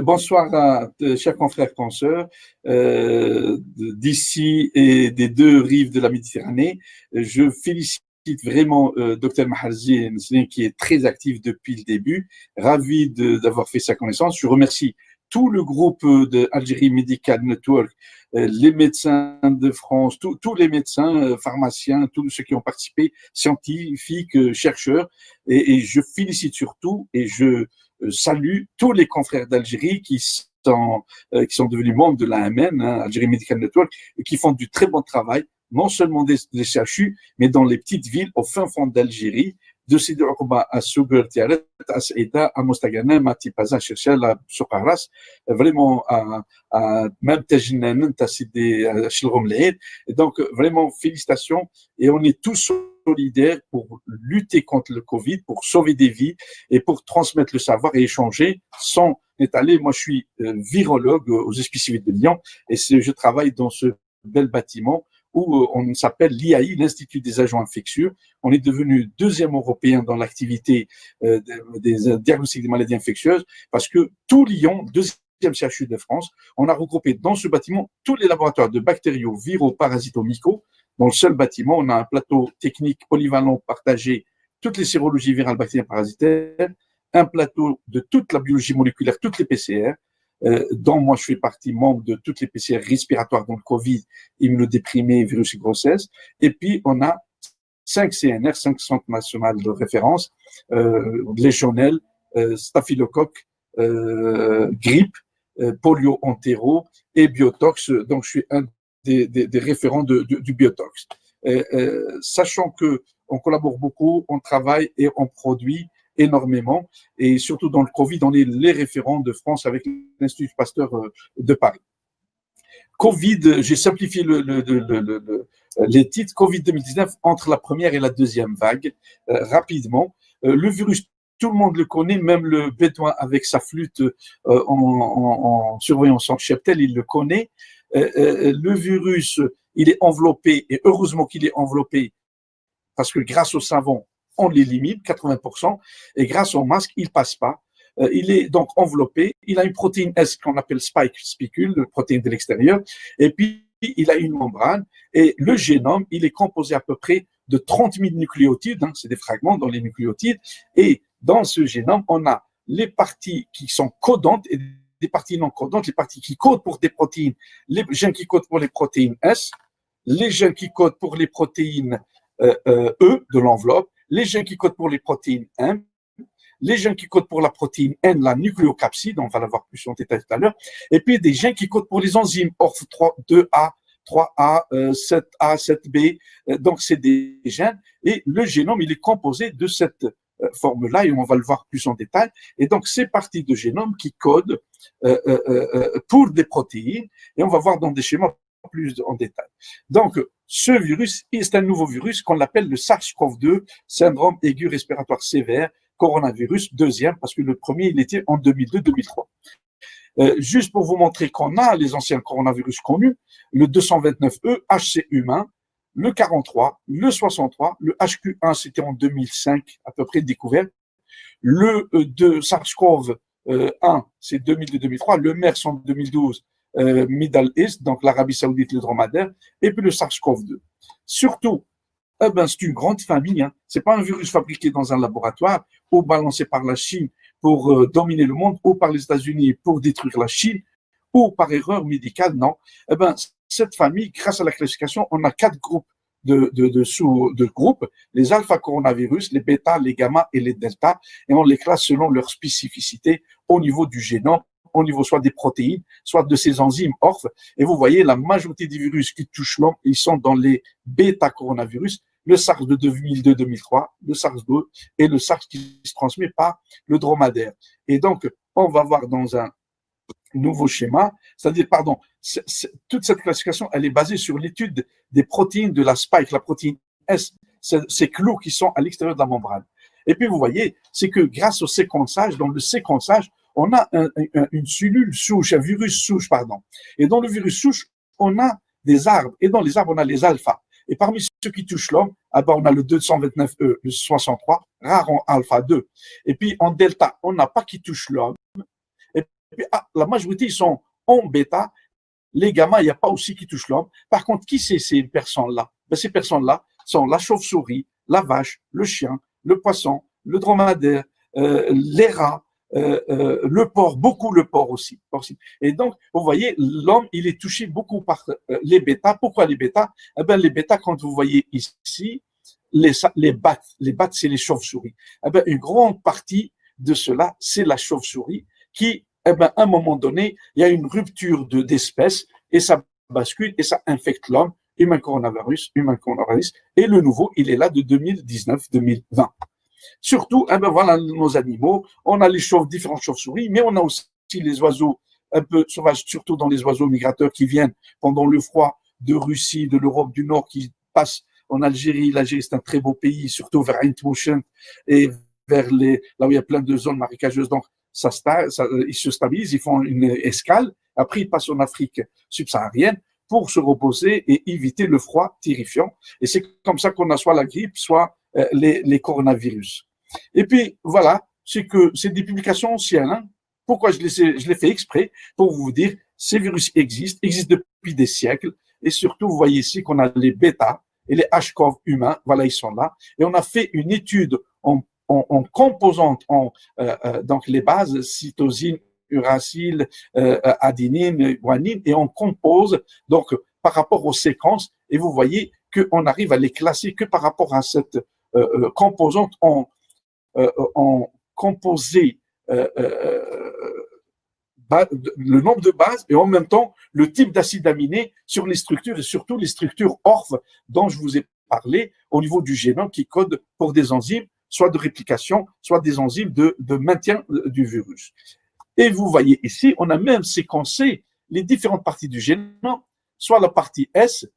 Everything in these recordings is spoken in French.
Bonsoir à chers confrères, consoeurs d'ici et des deux rives de la Méditerranée. Je félicite vraiment Dr Maharzi Nsline, qui est très actif depuis le début. Ravi d'avoir fait sa connaissance. Je remercie tout le groupe de Algérie Medical Network, les médecins de France, tous les médecins, pharmaciens, tous ceux qui ont participé, scientifiques, chercheurs. Et je félicite surtout et je salue tous les confrères d'Algérie qui sont devenus membres de l'AMN, Algérie Medical Network, et qui font du très bon travail, non seulement des CHU, mais dans les petites villes au fin fond d'Algérie, de Sidi Oukba à Souguer Tiaret, à Saïda, à Mostaganem, à Tipaza, Cherchel, à Soukaras, vraiment même Tajinanen, à Sidi Chilrom Lehed. Et donc, vraiment, félicitations. Et on est tous solidaires pour lutter contre le Covid, pour sauver des vies et pour transmettre le savoir et échanger sans étaler. Moi, je suis virologue aux Hospices de Lyon et je travaille dans ce bel bâtiment où on s'appelle l'IAI, l'Institut des agents infectieux. On est devenu deuxième européen dans l'activité des diagnostics des maladies infectieuses parce que tout Lyon, deuxième CHU de France, on a regroupé dans ce bâtiment tous les laboratoires de bactériaux, viraux, parasites, mycos. Dans le seul bâtiment, on a un plateau technique polyvalent partagé, toutes les sérologies virales, bactériennes, parasitaires, un plateau de toute la biologie moléculaire, toutes les PCR, dont moi je fais partie, membre de toutes les PCR respiratoires, dont le Covid, immunodéprimé, virus et grossesse. Et puis, on a 5 CNR, 5 centres nationaux de référence, légionnelle, staphylocoque, grippe, polio entéro et biotox. Donc, je suis un des référents du biotox. Sachant qu'on collabore beaucoup, on travaille et on produit énormément. Et surtout dans le Covid, on est les référents de France avec l'Institut Pasteur de Paris. Covid, j'ai simplifié les titres. Covid 2019 entre la première et la deuxième vague. Rapidement, le virus, tout le monde le connaît, même le Bédouin avec sa flûte en surveillant son cheptel, il le connaît. Le virus, il est enveloppé, et heureusement qu'il est enveloppé, parce que grâce au savon, on l'élimine, 80%, et grâce au masque, il passe pas. Il est donc enveloppé, il a une protéine S qu'on appelle spike spicule, la protéine de l'extérieur, et puis il a une membrane, et le génome, il est composé à peu près de 30 000 nucléotides, c'est des fragments dans les nucléotides, et dans ce génome, on a les parties qui sont codantes et des parties non codantes, les parties qui codent pour des protéines, les gènes qui codent pour les protéines S, les gènes qui codent pour les protéines E de l'enveloppe, les gènes qui codent pour les protéines M, les gènes qui codent pour la protéine N, la nucléocapside, on va l'avoir plus en détail tout à l'heure, et puis des gènes qui codent pour les enzymes ORF3, 2A, 3A, 7A, 7B, donc c'est des gènes, et le génome, il est composé de cette forme-là, et on va le voir plus en détail, et donc c'est parties de génome qui codent pour des protéines, et on va voir dans des schémas plus en détail. Donc, ce virus, c'est un nouveau virus qu'on appelle le SARS-CoV-2, syndrome aigu respiratoire sévère, coronavirus, deuxième, parce que le premier, il était en 2002-2003. Juste pour vous montrer qu'on a les anciens coronavirus connus, le 229E, HC humain, le 43, le 63, le HQ1, c'était en 2005 à peu près découvert, le SARS-CoV-1, c'est 2002-2003, le MERS en 2012, Middle East, donc l'Arabie Saoudite, le dromadaire, et puis le SARS-CoV-2. Surtout, c'est une grande famille. C'est pas un virus fabriqué dans un laboratoire ou balancé par la Chine pour dominer le monde, ou par les États-Unis pour détruire la Chine, ou par erreur médicale. Non. Cette famille, grâce à la classification, on a 4 groupes de groupes, les alpha-coronavirus, les bêta, les gamma et les delta, et on les classe selon leur spécificité au niveau du génome, au niveau soit des protéines, soit de ces enzymes ORF. Et vous voyez, la majorité des virus qui touchent l'homme, ils sont dans les bêta-coronavirus, le SARS de 2002-2003, le SARS-2 et le SARS qui se transmet par le dromadaire. Et donc, on va voir dans un nouveau schéma, c'est-à-dire, toute cette classification, elle est basée sur l'étude des protéines de la spike, la protéine S, ces clous qui sont à l'extérieur de la membrane. Et puis, vous voyez, c'est que grâce au séquençage, dans le séquençage, on a une cellule souche, un virus souche, pardon. Et dans le virus souche, on a des arbres. Et dans les arbres, on a les alphas. Et parmi ceux qui touchent l'homme, on a le 229E, le 63, rare en alpha 2. Et puis, en delta, on n'a pas qui touche l'homme. Et puis, la majorité, ils sont en bêta. Les gamma, il n'y a pas aussi qui touchent l'homme. Par contre, qui c'est ces personnes-là? Ben, ces personnes-là sont la chauve-souris, la vache, le chien, le poisson, le dromadaire, les rats, le porc, beaucoup le porc aussi. Et donc, vous voyez, l'homme, il est touché beaucoup par les bêtas. Pourquoi les bêtas? Eh ben, les bêtas, quand vous voyez ici, les bats, c'est les chauves-souris. Eh ben, une grande partie de cela, c'est la chauve-souris qui, eh ben, à un moment donné, il y a une rupture d'espèces et ça bascule et ça infecte l'homme, humain coronavirus, et le nouveau, il est là de 2019-2020. Surtout, eh ben voilà nos animaux, on a les différentes chauves-souris, mais on a aussi les oiseaux un peu sauvages, surtout dans les oiseaux migrateurs qui viennent pendant le froid de Russie, de l'Europe du Nord, qui passent en Algérie. L'Algérie, c'est un très beau pays, surtout vers Ain Touchen et vers là où il y a plein de zones marécageuses. Donc, ils se stabilisent, ils font une escale. Après, ils passent en Afrique subsaharienne pour se reposer et éviter le froid terrifiant. Et c'est comme ça qu'on a soit la grippe, soit les coronavirus. Et puis, voilà, c'est des publications anciennes. Hein. Pourquoi je l'ai fait exprès? Pour vous dire, ces virus existent depuis des siècles. Et surtout, vous voyez ici qu'on a les bêta et les HCOV humains. Voilà, ils sont là. Et on a fait une étude en composantes, donc les bases, cytosine, uracile, adenine, guanine, et on compose donc par rapport aux séquences. Et vous voyez qu'on arrive à les classer que par rapport à cette composante en composé le nombre de bases et en même temps le type d'acide aminé sur les structures et surtout les structures orphes dont je vous ai parlé au niveau du génome qui code pour des enzymes, soit de réplication, soit des enzymes de maintien du virus. Et vous voyez ici, on a même séquencé les différentes parties du génome, soit la partie S,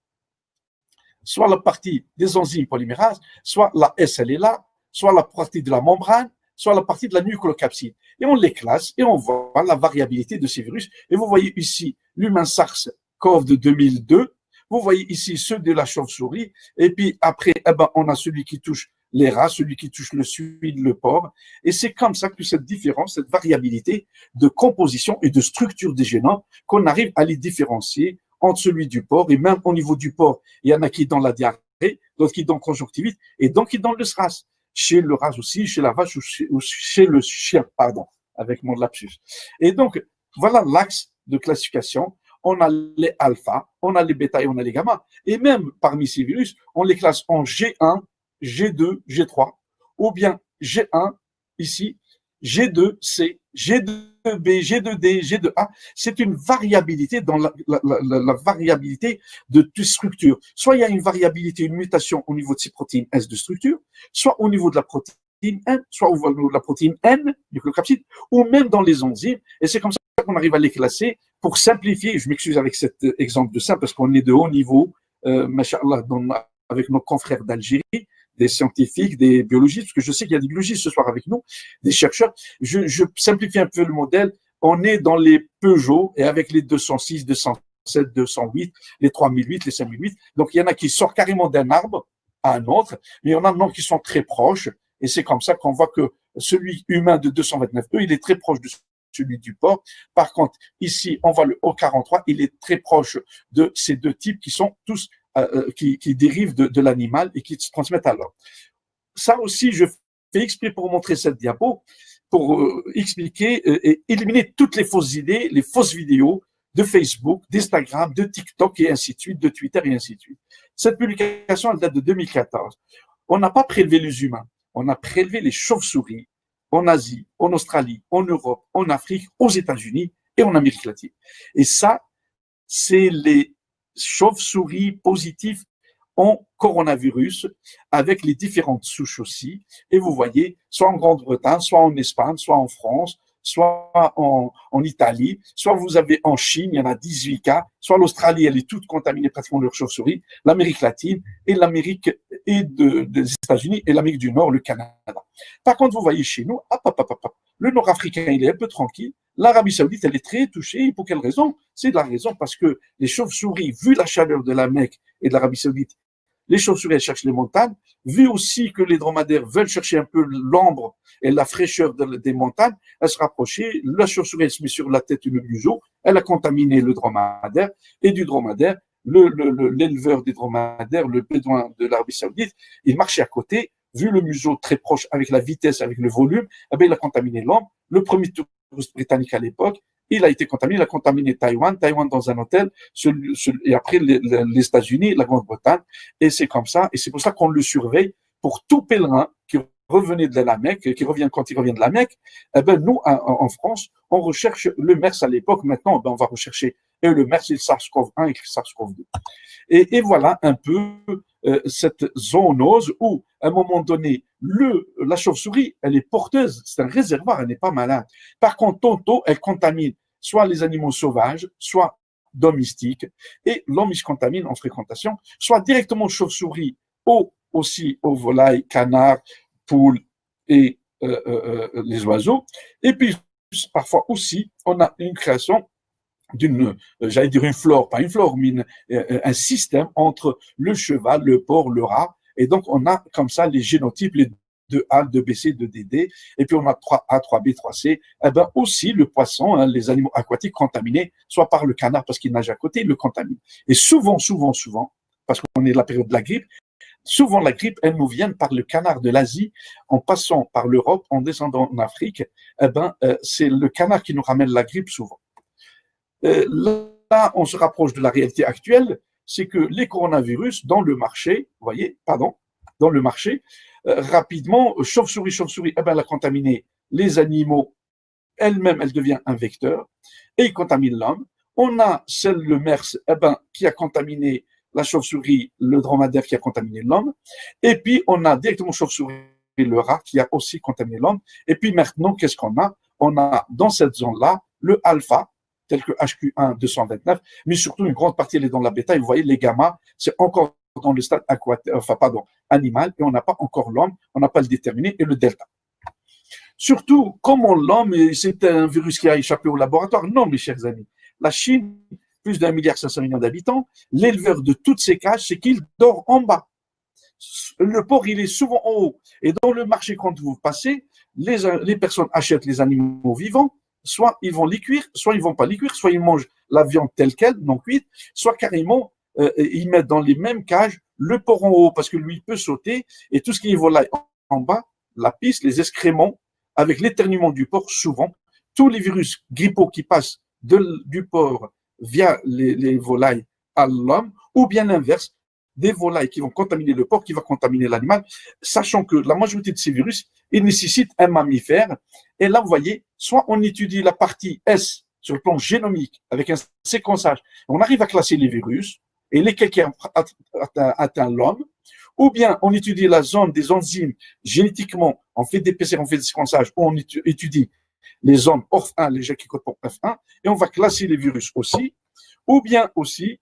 soit la partie des enzymes polymérases, soit la S, elle est là, soit la partie de la membrane, soit la partie de la nucléocapside. Et on les classe et on voit la variabilité de ces virus. Et vous voyez ici l'humain SARS-CoV de 2002. Vous voyez ici ceux de la chauve-souris. Et puis après, eh ben, on a celui qui touche les rats, celui qui touche le suine, le porc. Et c'est comme ça que cette différence, cette variabilité de composition et de structure des génomes, qu'on arrive à les différencier entre celui du porc. Et même au niveau du porc, il y en a qui dans la diarrhée, d'autres qui dans conjonctivite et d'autres qui dans le SRAS. Chez le rat aussi, chez la vache ou chez le chien, pardon, avec mon lapsus. Et donc, voilà l'axe de classification. On a les alpha, on a les bêta et on a les gamma. Et même parmi ces virus, on les classe en G1, G2, G3, ou bien G1 ici, G2C, G2B, G2D, G2A. C'est une variabilité dans la variabilité de toute structure. Soit il y a une variabilité, une mutation au niveau de ces protéines S de structure, soit au niveau de la protéine N, soit au niveau de la protéine N, nucléocapside, ou même dans les enzymes. Et c'est comme ça qu'on arrive à les classer pour simplifier. Je m'excuse avec cet exemple de ça parce qu'on est de haut niveau, machallah, avec nos confrères d'Algérie, des scientifiques, des biologistes, parce que je sais qu'il y a des biologistes ce soir avec nous, des chercheurs. Je simplifie un peu le modèle. On est dans les Peugeot et avec les 206, 207, 208, les 3008, les 5008. Donc, il y en a qui sortent carrément d'un arbre à un autre, mais il y en a qui sont très proches. Et c'est comme ça qu'on voit que celui humain de 229.2, il est très proche de celui du porc. Par contre, ici, on voit le O43, il est très proche de ces deux types qui sont tous qui dérivent de l'animal et qui se transmettent à l'homme. Ça aussi, je fais exprès pour montrer cette diapo, pour expliquer et éliminer toutes les fausses idées, les fausses vidéos de Facebook, d'Instagram, de TikTok et ainsi de suite, de Twitter et ainsi de suite. Cette publication, elle date de 2014. On n'a pas prélevé les humains, on a prélevé les chauves-souris en Asie, en Australie, en Europe, en Afrique, aux États-Unis et en Amérique latine. Et ça, c'est les chauves-souris positifs en coronavirus avec les différentes souches aussi. Et vous voyez, soit en Grande-Bretagne, soit en Espagne, soit en France, soit en Italie, soit vous avez en Chine, il y en a 18 cas, soit l'Australie, elle est toute contaminée pratiquement de leurs chauves-souris, l'Amérique latine et l'Amérique et des États-Unis et l'Amérique du Nord, le Canada. Par contre, vous voyez chez nous, le Nord-Africain, il est un peu tranquille. L'Arabie Saoudite, elle est très touchée. Et pour quelle raison? C'est de la raison parce que les chauves-souris, vu la chaleur de la Mecque et de l'Arabie Saoudite, les chauves-souris, elles cherchent les montagnes. Vu aussi que les dromadaires veulent chercher un peu l'ombre et la fraîcheur des montagnes, elles se rapprochaient. La chauve-souris, elle se met sur la tête le museau. Elle a contaminé le dromadaire. Et du dromadaire, l'éleveur des dromadaires, le bédouin de l'Arabie Saoudite, il marchait à côté. Vu le museau très proche avec la vitesse, avec le volume, eh bien, il a contaminé l'ombre. Le premier touriste britannique à l'époque, il a été contaminé, il a contaminé Taïwan dans un hôtel, et après les États-Unis, la Grande-Bretagne, et c'est comme ça, et c'est pour ça qu'on le surveille pour tout pèlerin qui revenait de la Mecque, qui revient quand il revient de la Mecque. Eh ben nous, en France, on recherche le MERS à l'époque. Maintenant, ben, on va rechercher et le MERS, et le SARS-CoV-1 et le SARS-CoV-2. Et voilà un peu cette zoonose où, à un moment donné, la chauve-souris, elle est porteuse, c'est un réservoir, elle n'est pas malade. Par contre, Tonto, elle contamine soit les animaux sauvages, soit domestiques, et l'homme, il se contamine en fréquentation, soit directement chauve-souris, ou aussi aux volailles, canards, poules et les oiseaux. Et puis, parfois aussi, on a une création j'allais dire une flore, pas une flore, mais un système entre le cheval, le porc, le rat. Et donc, on a comme ça les génotypes, les 2A, 2BC, 2DD, et puis on a 3A, 3B, 3C. Eh ben aussi, le poisson, hein, les animaux aquatiques contaminés, soit par le canard parce qu'il nage à côté, il le contamine. Et souvent, parce qu'on est de la période de la grippe, souvent la grippe, elle nous vient par le canard de l'Asie, en passant par l'Europe, en descendant en Afrique. Eh ben, c'est le canard qui nous ramène la grippe souvent. Là, on se rapproche de la réalité actuelle, c'est que les coronavirus dans le marché, vous voyez, dans le marché, rapidement, chauve-souris, eh ben, elle a contaminé les animaux, elle-même, elle devient un vecteur, et il contamine l'homme. On a le MERS, eh ben, qui a contaminé la chauve-souris, le dromadaire qui a contaminé l'homme, et puis on a directement chauve-souris, le rat qui a aussi contaminé l'homme, et puis maintenant, qu'est-ce qu'on a? On a dans cette zone-là le alpha, tel que HQ1 229, mais surtout une grande partie elle est dans la bêta. Et vous voyez, les gamma, c'est encore dans le stade animal, et on n'a pas encore l'homme, on n'a pas le déterminé, et le delta. Surtout, comment l'homme, c'est un virus qui a échappé au laboratoire? Non, mes chers amis. La Chine, plus d'1,5 milliard d'habitants, l'éleveur de toutes ces cages, c'est qu'il dort en bas. Le porc, il est souvent en haut. Et dans le marché, quand vous passez, les personnes achètent les animaux vivants, soit ils vont les cuire, soit ils vont pas les cuire, soit ils mangent la viande telle qu'elle, non cuite, soit carrément ils mettent dans les mêmes cages le porc en haut parce que lui il peut sauter et tout ce qui est volaille en bas, la pisse, les excréments, avec l'éternuement du porc, souvent tous les virus grippaux qui passent du porc via les volailles à l'homme, ou bien l'inverse, des volailles qui vont contaminer le porc, qui va contaminer l'animal, sachant que la majorité de ces virus, ils nécessitent un mammifère. Et là, vous voyez, soit on étudie la partie S sur le plan génomique avec un séquençage, on arrive à classer les virus et lesquels qui atteint l'homme, ou bien on étudie la zone des enzymes génétiquement, on fait des PCR, on fait des séquençages, on étudie les zones ORF1, les gènes qui codent pour F1, et on va classer les virus aussi, ou bien aussi,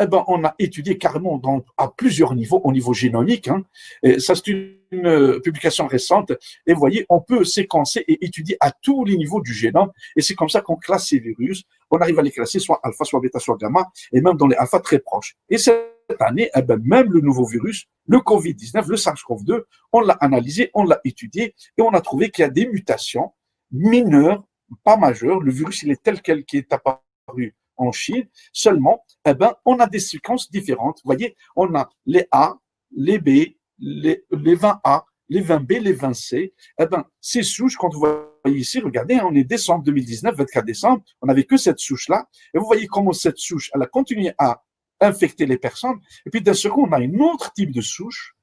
eh ben, on a étudié carrément à plusieurs niveaux, au niveau génomique. Hein. Et ça, c'est une publication récente. Et vous voyez, on peut séquencer et étudier à tous les niveaux du génome. Et c'est comme ça qu'on classe ces virus. On arrive à les classer soit alpha, soit bêta, soit gamma, et même dans les alpha très proches. Et cette année, eh ben, même le nouveau virus, le Covid-19, le SARS-CoV-2, on l'a analysé, on l'a étudié, et on a trouvé qu'il y a des mutations mineures, pas majeures. Le virus, il est tel quel qui est apparu en Chine, seulement, eh ben, on a des séquences différentes. Vous voyez, on a les A, les B, les 20A, les 20B, les 20C. Eh ben, ces souches, quand vous voyez ici, regardez, on est décembre 2019, 24 décembre, on n'avait que cette souche-là. Et vous voyez comment cette souche, elle a continué à infecter les personnes. Et puis d'un seul coup, on a un autre type de souche.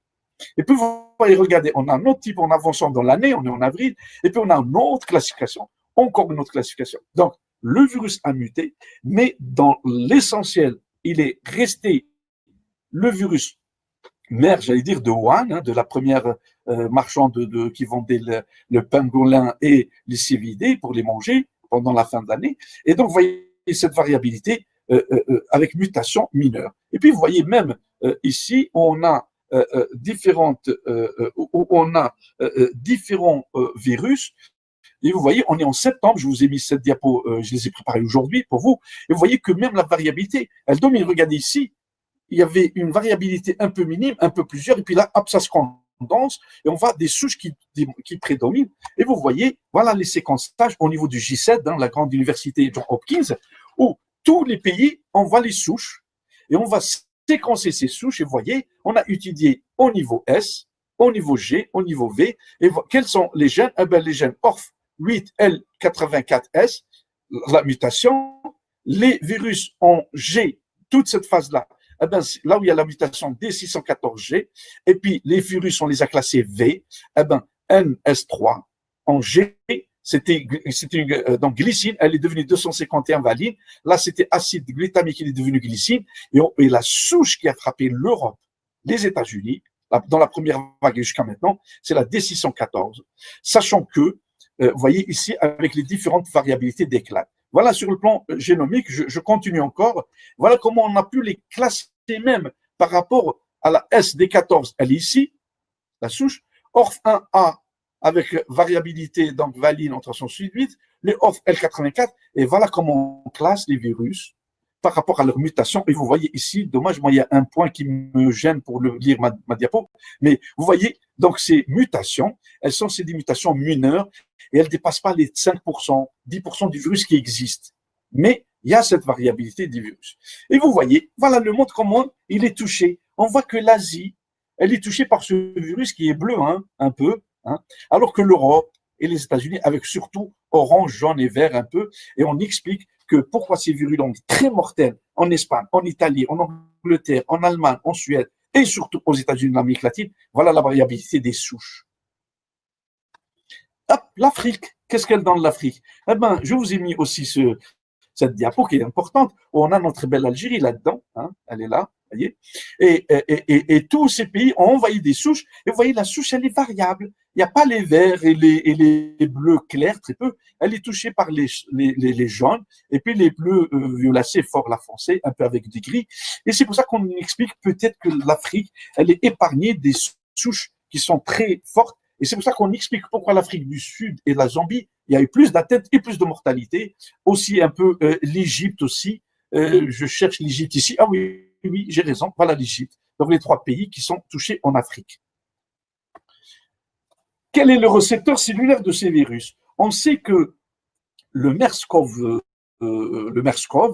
Et puis vous voyez, regardez, on a un autre type en avançant dans l'année, on est en avril, et puis on a une autre classification, encore une autre classification. Donc, le virus a muté, mais dans l'essentiel, il est resté le virus mère, j'allais dire, de Wuhan, hein, de la première marchande qui vendait le pangolin et les cividés pour les manger pendant la fin de l'année. Et donc, vous voyez cette variabilité avec mutation mineure. Et puis, vous voyez même ici, on a différents virus. Et vous voyez, on est en septembre, je vous ai mis cette diapo, je les ai préparées aujourd'hui pour vous, et vous voyez que même la variabilité, elle domine. Regardez ici, il y avait une variabilité un peu minime, un peu plusieurs, et puis là, hop, ça se condense, et on voit des souches qui prédominent. Et vous voyez, voilà les séquençages au niveau du J7, dans la grande université Johns Hopkins, où tous les pays envoient les souches, et on va séquencer ces souches, et vous voyez, on a étudié au niveau S, au niveau G, au niveau V, et quels sont les gènes? Eh bien, les gènes ORF8L84S, la mutation, les virus en G, toute cette phase-là, eh bien, là où il y a la mutation D614G, et puis les virus, on les a classés V, eh bien, NS3 en G, c'était donc glycine, elle est devenue 251 valine. Là, c'était acide glutamique, il est devenu glycine. Et la souche qui a frappé l'Europe, les États-Unis, dans la première vague jusqu'à maintenant, c'est la D614. Sachant que, vous voyez ici, avec les différentes variabilités d'éclat. Voilà sur le plan génomique, je continue encore. Voilà comment on a pu les classer même par rapport à la SD14. Elle est ici, la souche. ORF1A avec variabilité, donc valine en 368, les ORF L84, et voilà comment on classe les virus par rapport à leur mutation. Et vous voyez ici, dommage, moi, il y a un point qui me gêne pour lire ma diapo, mais vous voyez, donc ces mutations, elles sont des mutations mineures, et elles ne dépassent pas les 5%, 10% du virus qui existe. Mais il y a cette variabilité du virus. Et vous voyez, voilà le monde, comment il est touché. On voit que l'Asie, elle est touchée par ce virus qui est bleu, hein, un peu, hein, alors que l'Europe et les États-Unis, avec surtout orange, jaune et vert un peu, et on explique que pourquoi ces virulents très mortels en Espagne, en Italie, en Angleterre, en Allemagne, en Suède, et surtout aux États-Unis d'Amérique latine, voilà la variabilité des souches. Hop, l'Afrique, qu'est-ce qu'elle donne l'Afrique? Eh ben, je vous ai mis aussi cette diapo qui est importante, où on a notre belle Algérie là-dedans, hein, elle est là, vous voyez, et tous ces pays ont envoyé des souches, et vous voyez, la souche, elle est variable, il n'y a pas les verts et les bleus clairs, très peu, elle est touchée par les jaunes, et puis les bleus violacés, fort la foncée, un peu avec des gris, et c'est pour ça qu'on explique peut-être que l'Afrique, elle est épargnée des souches qui sont très fortes, et c'est pour ça qu'on explique pourquoi l'Afrique du Sud et la Zambie, il y a eu plus d'atteintes et plus de mortalité. Aussi un peu l'Égypte aussi. Je cherche l'Égypte ici. Ah oui, oui, j'ai raison. Voilà l'Égypte. Donc les 3 pays qui sont touchés en Afrique. Quel est le récepteur cellulaire de ces virus? On sait que le MERS-CoV, il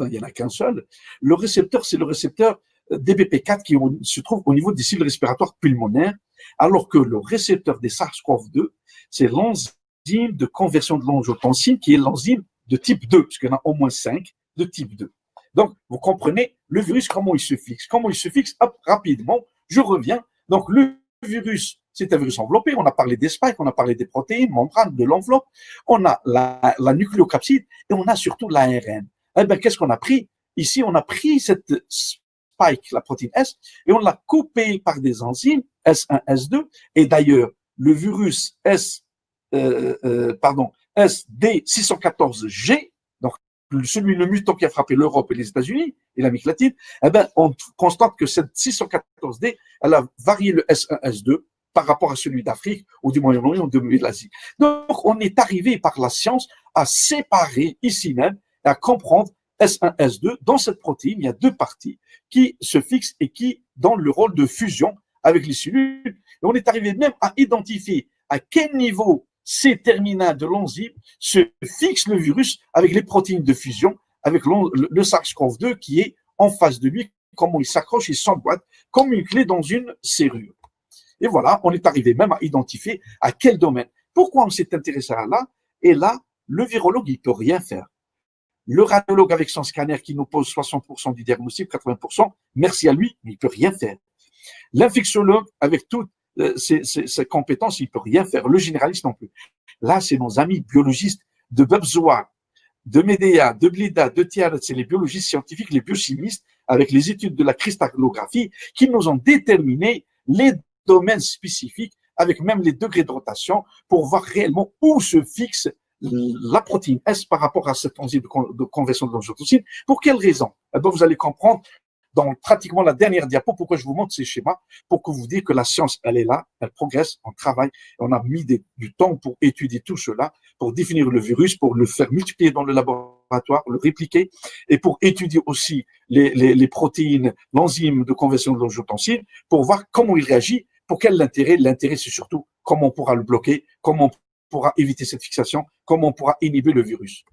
n'y en a qu'un seul. Le récepteur, c'est le récepteur DBP4 qui se trouve au niveau des cellules respiratoires pulmonaires, alors que le récepteur des SARS-CoV-2, c'est l'enzyme de conversion de l'angiotensine qui est l'enzyme de type 2, parce qu'il y en a au moins 5 de type 2. Donc, vous comprenez le virus, comment il se fixe. Comment il se fixe? Hop, rapidement, je reviens. Donc, le virus, c'est un virus enveloppé. On a parlé des spikes, on a parlé des protéines, membranes, de l'enveloppe. On a la nucléocapside et on a surtout l'ARN. Eh bien, qu'est-ce qu'on a pris? Ici, on a pris cette spike, la protéine S, et on l'a coupée par des enzymes S1, S2. Et d'ailleurs, le virus SD614G, donc le mutant qui a frappé l'Europe et les États-Unis et l'Amérique latine, eh ben, on constate que cette 614D, elle a varié le S1, S2 par rapport à celui d'Afrique ou du Moyen-Orient ou de l'Asie. Donc, on est arrivé par la science à séparer ici même et à comprendre S1, S2. Dans cette protéine, il y a 2 parties qui se fixent et qui donnent le rôle de fusion avec les cellules. Et on est arrivé même à identifier à quel niveau C-terminal de l'enzyme se fixe le virus avec les protéines de fusion, avec le SARS-CoV-2 qui est en face de lui, comment il s'accroche, il s'emboîte comme une clé dans une serrure. Et voilà, on est arrivé même à identifier à quel domaine. Pourquoi on s'est intéressé à là? Et là, le virologue, il ne peut rien faire. Le radiologue avec son scanner qui nous pose 60% du diagnostic, 80%, merci à lui, mais il ne peut rien faire. L'infectiologue avec toutes ses compétences, il ne peut rien faire. Le généraliste non plus. Là, c'est nos amis biologistes de Bebzoar, de Medea, de Blida, de Tiaret, c'est les biologistes scientifiques, les biochimistes, avec les études de la cristallographie, qui nous ont déterminé les domaines spécifiques, avec même les degrés de rotation, pour voir réellement où se fixe la protéine S par rapport à cette enzyme de conversion de l'angiotensine. Pour quelle raison? Eh bien, vous allez comprendre dans pratiquement la dernière diapo. Pourquoi je vous montre ces schémas? Pour que vous dites que la science, elle est là, elle progresse, on travaille. On a mis du temps pour étudier tout cela, pour définir le virus, pour le faire multiplier dans le laboratoire, le répliquer, et pour étudier aussi les protéines, l'enzyme de conversion de l'angiotensin, pour voir comment il réagit, pour quel l'intérêt. L'intérêt, c'est surtout comment on pourra le bloquer, comment on pourra éviter cette fixation, comment on pourra inhiber le virus.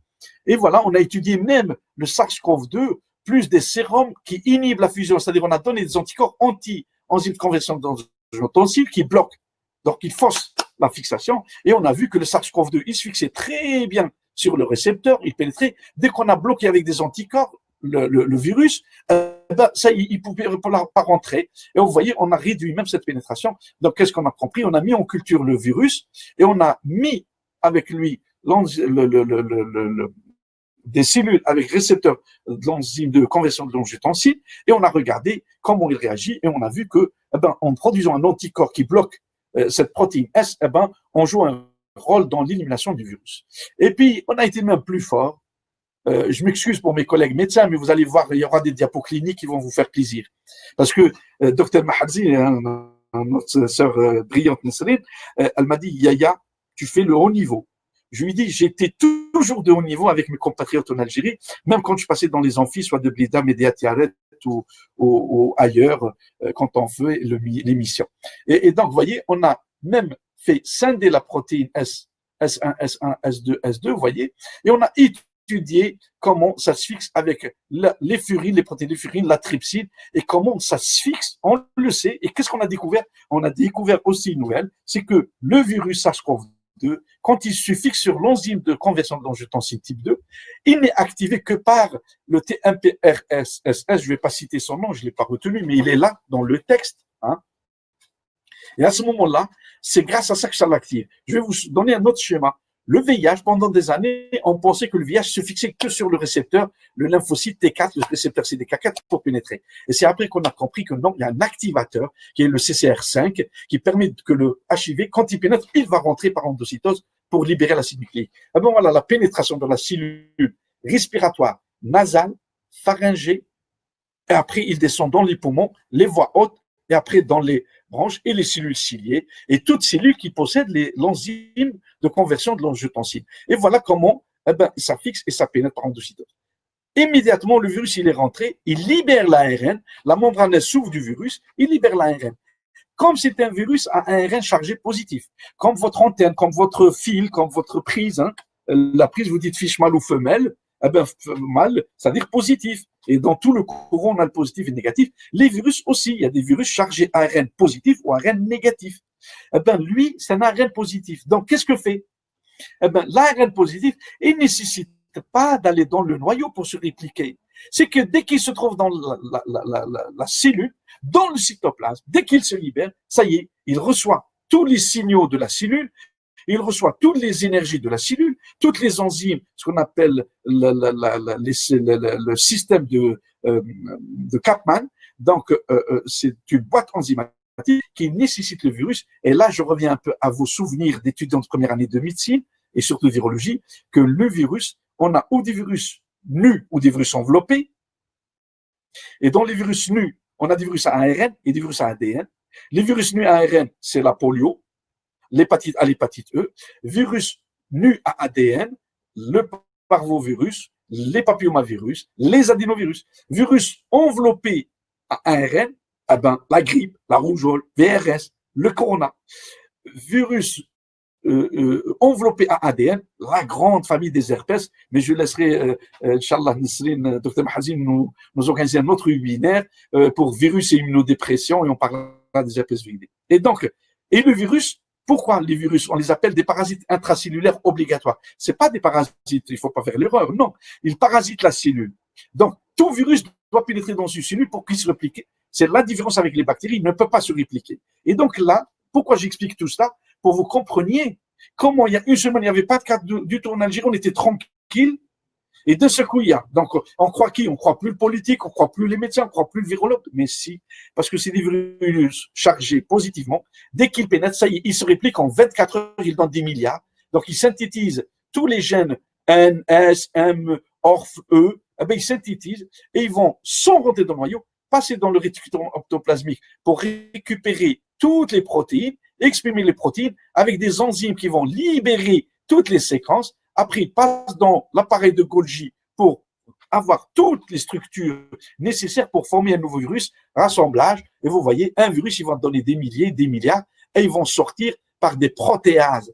Et voilà, on a étudié même le SARS-CoV-2 plus des sérums qui inhibent la fusion, c'est-à-dire on a donné des anticorps anti-enzyme de conversion d'angiotensin qui bloquent, donc ils forcent la fixation, et on a vu que le SARS-CoV-2, il se fixait très bien sur le récepteur, il pénétrait. Dès qu'on a bloqué avec des anticorps le virus, ça, il ne pouvait pas rentrer. Et vous voyez, on a réduit même cette pénétration. Donc, qu'est-ce qu'on a compris? On a mis en culture le virus et on a mis avec lui des cellules avec récepteurs de l'enzyme de conversion de l'angiotensin, et on a regardé comment il réagit, et on a vu que, en produisant un anticorps qui bloque cette protéine S, on joue un rôle dans l'élimination du virus. Et puis, on a été même plus fort. Je m'excuse pour mes collègues médecins, mais vous allez voir, il y aura des diapos cliniques qui vont vous faire plaisir. Parce que Dr Maharzi, notre sœur brillante Nesrine, elle m'a dit, Yaya, tu fais le haut niveau. Je lui ai dit, j'étais toujours de haut niveau avec mes compatriotes en Algérie, même quand je passais dans les amphis, soit de Blida, Média Tiaret ou ailleurs, quand on fait l'émission. Et donc, vous voyez, on a même fait scinder la protéine S1, S1, S2, S2, vous voyez, et on a étudié comment ça se fixe avec les furines, les protéines de furine, la trypsine, et comment ça se fixe, on le sait. Et qu'est-ce qu'on a découvert? On a découvert aussi une nouvelle, c'est que le virus SARS-CoV-2, quand il se fixe sur l'enzyme de conversion de l'angiotensin type 2, il n'est activé que par le T1PRSS. Je ne vais pas citer son nom, je ne l'ai pas retenu, mais il est là dans le texte. Hein. Et à ce moment-là, c'est grâce à ça que ça l'active. Je vais vous donner un autre schéma. Le VIH, pendant des années, on pensait que le VIH se fixait que sur le récepteur, le lymphocyte T4, le récepteur CDK4 pour pénétrer. Et c'est après qu'on a compris que non, il y a un activateur qui est le CCR5 qui permet que le HIV, quand il pénètre, il va rentrer par endocytose pour libérer l'acide nucléique. Et bon, voilà la pénétration dans la cellule respiratoire, nasale, pharyngée, et après il descend dans les poumons, les voies hautes, et après dans les branches et les cellules ciliées, et toutes cellules qui possèdent l'enzyme de conversion de l'angiotensin. Et voilà comment ça fixe et ça pénètre par endocytose. Immédiatement, le virus, il est rentré, il libère l'ARN, la membrane s'ouvre du virus, il libère l'ARN. Comme c'est un virus à ARN chargé positif, comme votre antenne, comme votre fil, comme votre prise, hein, la prise, vous dites fiche mâle ou femelle, mâle, c'est-à-dire positif. Et dans tout le courant, on a le positif et le négatif. Les virus aussi, il y a des virus chargés ARN positif ou ARN négatif. Lui, c'est un ARN positif. Donc, qu'est-ce que fait? L'ARN positif, il ne nécessite pas d'aller dans le noyau pour se répliquer. C'est que dès qu'il se trouve dans la cellule, dans le cytoplasme, dès qu'il se libère, ça y est, il reçoit tous les signaux de la cellule, il reçoit toutes les énergies de la cellule, toutes les enzymes, ce qu'on appelle le système de Kaplan. Donc, c'est une boîte enzymatique qui nécessite le virus. Et là, je reviens un peu à vos souvenirs d'étudiants de première année de médecine et surtout de virologie, que le virus, on a ou des virus nus ou des virus enveloppés. Et dans les virus nus, on a des virus à ARN et des virus à ADN. Les virus nus à ARN, c'est la polio, l'hépatite A, l'hépatite E, virus nus à ADN, le parvovirus, les papillomavirus, les adénovirus, virus enveloppés à ARN, la grippe, la rougeole, VRS, le corona, virus enveloppé à ADN, la grande famille des herpès, mais je laisserai, Inch'Allah, Nesrine, Dr Mahazin, nous organiser un autre webinaire pour virus et immunodépression, et on parlera des herpès virus. Et donc, et le virus, pourquoi les virus, on les appelle des parasites intracellulaires obligatoires? C'est pas des parasites, il faut pas faire l'erreur, non. Ils parasitent la cellule. Donc, tout virus doit pénétrer dans une cellule pour qu'il se réplique. C'est la différence avec les bactéries, il ne peut pas se répliquer. Et donc là, pourquoi j'explique tout ça? Pour vous compreniez comment il y a une semaine, il n'y avait pas de cas du tout en Algérie, on était tranquille. Et de ce coup, il y a. Donc, on croit qui? On croit plus le politique, on croit plus les médecins, on croit plus le virologue. Mais si, parce que c'est des virus chargés positivement. Dès qu'ils pénètrent, ça y est, ils se répliquent en 24 heures, ils donnent des milliards. Donc, ils synthétisent tous les gènes N, S, M, ORF, E. Ils synthétisent et ils vont, sans rentrer dans le noyau, passer dans le réticulum ectoplasmique pour récupérer toutes les protéines, exprimer les protéines avec des enzymes qui vont libérer toutes les séquences. Après, il passe dans l'appareil de Golgi pour avoir toutes les structures nécessaires pour former un nouveau virus, rassemblage, et vous voyez, un virus, il va donner des milliers, des milliards, et ils vont sortir par des protéases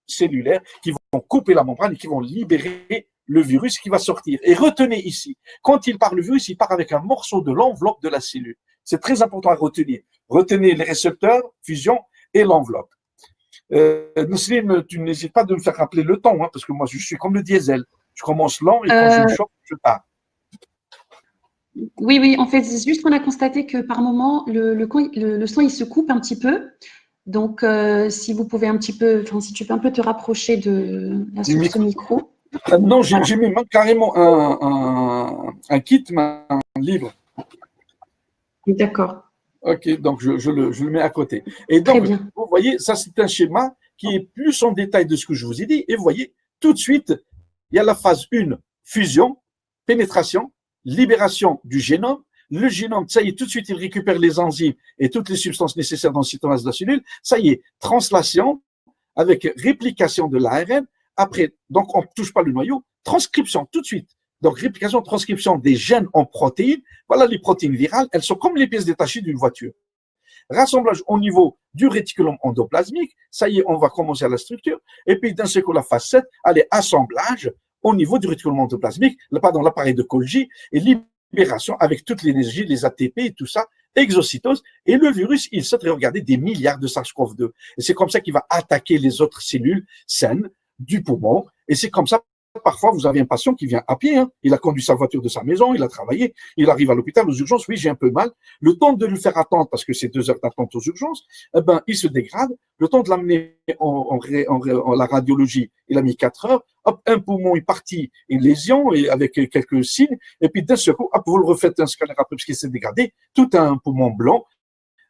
cellulaires qui vont couper la membrane et qui vont libérer le virus qui va sortir. Et retenez ici, quand il part le virus, il part avec un morceau de l'enveloppe de la cellule. C'est très important à retenir. Retenez les récepteurs, fusion et l'enveloppe. Nesrine, tu n'hésites pas de me faire rappeler le temps, hein, parce que moi, je suis comme le diesel. Je commence lent et quand je me choque, je pars. Oui, oui, en fait, c'est juste qu'on a constaté que par moment, le son, il se coupe un petit peu. Donc, si vous pouvez un petit peu, enfin, si tu peux un peu te rapprocher de la source micro. Non, j'ai mis carrément un kit, un livre. D'accord. Ok, donc je le mets à côté. Et donc, vous voyez, ça c'est un schéma qui est plus en détail de ce que je vous ai dit. Et vous voyez, tout de suite, il y a la phase 1, fusion, pénétration, libération du génome. Le génome, ça y est, tout de suite, il récupère les enzymes et toutes les substances nécessaires dans le cytoplasme de la cellule. Ça y est, translation avec réplication de l'ARN. Après, donc on ne touche pas le noyau, transcription tout de suite. Donc, réplication, transcription des gènes en protéines. Voilà les protéines virales. Elles sont comme les pièces détachées d'une voiture. Rassemblage au niveau du réticulum endoplasmique. Ça y est, on va commencer à la structure. Et puis, d'un seul coup, la phase 7, allez, assemblage au niveau du réticulum endoplasmique, pardon, l'appareil de Golgi et libération avec toute l'énergie, les ATP et tout ça, exocytose. Et le virus, il saute, regardez, des milliards de SARS-CoV-2. Et c'est comme ça qu'il va attaquer les autres cellules saines du poumon. Et c'est comme ça. Parfois, vous avez un patient qui vient à pied, hein. Il a conduit sa voiture de sa maison, il a travaillé, il arrive à l'hôpital aux urgences, oui, j'ai un peu mal. Le temps de lui faire attendre, parce que c'est 2 heures d'attente aux urgences, eh ben, il se dégrade. Le temps de l'amener en la radiologie, il a mis 4 heures. Hop, un poumon est parti, une lésion, et avec quelques signes. Et puis, d'un seul coup, hop, vous le refaites un scanner après, parce qu'il s'est dégradé. Tout un poumon blanc.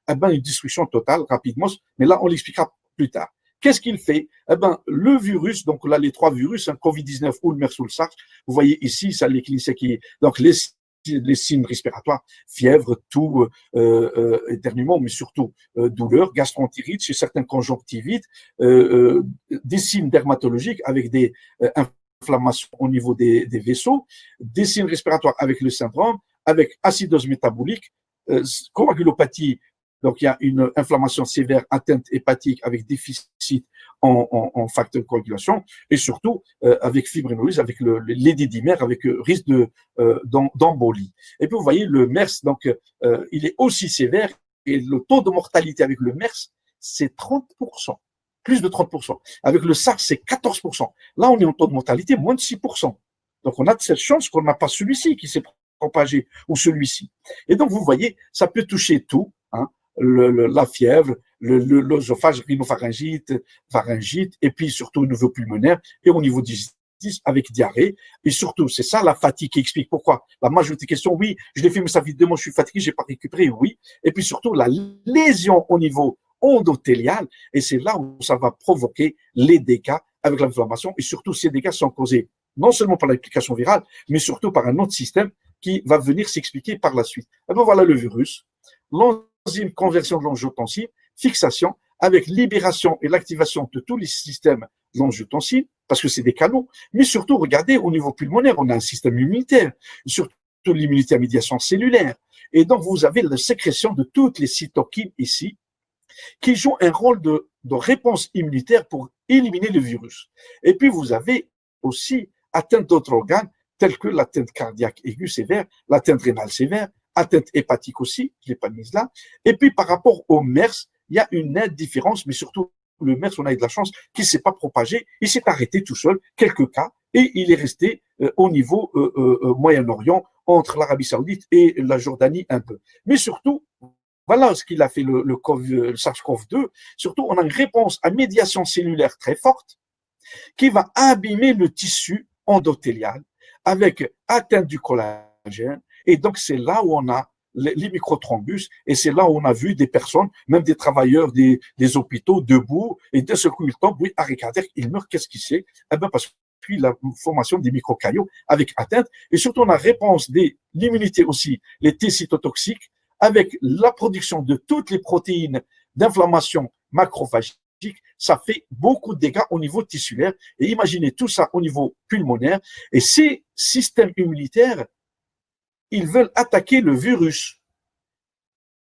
Eh ben, une destruction totale, rapidement. Mais là, on l'expliquera plus tard. Qu'est-ce qu'il fait? Eh ben, le virus, donc là, les 3 virus, hein, Covid-19 ou le MERS ou le SARS, vous voyez ici, ça, les cliniciens qui, donc les signes respiratoires, fièvre, toux, éternuement, mais surtout douleur, gastroentérite, chez certains conjonctivites, des signes dermatologiques avec des inflammations au niveau des vaisseaux, des signes respiratoires avec le syndrome, avec acidose métabolique, coagulopathie. Donc, il y a une inflammation sévère, atteinte hépatique avec déficit en facteur de coagulation et surtout avec fibrinolyse, avec l'édédimère, avec risque d'embolie. Et puis, vous voyez, le MERS, donc, il est aussi sévère et le taux de mortalité avec le MERS, c'est 30%, plus de 30%. Avec le SARS, c'est 14%. Là, on est en taux de mortalité moins de 6%. Donc, on a de cette chance qu'on n'a pas celui-ci qui s'est propagé ou celui-ci. Et donc, vous voyez, ça peut toucher tout, hein. La fièvre, l'œsophage, rhinopharyngite, pharyngite, et puis surtout au niveau pulmonaire et au niveau digestif avec diarrhée. Et surtout, c'est ça la fatigue qui explique pourquoi. La majorité des questions, oui, je l'ai fait, mais ça fait 2 mois, je suis fatigué, j'ai pas récupéré, oui. Et puis surtout, la lésion au niveau endothélial, et c'est là où ça va provoquer les dégâts avec l'inflammation. Et surtout, ces dégâts sont causés non seulement par l'application virale, mais surtout par un autre système qui va venir s'expliquer par la suite. Et bien voilà le virus. L'enzyme conversion de l'angiotensine, fixation avec libération et l'activation de tous les systèmes de l'angiotensine, parce que c'est des canaux, mais surtout, regardez, au niveau pulmonaire, on a un système immunitaire, surtout l'immunité à médiation cellulaire. Et donc, vous avez la sécrétion de toutes les cytokines ici, qui jouent un rôle de réponse immunitaire pour éliminer le virus. Et puis, vous avez aussi atteinte d'autres organes, tels que l'atteinte cardiaque aiguë sévère, l'atteinte rénale sévère, atteinte hépatique aussi, je ne l'ai pas mise là. Et puis, par rapport au MERS, il y a une nette différence, mais surtout, le MERS, on a eu de la chance qu'il ne s'est pas propagé, il s'est arrêté tout seul, quelques cas, et il est resté au niveau Moyen-Orient, entre l'Arabie Saoudite et la Jordanie un peu. Mais surtout, voilà ce qu'il a fait le SARS-CoV-2. Surtout, on a une réponse à médiation cellulaire très forte qui va abîmer le tissu endothélial avec atteinte du collagène. Et donc, c'est là où on a les microthrombus et c'est là où on a vu des personnes, même des travailleurs des hôpitaux, debout et d'un seul coup, ils tombent, oui, arrêt cardiaque, ils meurent. Qu'est-ce qui c'est? Eh bien, parce puis la formation des microcaillots avec atteinte, et surtout la réponse de l'immunité aussi, les T cytotoxiques, avec la production de toutes les protéines d'inflammation macrophagique, ça fait beaucoup de dégâts au niveau tissulaire. Et imaginez tout ça au niveau pulmonaire. Et ces systèmes immunitaires, ils veulent attaquer le virus.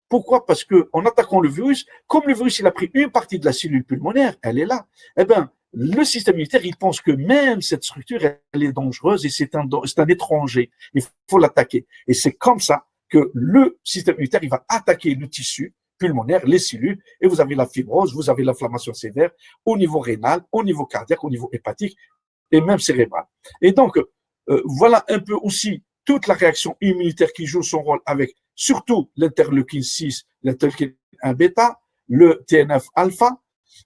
Pourquoi? Parce qu'en attaquant le virus, comme le virus il a pris une partie de la cellule pulmonaire, elle est là. Eh bien, le système immunitaire, il pense que même cette structure, elle est dangereuse et c'est un étranger. Il faut l'attaquer. Et c'est comme ça que le système immunitaire, il va attaquer le tissu pulmonaire, les cellules, et vous avez la fibrose, vous avez l'inflammation sévère au niveau rénal, au niveau cardiaque, au niveau hépatique et même cérébral. Et donc, voilà un peu aussi toute la réaction immunitaire qui joue son rôle avec surtout l'interleukine 6, l'interleukine 1 bêta, le TNF-alpha,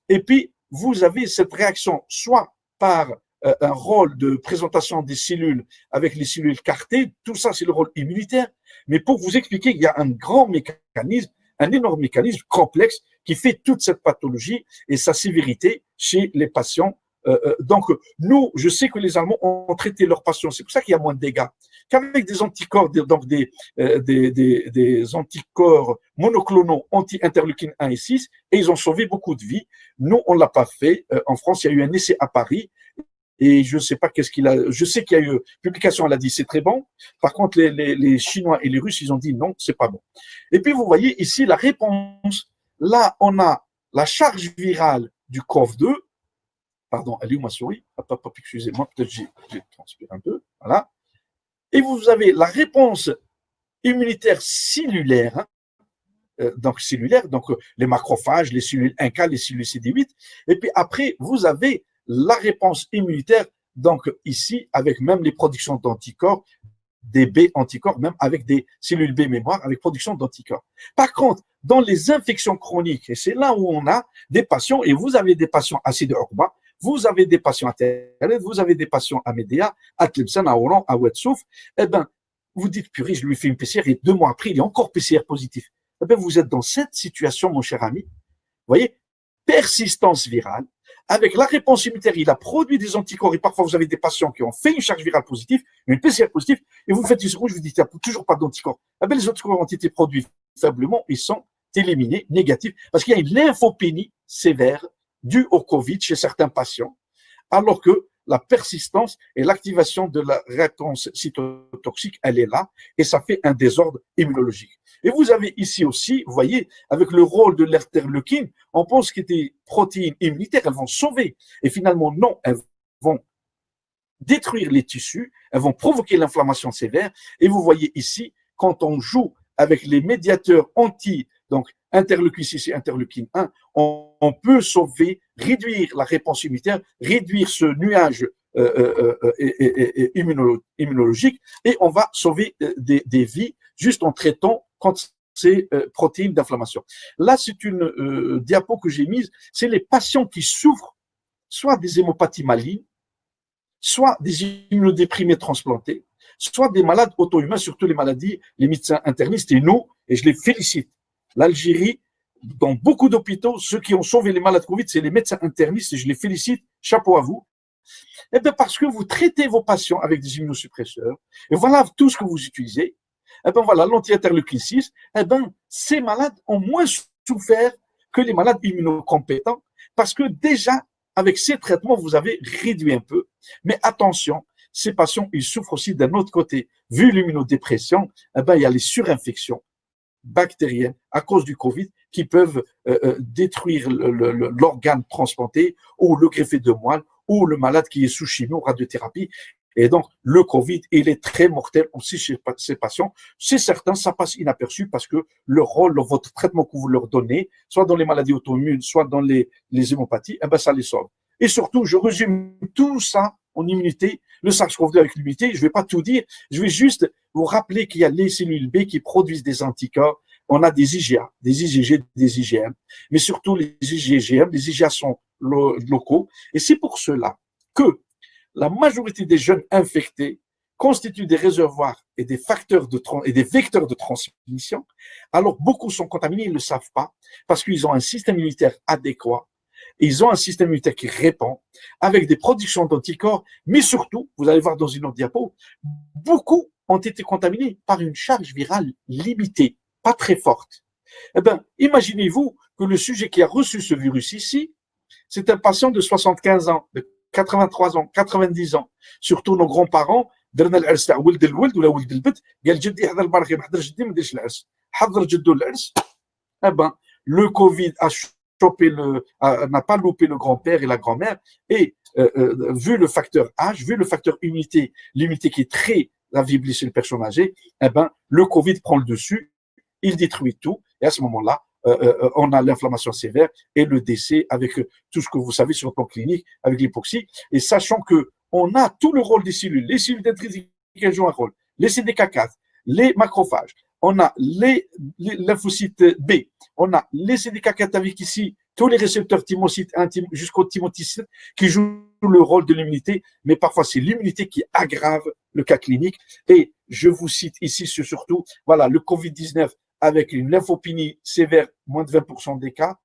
et puis vous avez cette réaction soit par un rôle de présentation des cellules avec les cellules CAR-T, tout ça c'est le rôle immunitaire, mais pour vous expliquer, il y a un grand mécanisme, un énorme mécanisme complexe qui fait toute cette pathologie et sa sévérité chez les patients. Donc, nous, je sais que les Allemands ont traité leurs patients, c'est pour ça qu'il y a moins de dégâts, qu'avec des anticorps, donc des anticorps monoclonaux anti-interleukine 1 et 6, et ils ont sauvé beaucoup de vies. Nous, on ne l'a pas fait. En France, il y a eu un essai à Paris, et je ne sais pas qu'est-ce qu'il a. Je sais qu'il y a eu publication, elle a dit c'est très bon. Par contre, les Chinois et les Russes, ils ont dit non, c'est pas bon. Et puis, vous voyez ici la réponse. Là, on a la charge virale du COV2. Pardon, elle est où ma souris? Excusez-moi, peut-être j'ai transpiré un peu. Voilà. Et vous avez la réponse immunitaire cellulaire, donc les macrophages, les cellules NK, les cellules CD8. Et puis après, vous avez la réponse immunitaire, donc ici, avec même les productions d'anticorps, des B anticorps, même avec des cellules B mémoire, avec production d'anticorps. Par contre, dans les infections chroniques, et c'est là où on a des patients, et vous avez des patients acides Orba, vous avez des patients à Terre, vous avez des patients à Médéa, à Tlemcen, à Hollande, à Ouedsouf, eh bien, vous dites, purée, je lui fais une PCR et 2 mois après, il est encore PCR positif. Eh bien, vous êtes dans cette situation, mon cher ami. Vous voyez, persistance virale, avec la réponse immunitaire, il a produit des anticorps et parfois vous avez des patients qui ont fait une charge virale positive, une PCR positive, et vous faites une secours, je vous dis, il n'y a toujours pas d'anticorps. Eh bien, les anticorps ont été produits faiblement, ils sont éliminés, négatifs, parce qu'il y a une lymphopénie sévère due au Covid chez certains patients, alors que la persistance et l'activation de la réponse cytotoxique, elle est là, et ça fait un désordre immunologique. Et vous avez ici aussi, vous voyez, avec le rôle de l'interleukine, on pense que des protéines immunitaires, elles vont sauver. Et finalement, non, elles vont détruire les tissus, elles vont provoquer l'inflammation sévère. Et vous voyez ici, quand on joue avec les médiateurs donc interleukine 6 et interleukine 1, on peut sauver, réduire la réponse immunitaire, réduire ce nuage immunologique, et on va sauver des vies juste en traitant quand ces protéines d'inflammation. Là, c'est une diapo que j'ai mise, c'est les patients qui souffrent soit des hémopathies malignes, soit des immunodéprimés transplantés, soit des malades auto-humains, surtout les maladies, les médecins internistes et nous, et je les félicite. L'Algérie, dans beaucoup d'hôpitaux, ceux qui ont sauvé les malades Covid, c'est les médecins internistes, et je les félicite, chapeau à vous. Eh bien, parce que vous traitez vos patients avec des immunosuppresseurs, et voilà tout ce que vous utilisez. Eh bien, voilà, l'anti-interleukine 6, eh bien, ces malades ont moins souffert que les malades immunocompétents, parce que déjà, avec ces traitements, vous avez réduit un peu. Mais attention, ces patients, ils souffrent aussi d'un autre côté. Vu l'immunodépression, eh bien, il y a les surinfections bactériennes à cause du Covid qui peuvent détruire l'organe transplanté ou le greffé de moelle ou le malade qui est sous chimio, radiothérapie. Et donc, le Covid, il est très mortel aussi chez ces patients. C'est certain, ça passe inaperçu parce que le rôle, votre traitement que vous leur donnez, soit dans les maladies auto-immunes, soit dans les hémopathies, eh ben, ça les sauve. Et surtout, je résume tout ça en immunité, le SARS-CoV-2 avec l'immunité. Je ne vais pas tout dire. Je vais juste vous rappeler qu'il y a les cellules B qui produisent des anticorps. On a des IgA, des IgG, des IgM, mais surtout les IgGM. Les IgA sont locaux. Et c'est pour cela que la majorité des jeunes infectés constituent des réservoirs et des facteurs et des vecteurs de transmission. Alors, beaucoup sont contaminés, ils ne le savent pas, parce qu'ils ont un système immunitaire adéquat. Ils ont un système immunitaire qui répond avec des productions d'anticorps, mais surtout, vous allez voir dans une autre diapo, beaucoup ont été contaminés par une charge virale limitée, pas très forte. Eh bien, imaginez-vous que le sujet qui a reçu ce virus ici, c'est un patient de 75 ans, de 83 ans, 90 ans. Surtout nos grands-parents, درنا العرس تاع ولد الولد ولا ولد البت قال جدي حضر البركه ما حضرش جدي ما ديرش العرس حضر جدو العرس. Eh ben, le Covid a chopé n'a pas loupé le grand-père et la grand-mère et vu le facteur âge, vu le facteur immunité, l'immunité qui est très affaiblie chez les personnes âgées, eh ben, le Covid prend le dessus, il détruit tout et à ce moment-là, on a l'inflammation sévère et le décès avec tout ce que vous savez sur le plan clinique, avec l'hypoxie. Et sachant que on a tout le rôle des cellules, les cellules dendritiques qui jouent un rôle, les CD4, les macrophages, on a les lymphocytes B, on a les CD4 avec ici tous les récepteurs thymocytes jusqu'aux thymocytes qui jouent le rôle de l'immunité, mais parfois c'est l'immunité qui aggrave le cas clinique. Et je vous cite ici surtout, voilà, le Covid-19 avec une lymphopénie sévère, moins de 20% des cas.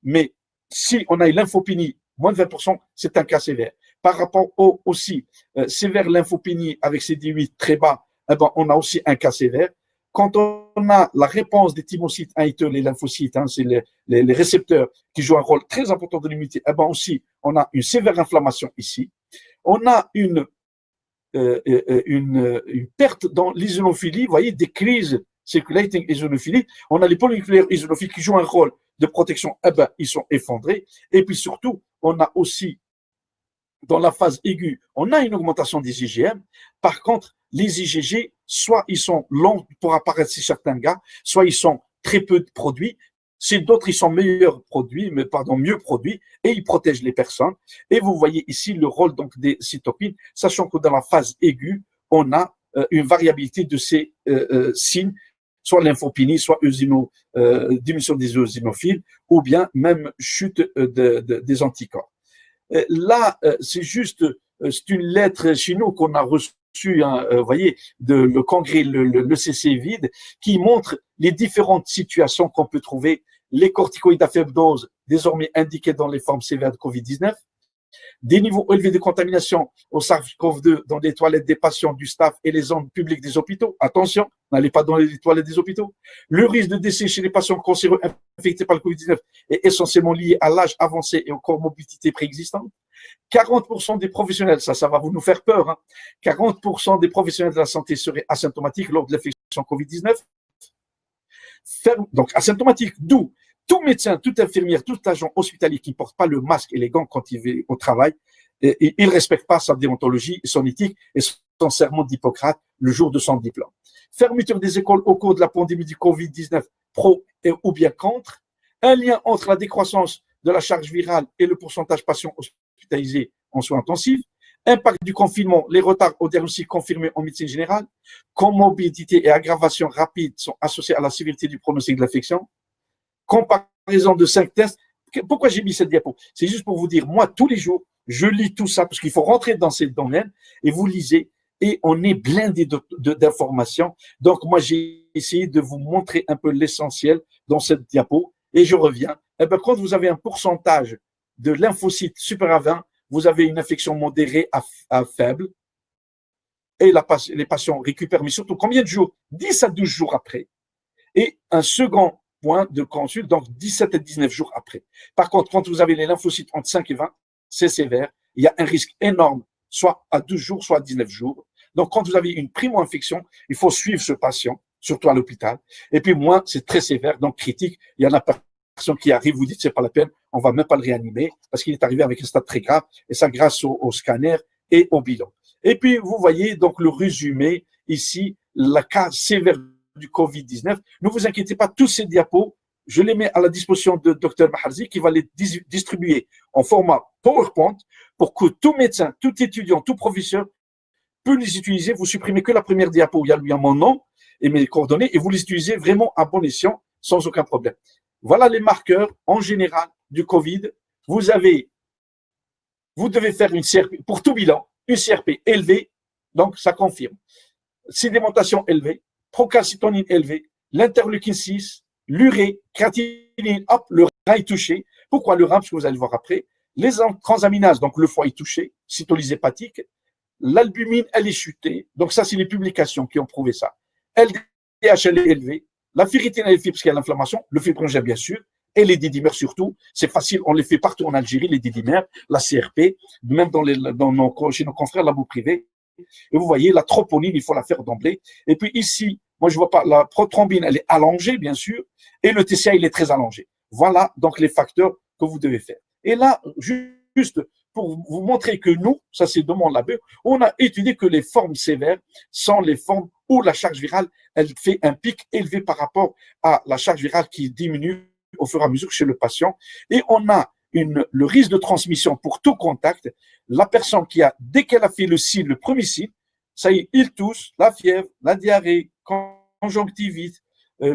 Mais si on a une lymphopénie, moins de 20%, c'est un cas sévère. Par rapport aussi sévère lymphopénie avec CD8 très bas, eh ben, on a aussi un cas sévère. Quand on a la réponse des thymocytes 1 et 2, les lymphocytes, hein, c'est les récepteurs qui jouent un rôle très important de l'immunité, eh ben aussi, on a une sévère inflammation ici. On a une perte dans l'isonophilie, vous voyez, des crises circulating eosinophilie. On a les polynucléaires eosinophiles qui jouent un rôle de protection, eh ben, ils sont effondrés. Et puis surtout, on a aussi, dans la phase aiguë, on a une augmentation des IgM. Par contre, les IgG, soit ils sont longs pour apparaître chez certains gars, soit ils sont très peu produits. Chez d'autres, ils sont mieux produits et ils protègent les personnes. Et vous voyez ici le rôle donc des cytokines, sachant que dans la phase aiguë, on a une variabilité de ces signes, soit lymphopénie, soit diminution des eosinophiles, ou bien même chute des anticorps. Là, c'est juste, c'est une lettre chez nous qu'on a reçue, vous voyez, le congrès, le CC vide, qui montre les différentes situations qu'on peut trouver. Les corticoïdes à faible dose, désormais indiqués dans les formes sévères de Covid-19, des niveaux élevés de contamination au SARS-CoV-2 dans les toilettes des patients, du staff et les zones publiques des hôpitaux. Attention, n'allez pas dans les toilettes des hôpitaux. Le risque de décès chez les patients cancéreux infectés par le Covid-19 est essentiellement lié à l'âge avancé et aux comorbidités préexistantes. 40% des professionnels, ça va vous nous faire peur, hein, 40% des professionnels de la santé seraient asymptomatiques lors de l'infection Covid-19. Donc, asymptomatiques, d'où tout médecin, toute infirmière, tout agent hospitalier qui ne porte pas le masque et les gants quand il va au travail, il ne respecte pas sa déontologie, son éthique et son serment d'Hippocrate le jour de son diplôme. Fermeture des écoles au cours de la pandémie du Covid-19, pro ou bien contre. Un lien entre la décroissance de la charge virale et le pourcentage de patients hospitalisés en soins intensifs. Impact du confinement, les retards au diagnostic confirmés en médecine générale. Comorbidité et aggravation rapide sont associés à la sévérité du pronostic de l'infection. Comparaison de 5 tests. Pourquoi j'ai mis cette diapo? C'est juste pour vous dire, moi, tous les jours, je lis tout ça parce qu'il faut rentrer dans ces domaines et vous lisez et on est blindé d'informations. Donc, moi, j'ai essayé de vous montrer un peu l'essentiel dans cette diapo et je reviens. Eh bien, quand vous avez un pourcentage de lymphocytes supérieur à 20, vous avez une infection modérée à faible et les patients récupèrent, mais surtout combien de jours? 10 à 12 jours après. Et un second point de consulte, donc 17 à 19 jours après. Par contre, quand vous avez les lymphocytes entre 5 et 20, c'est sévère. Il y a un risque énorme, soit à 12 jours, soit à 19 jours. Donc, quand vous avez une primo-infection, il faut suivre ce patient, surtout à l'hôpital. Et puis, moins, c'est très sévère, donc critique. Il y en a personne qui arrive, vous dites, c'est pas la peine, on va même pas le réanimer parce qu'il est arrivé avec un stade très grave. Et ça, grâce au scanner et au bilan. Et puis, vous voyez donc le résumé ici, la cas sévère du Covid-19. Ne vous inquiétez pas, tous ces diapos, je les mets à la disposition de Dr Maharzi qui va les distribuer en format PowerPoint pour que tout médecin, tout étudiant, tout professeur peut les utiliser. Vous supprimez que la première diapo, il y a lui mon nom et mes coordonnées et vous les utilisez vraiment à bon escient sans aucun problème. Voilà les marqueurs en général du Covid. Vous devez faire une CRP pour tout bilan, une CRP élevée, donc ça confirme. Sédimentation élevée, procalcitonine élevée, l'interleukine 6, l'urée, créatinine, hop, le rein est touché. Pourquoi le rein? Parce que vous allez voir après. Les transaminases, donc le foie est touché, cytolyse hépatique. L'albumine, elle est chutée. Donc ça, c'est les publications qui ont prouvé ça. LDH, elle est élevée. La ferritine, elle est élevée parce qu'il y a l'inflammation. Le fibrinogen, bien sûr. Et les didymères surtout. C'est facile, on les fait partout en Algérie, les didymères, la CRP, même chez nos confrères labo privés. Et vous voyez, la troponine, il faut la faire d'emblée. Et puis ici, moi, je vois pas, la prothrombine, elle est allongée, bien sûr. Et le TCA, il est très allongé. Voilà donc les facteurs que vous devez faire. Et là, juste pour vous montrer que nous, ça c'est de mon labo, on a étudié que les formes sévères sont les formes où la charge virale, elle fait un pic élevé par rapport à la charge virale qui diminue au fur et à mesure chez le patient. Et on a le risque de transmission pour tout contact. La personne qui a, dès qu'elle a fait le premier signe, ça y est, il tousse, la fièvre, la diarrhée, conjonctivite,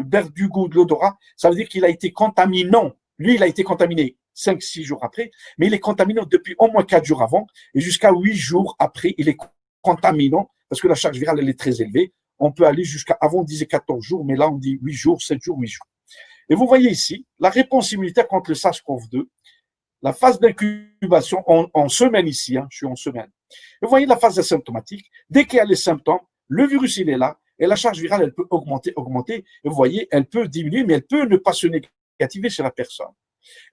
perte du goût, de l'odorat, ça veut dire qu'il a été contaminant. Lui, il a été contaminé 5-6 jours après, mais il est contaminant depuis au moins 4 jours avant et jusqu'à 8 jours après, il est contaminant parce que la charge virale, elle est très élevée. On peut aller jusqu'à, avant on disait 14 jours, mais là on dit 8 jours, 7 jours, 8 jours. Et vous voyez ici, la réponse immunitaire contre le SARS-CoV-2, la phase d'incubation en semaine ici, je suis en semaine. Et vous voyez la phase asymptomatique, dès qu'il y a les symptômes, le virus il est là, et la charge virale elle peut augmenter, et vous voyez, elle peut diminuer, mais elle peut ne pas se négativer chez la personne.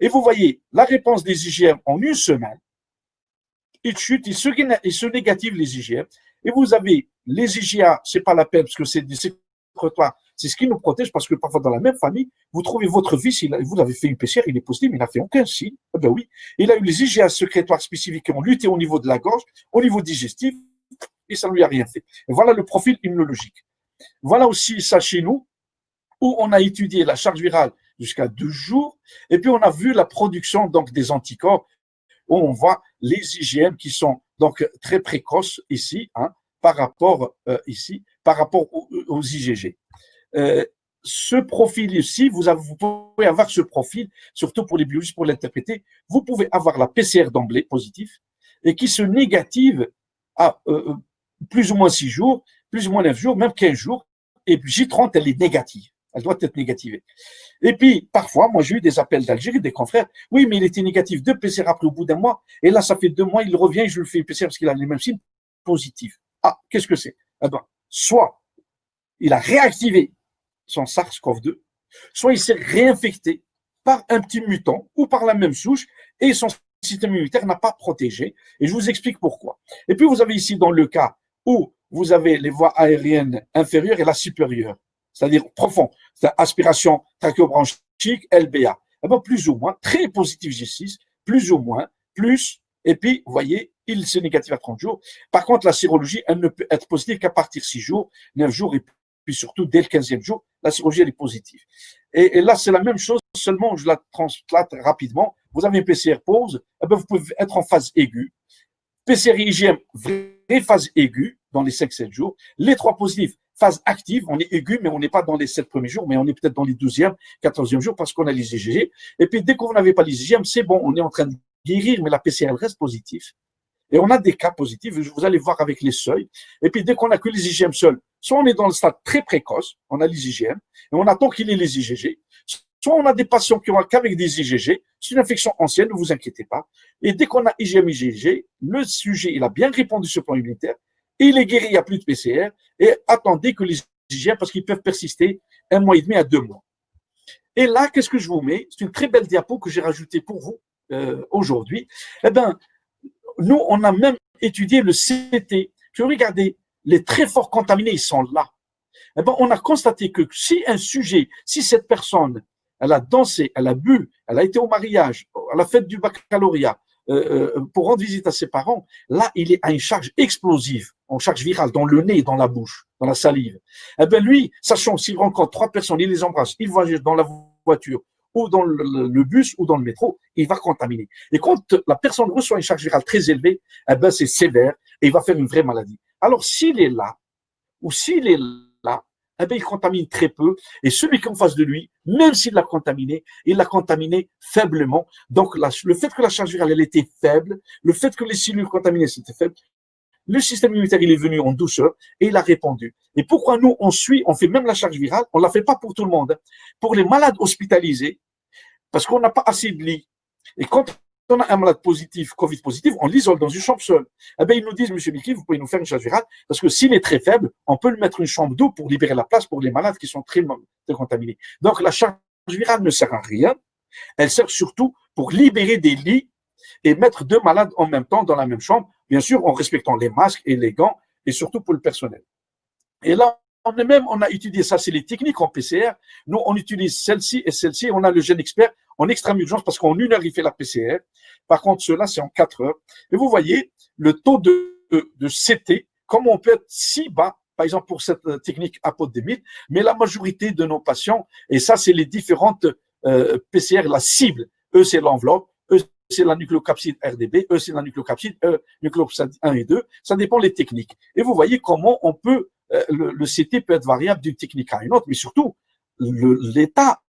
Et vous voyez la réponse des IgM en une semaine, il chute, il se négative les IgM, et vous avez les IgA, c'est pas la peine parce que c'est des sécrétoires, c'est ce qui nous protège parce que parfois dans la même famille, vous trouvez votre fils, vous avez fait une PCR, il est positif, mais il n'a fait aucun signe. Eh ben oui, il a eu les IgA sécrétoires spécifiques qui ont lutté au niveau de la gorge, au niveau digestif, et ça ne lui a rien fait. Et voilà le profil immunologique. Voilà aussi ça chez nous, où on a étudié la charge virale jusqu'à 2 jours, et puis on a vu la production donc des anticorps, où on voit les IgM qui sont donc très précoces ici, par rapport aux IgG. Ce profil ici, vous pouvez avoir ce profil, surtout pour les biologistes, pour l'interpréter, vous pouvez avoir la PCR d'emblée positive et qui se négative à plus ou moins 6 jours, plus ou moins 9 jours, même 15 jours, et puis J30, elle est négative. Elle doit être négativée. Et puis, parfois, moi, j'ai eu des appels d'Algérie, des confrères. Oui, mais il était négatif de PCR après au bout d'un mois. Et là, ça fait 2 mois, il revient, je le fais PCR parce qu'il a les mêmes signes positifs. Ah, qu'est-ce que c'est? Eh ben, soit il a réactivé son SARS-CoV-2, soit il s'est réinfecté par un petit mutant ou par la même souche et son système immunitaire n'a pas protégé. Et je vous explique pourquoi. Et puis, vous avez ici, dans le cas où vous avez les voies aériennes inférieures et la supérieure, c'est-à-dire profond, c'est aspiration trachéobronchique, LBA. Eh bien, plus ou moins, très positif G6, plus ou moins, plus, et puis, vous voyez, il s'est négatif à 30 jours. Par contre, la sérologie, elle ne peut être positive qu'à partir de 6 jours, 9 jours, et puis surtout, dès le 15e jour, la sérologie, elle est positive. Et là, c'est la même chose, seulement je la translate rapidement. Vous avez une PCR pause, eh bien, vous pouvez être en phase aiguë. PCR IgM, vraie phase aiguë, dans les 5-7 jours. Les 3 positifs, phase active, on est aigu, mais on n'est pas dans les 7 premiers jours, mais on est peut-être dans les 12e, 14e jours parce qu'on a les IgG. Et puis, dès que vous n'avez pas les IgM, c'est bon, on est en train de guérir, mais la PCR elle reste positive. Et on a des cas positifs, vous allez voir avec les seuils. Et puis, dès qu'on n'a que les IgM seuls, soit on est dans le stade très précoce, on a les IgM, et on attend qu'il ait les IgG, soit on a des patients qui ont qu'avec des IgG, c'est une infection ancienne, ne vous inquiétez pas. Et dès qu'on a IgM, IgG, le sujet, il a bien répondu sur le plan immunitaire, il est guéri, il n'y a plus de PCR, et attendez que les IgM, parce qu'ils peuvent persister 1 mois et demi à 2 mois. Et là, qu'est-ce que je vous mets? C'est une très belle diapo que j'ai rajoutée pour vous aujourd'hui. Eh bien, nous, on a même étudié le CT. Je regardez, les très forts contaminés, ils sont là. Eh bien, on a constaté que si un sujet, si cette personne, elle a dansé, elle a bu, elle a été au mariage, à la fête du baccalauréat, pour rendre visite à ses parents, là, il est à une charge explosive, en charge virale, dans le nez, dans la bouche, dans la salive. Eh bien, lui, sachant s'il rencontre 3 personnes, il les embrasse, il voyage dans la voiture, ou dans le bus, ou dans le métro, il va contaminer. Et quand la personne reçoit une charge virale très élevée, eh ben, c'est sévère, et il va faire une vraie maladie. Alors, s'il est là, ou s'il est là, eh bien, il contamine très peu. Et celui qui est en face de lui, même s'il l'a contaminé, il l'a contaminé faiblement. Donc, le fait que la charge virale, elle était faible, le fait que les cellules contaminées, c'était faible, le système immunitaire, il est venu en douceur et il a répondu. Et pourquoi nous, on fait même la charge virale, on ne la fait pas pour tout le monde. Pour les malades hospitalisés, parce qu'on n'a pas assez de lits, Et quand on a un malade positif, Covid positif, on l'isole dans une chambre seule. Eh bien, ils nous disent, monsieur Miki, vous pouvez nous faire une charge virale, parce que s'il est très faible, on peut le mettre une chambre d'eau pour libérer la place pour les malades qui sont très contaminés. Donc, la charge virale ne sert à rien. Elle sert surtout pour libérer des lits et mettre 2 malades en même temps dans la même chambre, bien sûr, en respectant les masques et les gants, et surtout pour le personnel. Et là, on a étudié ça, c'est les techniques en PCR. Nous, on utilise celle-ci et celle-ci. On a le gène expert en extrême urgence parce qu'en 1 heure, il fait la PCR. Par contre, cela, c'est en 4 heures. Et vous voyez le taux de CT, comment on peut être si bas, par exemple, pour cette technique apodémite, mais la majorité de nos patients, et ça, c'est les différentes PCR, la cible. Eux, c'est l'enveloppe. Eux, c'est la nucléocapside RDB. Eux, c'est la nucléocapside nucléocapside 1 et 2. Ça dépend des techniques. Et vous voyez comment on peut le CT peut être variable d'une technique à une autre, mais surtout, l'état,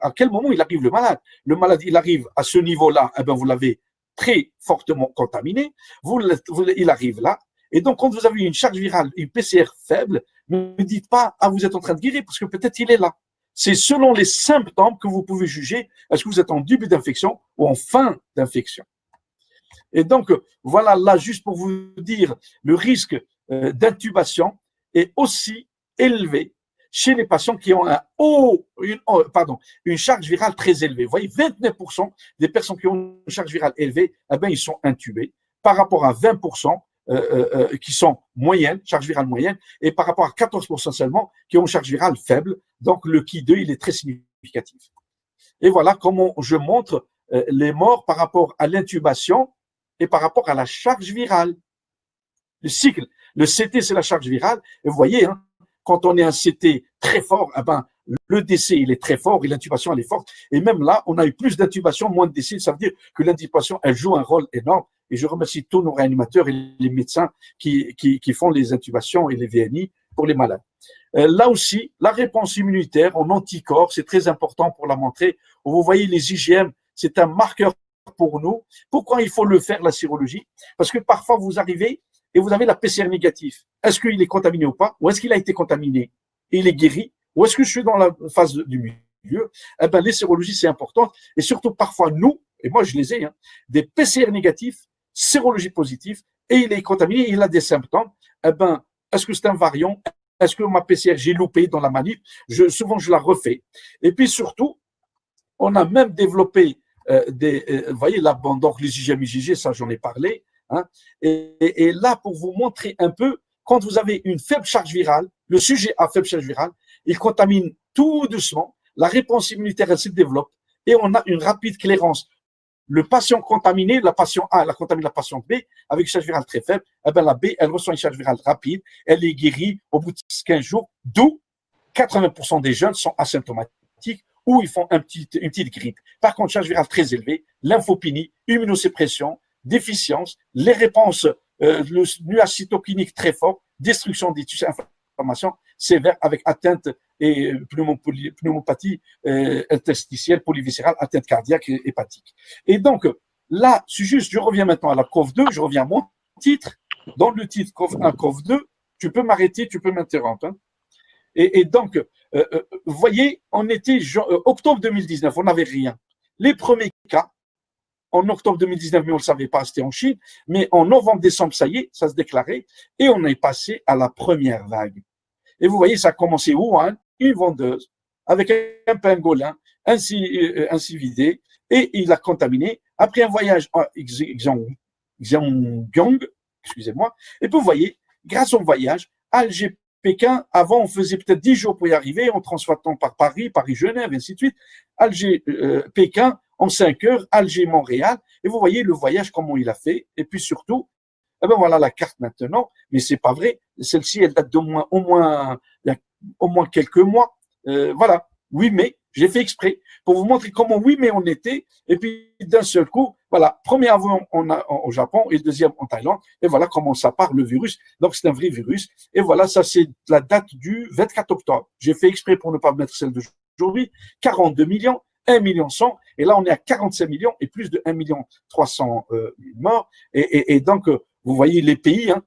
à quel moment il arrive le malade. Le malade, il arrive à ce niveau-là, eh ben, vous l'avez très fortement contaminé, il arrive là, et donc quand vous avez une charge virale, une PCR faible, ne dites pas, ah, vous êtes en train de guérir, parce que peut-être il est là. C'est selon les symptômes que vous pouvez juger, est-ce que vous êtes en début d'infection ou en fin d'infection. Et donc, voilà, là, juste pour vous dire, le risque d'intubation est aussi élevé chez les patients qui ont une charge virale très élevée. Vous voyez, 29% des personnes qui ont une charge virale élevée, eh ben, ils sont intubés par rapport à 20% qui sont moyennes, charge virale moyenne, et par rapport à 14% seulement qui ont une charge virale faible. Donc, le Ki2, il est très significatif. Et voilà comment je montre les morts par rapport à l'intubation et par rapport à la charge virale. Le cycle, le CT, c'est la charge virale. Et vous voyez, hein, quand on est un CT très fort, eh ben, le décès, il est très fort et l'intubation, elle est forte. Et même là, on a eu plus d'intubation, moins de décès. Ça veut dire que l'intubation, elle joue un rôle énorme. Et je remercie tous nos réanimateurs et les médecins qui font les intubations et les VNI pour les malades. Là aussi, la réponse immunitaire en anticorps, c'est très important pour la montrer. Vous voyez, les IgM, c'est un marqueur pour nous. Pourquoi il faut le faire, la sérologie? Parce que parfois, vous arrivez et vous avez la PCR négative. Est-ce qu'il est contaminé ou pas? Ou est-ce qu'il a été contaminé et il est guéri? Ou est-ce que je suis dans la phase du milieu? Eh ben, les sérologies, c'est important. Et surtout, parfois, nous, et moi, je les ai, hein, des PCR négatifs, sérologie positive, et il est contaminé, il a des symptômes. Eh ben, est-ce que c'est un variant? Est-ce que ma PCR, j'ai loupé dans la manip? Souvent, je la refais. Et puis, surtout, on a même développé vous voyez, là, bon, donc les IgM, IgG, ça, j'en ai parlé. Hein, et là, pour vous montrer un peu, quand vous avez une faible charge virale, le sujet a faible charge virale, il contamine tout doucement, la réponse immunitaire, elle se développe, et on a une rapide clairance. Le patient contaminé, la patient A, elle a contaminé la patiente B avec une charge virale très faible. Eh ben, la B, elle reçoit une charge virale rapide. Elle est guérie au bout de 15 jours, d'où 80% des jeunes sont asymptomatiques ou ils font une petite grippe. Par contre, charge virale très élevée, lymphopénie, immunosuppression, déficience, les réponses, le nuage cytokinique très fort, destruction des tissus, inflammation sévère avec atteinte et pneumopathie interstitielle, polyviscérale, atteinte cardiaque et hépatique. Et donc, là, je reviens maintenant à la COV2, je reviens à mon titre. Dans le titre COV1, COV2, tu peux m'arrêter, tu peux m'interrompre. Hein. Et donc, vous voyez, on était octobre 2019, on n'avait rien. Les premiers cas, en octobre 2019, mais on ne le savait pas, c'était en Chine, mais en novembre-décembre, ça y est, ça se déclarait, et on est passé à la première vague. Et vous voyez, ça a commencé où, hein, une vendeuse, avec un pangolin, ainsi vidé, et il a contaminé, après un voyage à Xiangyang, excusez-moi, et puis vous voyez, grâce au voyage, Alger, Pékin, avant, on faisait peut-être 10 jours pour y arriver, en transportant par Paris, Paris-Genève, et ainsi de suite. Alger, Pékin, en 5 heures, Alger-Montréal. Et vous voyez le voyage, comment il a fait. Et puis surtout, eh ben voilà la carte maintenant, mais c'est pas vrai. Celle-ci, elle date au moins quelques mois. Voilà, 8 mai, j'ai fait exprès pour vous montrer comment 8 mai on était. Et puis d'un seul coup, voilà, premier avion au Japon et le deuxième en Thaïlande. Et voilà comment ça part le virus. Donc c'est un vrai virus. Et voilà, ça c'est la date du 24 octobre. J'ai fait exprès pour ne pas mettre celle d'aujourd'hui. 42 millions. 1 million 100, et là on est à 45 millions et plus de 1 million 300 morts. Et donc, vous voyez les pays, hein,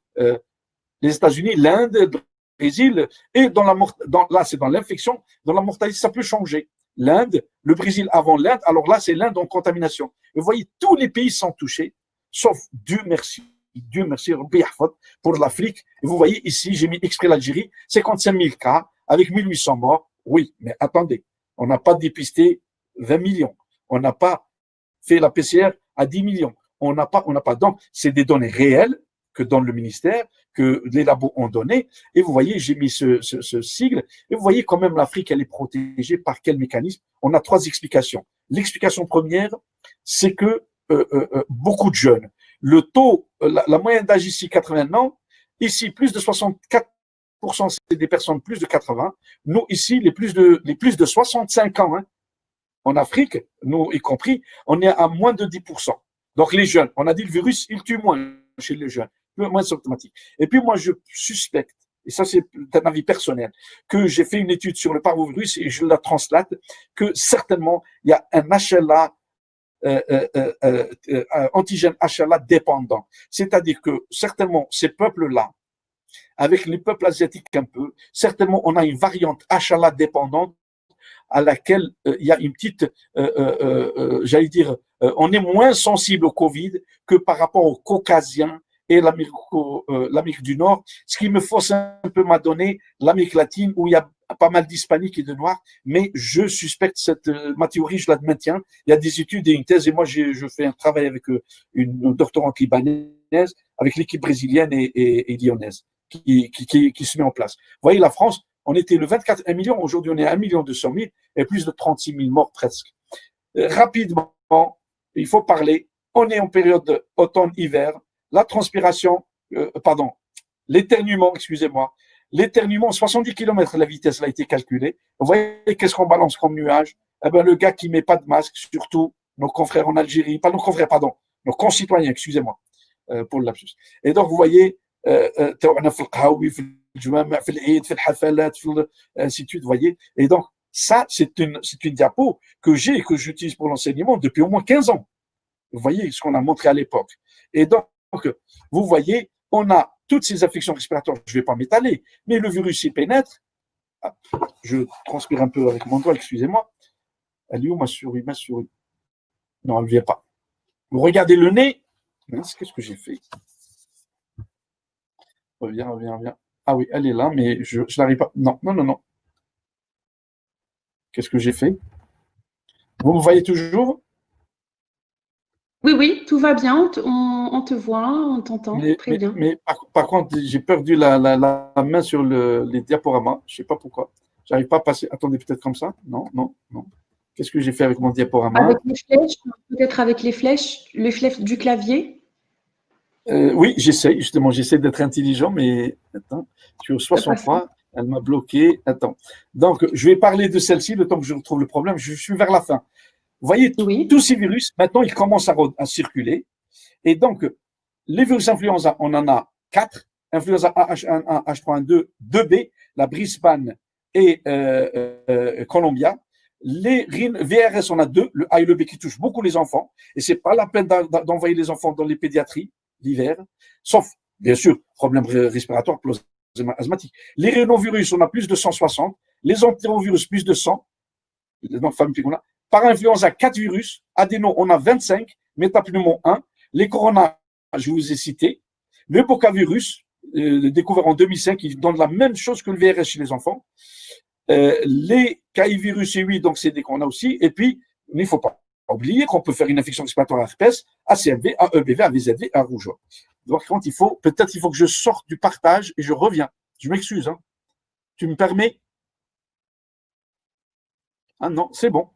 les États-Unis, l'Inde, le Brésil, et là c'est dans l'infection, dans la mortalité, ça peut changer. l'Inde, le Brésil avant l'Inde. Alors là, c'est l'Inde en contamination. Et vous voyez, tous les pays sont touchés, sauf Dieu merci, pour l'Afrique. Et vous voyez ici, j'ai mis exprès l'Algérie, 55 000 cas avec 1800 morts. Oui, mais attendez, on n'a pas dépisté 20 millions. On n'a pas fait la PCR à 10 millions. On n'a pas. Donc, c'est des données réelles que donne le ministère, que les labos ont donné. Et vous voyez, j'ai mis ce sigle. Et vous voyez quand même l'Afrique, elle est protégée par quel mécanisme? On a trois explications. L'explication première, c'est que beaucoup de jeunes. Le taux, la moyenne d'âge ici, 80 ans. Ici, plus de 64%, c'est des personnes plus de 80. Nous, ici, les plus de 65 ans, hein, en Afrique, nous y compris, on est à moins de 10%. Donc, les jeunes, on a dit le virus, il tue moins chez les jeunes, moins symptomatique. Et puis, moi, je suspecte, et ça, c'est un avis personnel, que j'ai fait une étude sur le parvovirus et je la translate, que certainement, il y a un HLA, antigène HLA dépendant. C'est-à-dire que certainement, ces peuples-là, avec les peuples asiatiques un peu, certainement, on a une variante HLA dépendante à laquelle il y a une petite, j'allais dire, on est moins sensible au Covid que par rapport aux Caucasiens et l'Amérique du Nord, ce qui me force un peu à donner l'Amérique latine où il y a pas mal d'hispaniques et de noirs, mais je suspecte ma théorie, je la maintiens. Il y a des études et une thèse, et moi je fais un travail avec une doctorante libanaise, avec l'équipe brésilienne et lyonnaise qui se met en place. Vous voyez, la France, on était le 24 1 million, aujourd'hui on est à 1 200 000 et plus de 36 000 morts presque. Rapidement, il faut parler, on est en période automne-hiver, la transpiration, l'éternuement, excusez-moi, l'éternuement, 70 km la vitesse a été calculée. Vous voyez qu'est-ce qu'on balance comme nuage? Eh ben, le gars qui met pas de masque, surtout nos confrères en Algérie, pas nos confrères, pardon, nos concitoyens, excusez-moi, pour le lapsus. Et donc, vous voyez, ainsi de suite, vous voyez. Et donc, ça, c'est une diapo que j'utilise pour l'enseignement depuis au moins 15 ans. Vous voyez ce qu'on a montré à l'époque. Et donc, vous voyez, on a toutes ces affections respiratoires, je ne vais pas m'étaler, mais le virus y pénètre. Je transpire un peu avec mon doigt, excusez-moi. Elle est où ma souris? Non, elle ne vient pas. Vous regardez le nez. Qu'est-ce que j'ai fait? Reviens. Ah oui, elle est là, mais je n'arrive pas. Non. Qu'est-ce que j'ai fait? Vous me voyez toujours? Oui, tout va bien. On te voit, on t'entend. Très bien. Mais par contre, j'ai perdu la main sur les diaporamas. Je ne sais pas pourquoi. Je n'arrive pas à passer. Attendez, peut-être comme ça? Non. Qu'est-ce que j'ai fait avec mon diaporama? Avec les flèches, peut-être avec les flèches du clavier. Oui, j'essaie d'être intelligent, mais attends, je suis au 63, elle m'a bloqué. Attends. Donc, je vais parler de celle-ci le temps que je retrouve le problème. Je suis vers la fin. Vous voyez, tous ces virus, maintenant, ils commencent à circuler. Et donc, les virus influenza, on en a 4. Influenza A, H1N1, H3N2, 2B, la Brisbane et Columbia. Les VRS, on a 2, le A et le B qui touchent beaucoup les enfants. Et c'est pas la peine d'envoyer les enfants dans les pédiatries l'hiver, sauf, bien sûr, problème respiratoire, asthmatique. Les rhinovirus, on a plus de 160. Les entérovirus, plus de 100. Par influenza, 4 virus. Adéno, on a 25. Métapneumo, 1. Les corona, je vous ai cité. Le bocavirus, découvert en 2005, qui donne la même chose que le VRS chez les enfants. Les caïvirus et donc c'est des qu'on a aussi. Et puis, il ne faut pas oublier qu'on peut faire une infection respiratoire à herpès, ACMV, AEBV, AVZV, à rougeole. Donc, peut-être il faut que je sorte du partage et je reviens. Je m'excuse. Hein. Tu me permets? Ah non, c'est bon.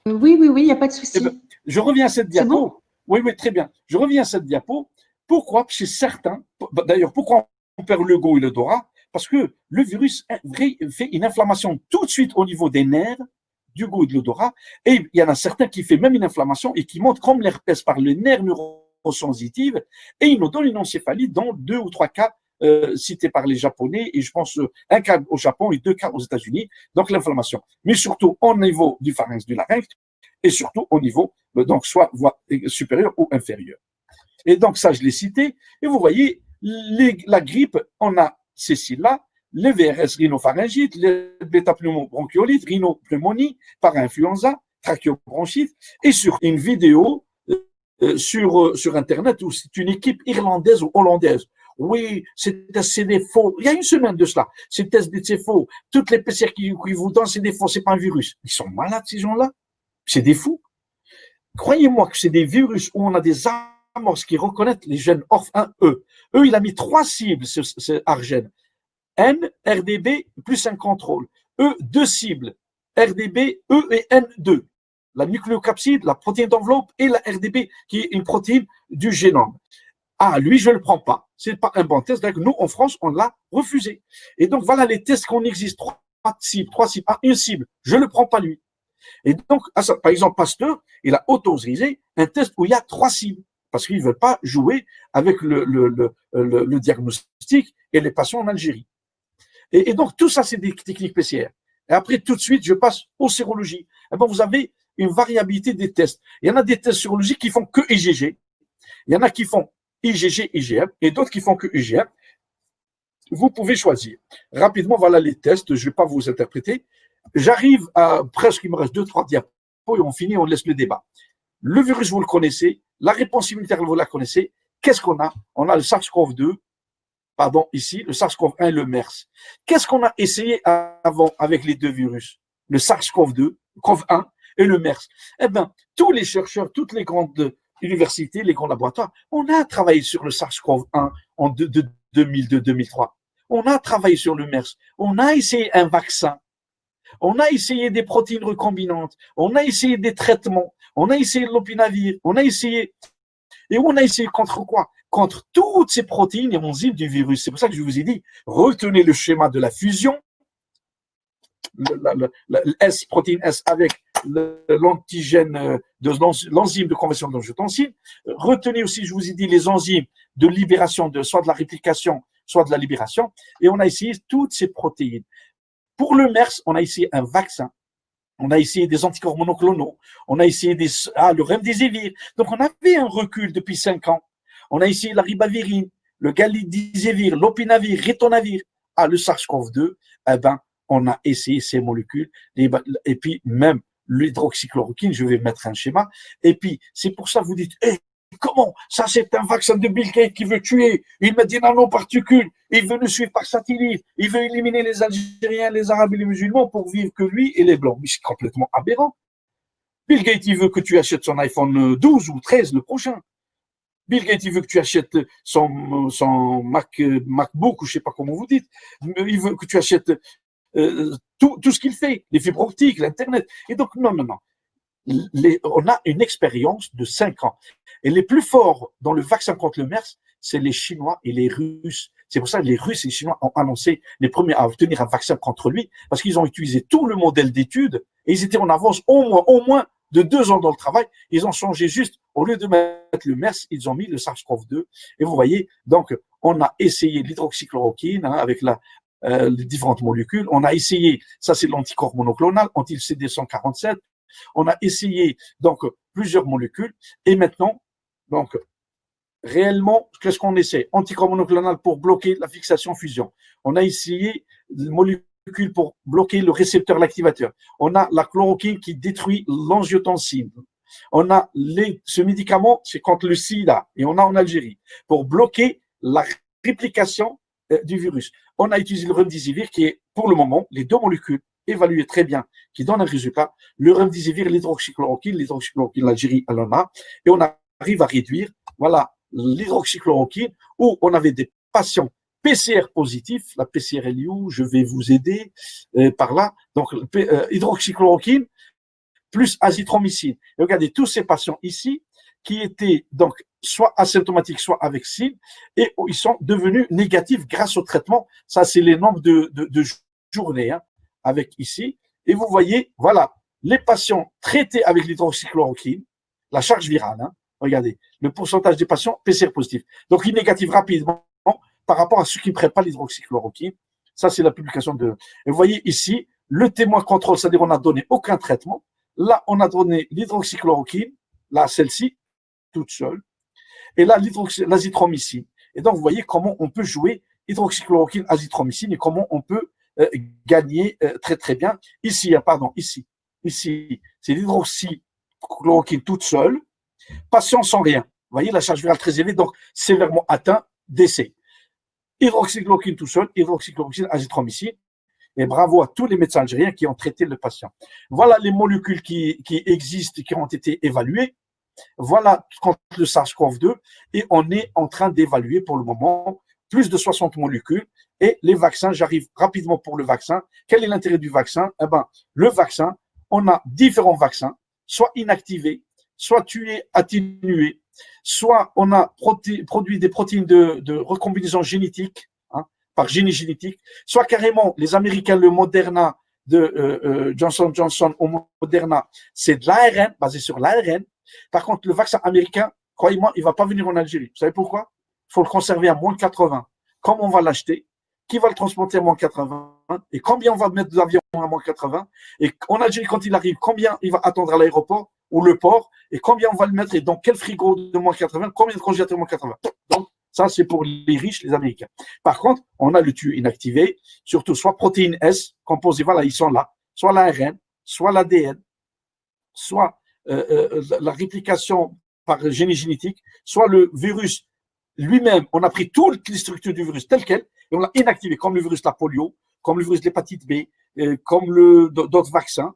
Oui, il n'y a pas de souci. Eh ben, je reviens à cette diapo. Bon? Oui, très bien. Je reviens à cette diapo. Pourquoi? Chez certains, d'ailleurs, pourquoi on perd le go et l'odorat? Parce que le virus fait une inflammation tout de suite au niveau des nerfs, du goût et de l'odorat, et il y en a certains qui font même une inflammation et qui montent comme l'herpès par les nerfs neurosensitifs, et ils nous donnent une encéphalie dans 2 ou 3 cas cités par les Japonais, et je pense 1 cas au Japon et 2 cas aux États-Unis, donc l'inflammation. Mais surtout au niveau du pharynx, du larynx, et surtout au niveau, donc soit voie supérieure ou inférieure. Et donc ça, je l'ai cité, et vous voyez, la grippe, on a ces cils-là, les VRS rhinopharyngite, les bêta-pneumobronchiolite, rhinopneumonie, para-influenza, trachéobronchite, et sur une vidéo sur Internet où c'est une équipe irlandaise ou hollandaise. Oui, c'est des faux. Il y a une semaine de cela. C'est faux. Toutes les PCR qui vous donnent, c'est des faux. C'est pas un virus. Ils sont malades, ces gens-là. C'est des fous. Croyez-moi que c'est des virus où on a des amorces qui reconnaissent les gènes ORF1, E. Eux, il a mis 3 cibles, ce ARGène. N, RDB, plus un contrôle. E, 2 cibles. RDB, E et N2. La nucléocapside, la protéine d'enveloppe et la RDB, qui est une protéine du génome. Ah, lui, je ne le prends pas. C'est pas un bon test. Nous, en France, on l'a refusé. Et donc, voilà les tests qu'on existe. 3 cibles. Ah, une cible. Je ne le prends pas, lui. Et donc, par exemple, Pasteur, il a autorisé un test où il y a 3 cibles. Parce qu'ils ne veulent pas jouer avec le diagnostic et les patients en Algérie. Et donc, tout ça, c'est des techniques PCR. Et après, tout de suite, je passe aux sérologies. Et bon, vous avez une variabilité des tests. Il y en a des tests sérologiques qui font que IgG. Il y en a qui font IgG, IgM, et d'autres qui font que IgM. Vous pouvez choisir. Rapidement, voilà les tests. Je ne vais pas vous interpréter. J'arrive à presque, il me reste 2-3 diapos et on finit, on laisse le débat. Le virus, vous le connaissez. La réponse immunitaire, vous la connaissez. Qu'est-ce qu'on a? On a le SARS-CoV-2, pardon, ici, le SARS-CoV-1 et le MERS. Qu'est-ce qu'on a essayé avant avec les 2 virus? Le SARS-CoV-2, CoV-1 et le MERS. Eh bien, tous les chercheurs, toutes les grandes universités, les grands laboratoires, on a travaillé sur le SARS-CoV-1 en 2002-2003. On a travaillé sur le MERS. On a essayé un vaccin. On a essayé des protéines recombinantes. On a essayé des traitements. On a essayé de l'opinavir. On a essayé. Et on a essayé contre quoi? Contre toutes ces protéines et enzymes du virus. C'est pour ça que je vous ai dit, retenez le schéma de la fusion, le S, protéine S avec l'antigène de l'enzyme de conversion d'angiotensine. Retenez aussi, je vous ai dit, les enzymes de libération, soit de la réplication, soit de la libération. Et on a essayé toutes ces protéines. Pour le MERS, on a essayé un vaccin. On a essayé des anticorps monoclonaux. On a essayé le remdesivir. Donc, on avait un recul depuis 5 ans. On a essayé la ribavirine, le galidesivir, l'opinavir, ritonavir. Ah, le SARS-CoV-2, eh ben, on a essayé ces molécules. Et puis, même l'hydroxychloroquine, je vais mettre un schéma. Et puis, c'est pour ça que vous dites, comment? Ça, c'est un vaccin de Bill Gates qui veut tuer. Il met des nanoparticules. Il veut nous suivre par satellite. Il veut éliminer les Algériens, les Arabes et les musulmans pour vivre que lui et les Blancs. Mais c'est complètement aberrant. Bill Gates, il veut que tu achètes son iPhone 12 ou 13 le prochain. Bill Gates, il veut que tu achètes son MacBook, ou je ne sais pas comment vous dites. Il veut que tu achètes tout ce qu'il fait, les fibres optiques, l'Internet. Et donc, non. On a une expérience de 5 ans. Et les plus forts dans le vaccin contre le MERS, c'est les Chinois et les Russes. C'est pour ça que les Russes et les Chinois ont annoncé les premiers à obtenir un vaccin contre lui, parce qu'ils ont utilisé tout le modèle d'études et ils étaient en avance au moins de 2 ans dans le travail. Ils ont changé juste, au lieu de mettre le MERS, ils ont mis le SARS-CoV-2. Et vous voyez, donc, on a essayé l'hydroxychloroquine avec les différentes molécules. On a essayé, ça c'est l'anticorps monoclonal, anti-CD147. On a essayé donc plusieurs molécules et maintenant, donc réellement, qu'est-ce qu'on essaie? Anticorps monoclonal pour bloquer la fixation-fusion. On a essayé des molécules pour bloquer le récepteur l'activateur. On a la chloroquine qui détruit l'angiotensine. On a ce médicament, c'est contre le sida et on a en Algérie pour bloquer la réplication du virus. On a utilisé le remdesivir qui est pour le moment les 2 molécules évalué très bien, qui donne un résultat, le remdesivir, l'hydroxychloroquine, l'Algérie, elle en a, et on arrive à réduire, voilà, l'hydroxychloroquine, où on avait des patients PCR positifs, la PCR-LU, je vais vous aider par là, donc hydroxychloroquine plus azithromycine. Et regardez, tous ces patients ici, qui étaient donc soit asymptomatiques, soit avec SID, et ils sont devenus négatifs grâce au traitement. Ça, c'est les nombres de journées, hein, avec ici. Et vous voyez, voilà, les patients traités avec l'hydroxychloroquine, la charge virale, hein, regardez, le pourcentage des patients PCR positifs. Donc, il est négatif rapidement par rapport à ceux qui ne prennent pas l'hydroxychloroquine. Ça, c'est la publication de... Et vous voyez ici, le témoin contrôle, c'est-à-dire on n'a donné aucun traitement. Là, on a donné l'hydroxychloroquine, là, celle-ci, toute seule. Et là, l'azithromycine. Et donc, vous voyez comment on peut jouer hydroxychloroquine, azithromycine, et comment on peut gagner très très bien. Ici, c'est l'hydroxychloroquine toute seule, patient sans rien. Vous voyez, la charge virale très élevée, donc sévèrement atteint, décès. Hydroxychloroquine tout seul, hydroxychloroquine, azithromycine. Et bravo à tous les médecins algériens qui ont traité le patient. Voilà les molécules qui existent, qui ont été évaluées. Voilà contre le SARS-CoV-2. Et on est en train d'évaluer pour le moment plus de 60 molécules. Et les vaccins, j'arrive rapidement pour le vaccin. Quel est l'intérêt du vaccin? Eh ben, le vaccin, on a différents vaccins, soit inactivés, soit tués, atténués, soit on a produit des protéines de recombinaison génétique, par génie génétique, soit carrément les Américains, le Moderna de Johnson Johnson ou Moderna, c'est de l'ARN, basé sur l'ARN. Par contre, le vaccin américain, croyez-moi, il ne va pas venir en Algérie. Vous savez pourquoi? Il faut le conserver à moins 80. Comment on va l'acheter? Qui va le transporter à moins 80? Et combien on va mettre d'avions à moins 80? Et en Algérie, quand il arrive, combien il va attendre à l'aéroport ou le port? Et combien on va le mettre? Et dans quel frigo de moins 80? Combien de congélateurs de moins 80? Donc, ça, c'est pour les riches, les Américains. Par contre, on a le tue inactivé, surtout soit protéine S, composée, voilà, ils sont là, soit l'ARN, soit l'ADN, soit la réplication par génie génétique, soit le virus lui-même. On a pris toutes les structures du virus telles quelles et on l'a inactivé, comme le virus de la polio, comme le virus de l'hépatite B, comme d'autres vaccins.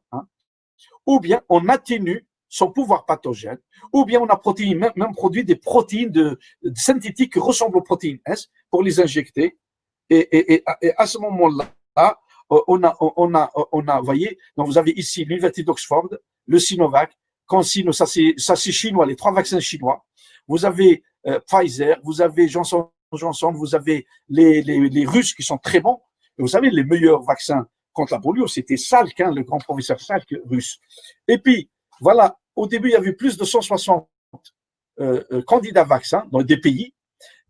Ou bien on atténue son pouvoir pathogène, ou bien on a même produit des protéines synthétiques qui ressemblent aux protéines S pour les injecter. Et à ce moment-là, on a, vous voyez, donc vous avez ici l'Université d'Oxford, le Sinovac, CanSino, ça c'est chinois, les 3 vaccins chinois. Vous avez Pfizer, vous avez Johnson, vous avez les Russes qui sont très bons. Et vous savez, les meilleurs vaccins contre la polio, c'était Salk, le grand professeur Salk russe. Et puis, voilà, au début, il y avait plus de 160 candidats vaccins dans des pays,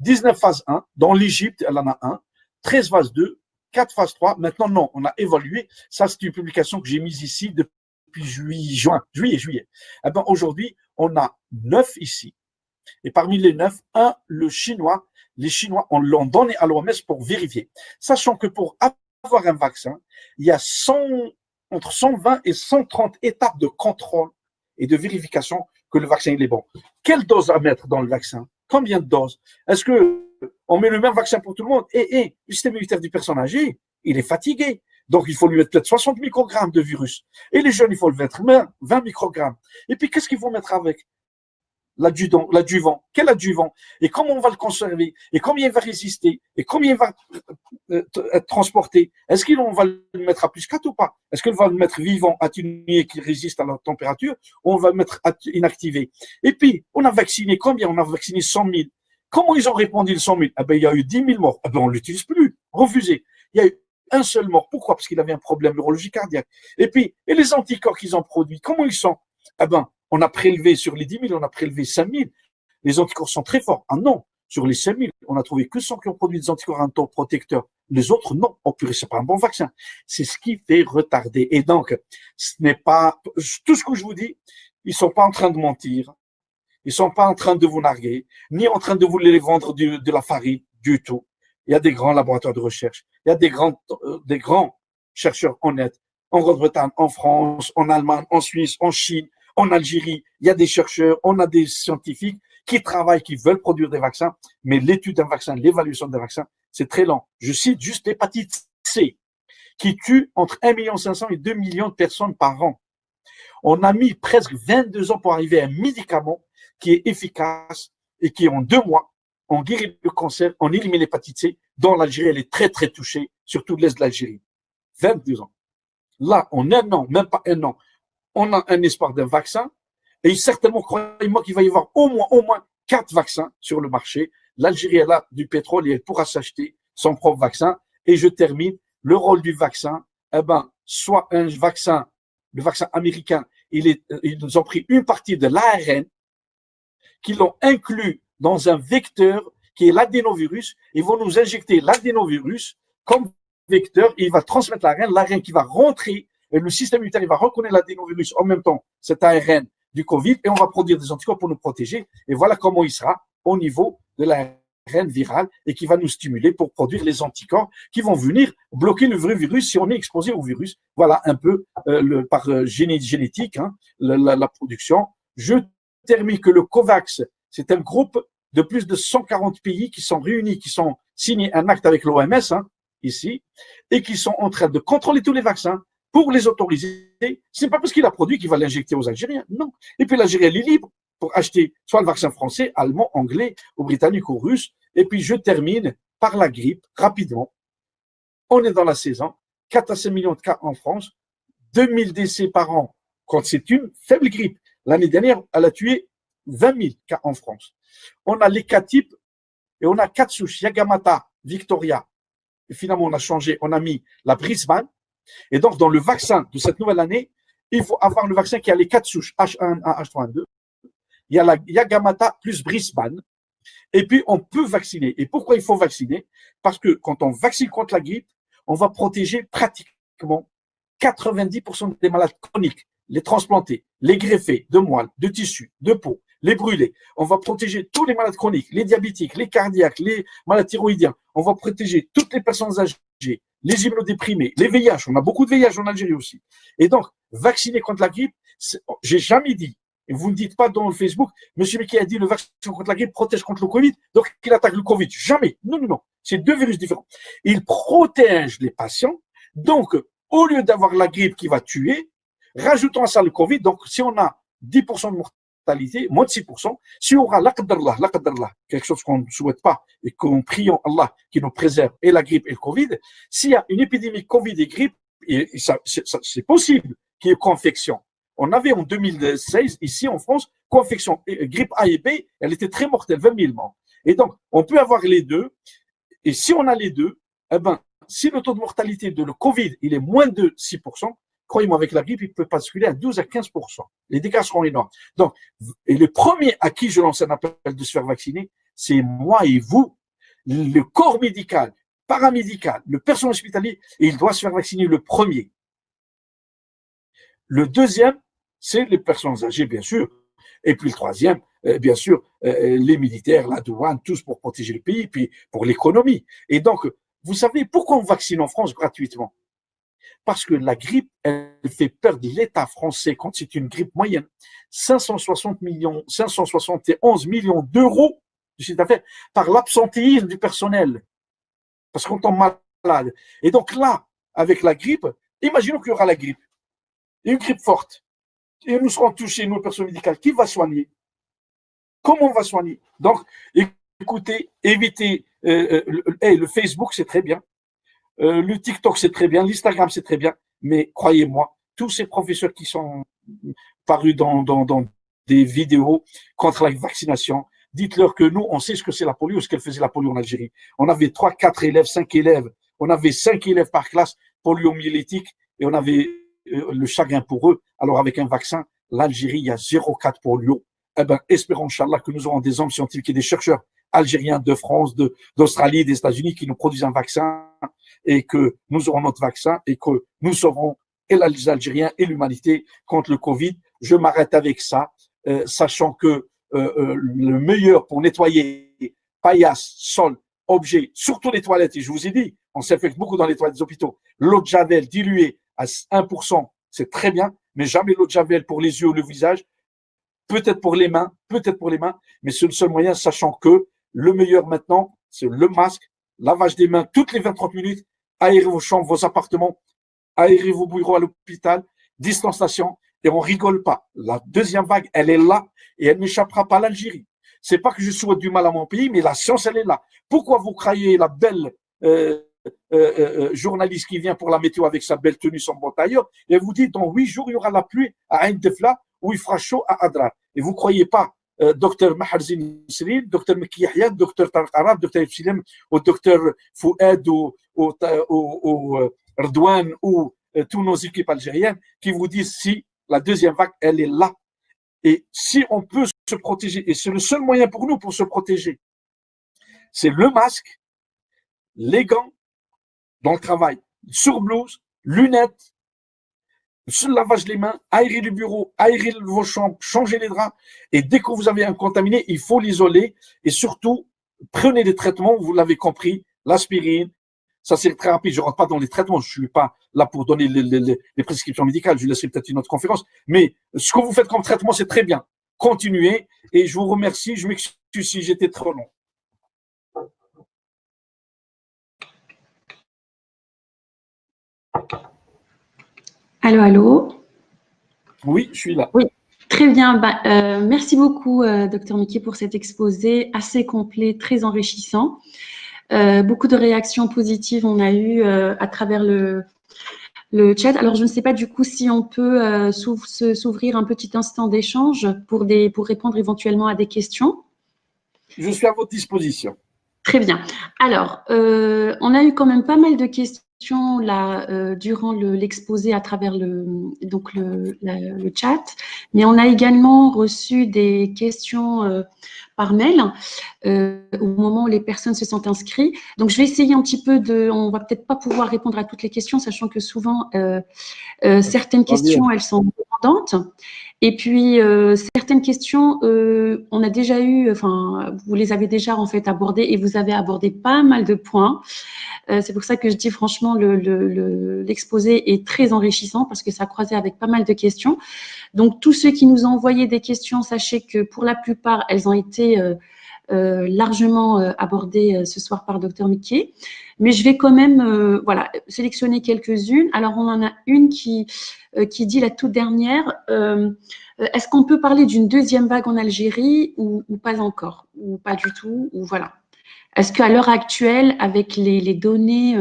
19 phases 1, dans l'Égypte, elle en a 1, 13 phases 2, 4 phases 3. Maintenant, non, on a évalué. Ça, c'est une publication que j'ai mise ici depuis juillet. Eh ben, aujourd'hui, on a 9 ici. Et parmi les 9, les Chinois, on l'ont donné à l'OMS pour vérifier. Sachant que pour avoir un vaccin, il y a entre 120 et 130 étapes de contrôle et de vérification que le vaccin il est bon. Quelle dose à mettre dans le vaccin? Combien de doses? Est-ce qu'on met le même vaccin pour tout le monde? Et le système immunitaire du personne âgée, il est fatigué. Donc, il faut lui mettre peut-être 60 microgrammes de virus. Et les jeunes, il faut le mettre 20 microgrammes. Et puis, qu'est-ce qu'ils vont mettre avec? L'adjuvant. Quel adjuvant? Et comment on va le conserver? Et combien il va résister? Et combien il va être transporté? Est-ce qu'on va le mettre à plus 4 ou pas? Est-ce qu'on va le mettre vivant, atténué, qui résiste à la température, ou on va le mettre inactivé? Et puis, on a vacciné combien? On a vacciné 100 000. Comment ils ont répondu les 100 000? Eh ben, il y a eu 10 000 morts. Eh ben, on ne l'utilise plus. Refusé. Il y a eu un seul mort. Pourquoi? Parce qu'il avait un problème neurologique cardiaque. Et puis, et les anticorps qu'ils ont produits, comment ils sont? Eh ben, on a prélevé sur les 10 000, on a prélevé 5 000. Les anticorps sont très forts. Ah non, sur les 5 000, on a trouvé que 100 qui ont produit des anticorps à un taux protecteur. Les autres, non. Oh purée, c'est pas un bon vaccin. C'est ce qui fait retarder. Et donc, ce n'est pas, tout ce que je vous dis, ils sont pas en train de mentir. Ils sont pas en train de vous narguer, ni en train de vous les vendre de la farine, du tout. Il y a des grands laboratoires de recherche. Il y a des grands chercheurs honnêtes. En Grande-Bretagne, en France, en Allemagne, en Suisse, en Chine, en Algérie, il y a des chercheurs, on a des scientifiques qui travaillent, qui veulent produire des vaccins, mais l'étude d'un vaccin, l'évaluation d'un vaccin, c'est très lent. Je cite juste l'hépatite C, qui tue entre 1,5 million et 2 millions de personnes par an. On a mis presque 22 ans pour arriver à un médicament qui est efficace et qui, en 2 mois, on guérit le cancer, on élimine l'hépatite C. Dans l'Algérie, elle est très, très touchée, surtout l'Est de l'Algérie. 22 ans. Là, en 1 an, même pas 1 an, on a un espoir d'un vaccin et certainement, croyez-moi qu'il va y avoir au moins 4 vaccins sur le marché. L'Algérie, elle a du pétrole et elle pourra s'acheter son propre vaccin. Et je termine, le rôle du vaccin, eh ben, soit un vaccin, le vaccin américain, ils ont pris une partie de l'ARN, qu'ils l'ont inclus dans un vecteur qui est l'adénovirus. Ils vont nous injecter l'adénovirus comme vecteur et il va transmettre l'ARN qui va rentrer. Et le système immunitaire, il va reconnaître l'adénovirus en même temps, cet ARN du Covid, et on va produire des anticorps pour nous protéger. Et voilà comment il sera au niveau de l'ARN. viral et qui va nous stimuler pour produire les anticorps qui vont venir bloquer le vrai virus si on est exposé au virus. Voilà un peu par génétique la production. Je termine que le COVAX, c'est un groupe de plus de 140 pays qui sont réunis, qui sont signés un acte avec l'OMS ici et qui sont en train de contrôler tous les vaccins pour les autoriser. C'est pas parce qu'il a produit qu'il va l'injecter aux Algériens, non. Et puis l'Algérie, elle est libre pour acheter soit le vaccin français, allemand, anglais, ou britannique ou russe. Et puis je termine par la grippe, rapidement. On est dans la saison, 4 à 5 millions de cas en France, 2000 décès par an quand c'est une faible grippe. L'année dernière, elle a tué 20 000 cas en France. On a les 4 types et on a 4 souches, Yagamata, Victoria. Et finalement, on a changé, on a mis la Brisbane. Et donc, dans le vaccin de cette nouvelle année, il faut avoir le vaccin qui a les 4 souches, H1N1, H3N2. Il y a la Yagamata plus Brisbane. Et puis, on peut vacciner. Et pourquoi il faut vacciner? Parce que quand on vaccine contre la grippe, on va protéger pratiquement 90% des malades chroniques, les transplantés, les greffés de moelle, de tissu, de peau, les brûlés. On va protéger tous les malades chroniques, les diabétiques, les cardiaques, les malades thyroïdiens. On va protéger toutes les personnes âgées, les immunodéprimés, les VIH. On a beaucoup de VIH en Algérie aussi. Et donc, vacciner contre la grippe, j'ai jamais dit, et vous ne dites pas dans le Facebook, monsieur Meki a dit le vaccin contre la grippe protège contre le Covid, donc il attaque le Covid. Jamais. Non, non, non. C'est 2 virus différents. Il protège les patients. Donc, au lieu d'avoir la grippe qui va tuer, rajoutons à ça le Covid. Donc, si on a 10% de mortalité, moins de 6%, si on aura laqaddarlah, quelque chose qu'on ne souhaite pas et qu'on prie en Allah qui nous préserve, et la grippe et le Covid, s'il y a une épidémie Covid et grippe, et ça, c'est possible qu'il y ait confection. On avait en 2016, ici en France, confection grippe A et B, elle était très mortelle, 20 000 morts. Et donc, on peut avoir les deux. Et si on a les deux, eh ben, si le taux de mortalité de le Covid, il est moins de 6%, croyez-moi, avec la grippe, il peut basculer à 12 à 15%. Les dégâts seront énormes. Donc, et le premier à qui je lance un appel de se faire vacciner, c'est moi et vous, le corps médical, paramédical, le personnel hospitalier, et il doit se faire vacciner le premier. Le deuxième, c'est les personnes âgées, bien sûr. Et puis le troisième, bien sûr, les militaires, la douane, tous pour protéger le pays, puis pour l'économie. Et donc, vous savez pourquoi on vaccine en France gratuitement? Parce que la grippe, elle fait perdre l'État français, quand c'est une grippe moyenne, 571 millions d'euros de chiffre d'affaires par l'absentéisme du personnel. Parce qu'on tombe malade. Et donc là, avec la grippe, imaginons qu'il y aura la grippe. Une grippe forte. Et nous serons touchés, nous, le personnel médical. Qui va soigner? Comment on va soigner? Donc, écoutez, évitez. Le Facebook, c'est très bien. Le TikTok, c'est très bien. L'Instagram, c'est très bien. Mais croyez-moi, tous ces professeurs qui sont parus dans des vidéos contre la vaccination, dites-leur que nous, on sait ce que c'est la polio, ce qu'elle faisait la polio en Algérie. On avait 3, 4 élèves, 5 élèves. On avait 5 élèves par classe poliomyélitique et on avait le chagrin pour eux. Alors, avec un vaccin, l'Algérie, il y a 0,4 polio. Eh ben, espérons, Inch'Allah, que nous aurons des hommes scientifiques et des chercheurs algériens de France, d'Australie, des États-Unis qui nous produisent un vaccin et que nous aurons notre vaccin et que nous sauverons et les Algériens et l'humanité contre le Covid. Je m'arrête avec ça, sachant que le meilleur pour nettoyer paillasse, sol, objets, surtout les toilettes, et je vous ai dit, on s'infecte beaucoup dans les toilettes des hôpitaux, l'eau de Javel diluée à 1%, c'est très bien, mais jamais l'eau de Javel pour les yeux ou le visage, peut-être pour les mains, mais c'est le seul moyen, sachant que le meilleur maintenant, c'est le masque, lavage des mains toutes les 20-30 minutes, aérer vos chambres, vos appartements, aérer vos bureaux à l'hôpital, distanciation, et on rigole pas. La deuxième vague, elle est là et elle n'échappera pas à l'Algérie. C'est pas que je souhaite du mal à mon pays, mais la science, elle est là. Pourquoi vous croyez la belle journaliste qui vient pour la météo avec sa belle tenue, son tailleur, et vous dit dans 8 jours, il y aura la pluie à Ain Defla ou il fera chaud à Adrar. Et vous croyez pas docteur Maharzine Nisrin, docteur Meki Yahya, docteur Tariq Arab, docteur Epsilem, ou docteur Fouad, ou Erdouane, ou tous nos équipes algériennes qui vous disent si la deuxième vague, elle est là. Et si on peut se protéger, et c'est le seul moyen pour nous pour se protéger, c'est le masque, les gants dans le travail, surblouse, lunettes, se lavage les mains, aérer le bureau, aérer vos chambres, changer les draps. Et dès que vous avez un contaminé, il faut l'isoler et surtout Prenez les traitements, vous l'avez compris, l'aspirine, ça c'est très rapide. Je ne rentre pas dans les traitements, je ne suis pas là pour donner les prescriptions médicales, je laisserai peut-être une autre conférence. Mais ce que vous faites comme traitement, c'est très bien. Continuez et je vous remercie. Je m'excuse si j'étais trop long. Allô, allô? Oui, je suis là. Oui, très bien. Merci beaucoup, Dr Mickey, pour cet exposé assez complet, très enrichissant. Beaucoup de réactions positives on a eu à travers le chat. Alors, je ne sais pas du coup si on peut s'ouvrir un petit instant d'échange pour répondre éventuellement à des questions. Je suis à votre disposition. Très bien. Alors, on a eu quand même pas mal de questions là durant l'exposé à travers le chat, mais on a également reçu des questions par mail au moment où les personnes se sont inscrites. Donc, je vais essayer un petit peu on va peut-être pas pouvoir répondre à toutes les questions, sachant que souvent certaines questions elles sont redondantes. Et puis, certaines questions, on a déjà eu, enfin, vous les avez déjà en fait abordées et vous avez abordé pas mal de points. C'est pour ça que je dis franchement, l'exposé est très enrichissant parce que ça croisait avec pas mal de questions. Donc, tous ceux qui nous ont envoyé des questions, sachez que pour la plupart, elles ont été largement abordées ce soir par Dr Mickey. Mais je vais quand même voilà, sélectionner quelques-unes. Alors, on en a une qui dit la toute dernière, est-ce qu'on peut parler d'une deuxième vague en Algérie ou pas encore, ou pas du tout, ou voilà. Est-ce qu'à l'heure actuelle, avec les données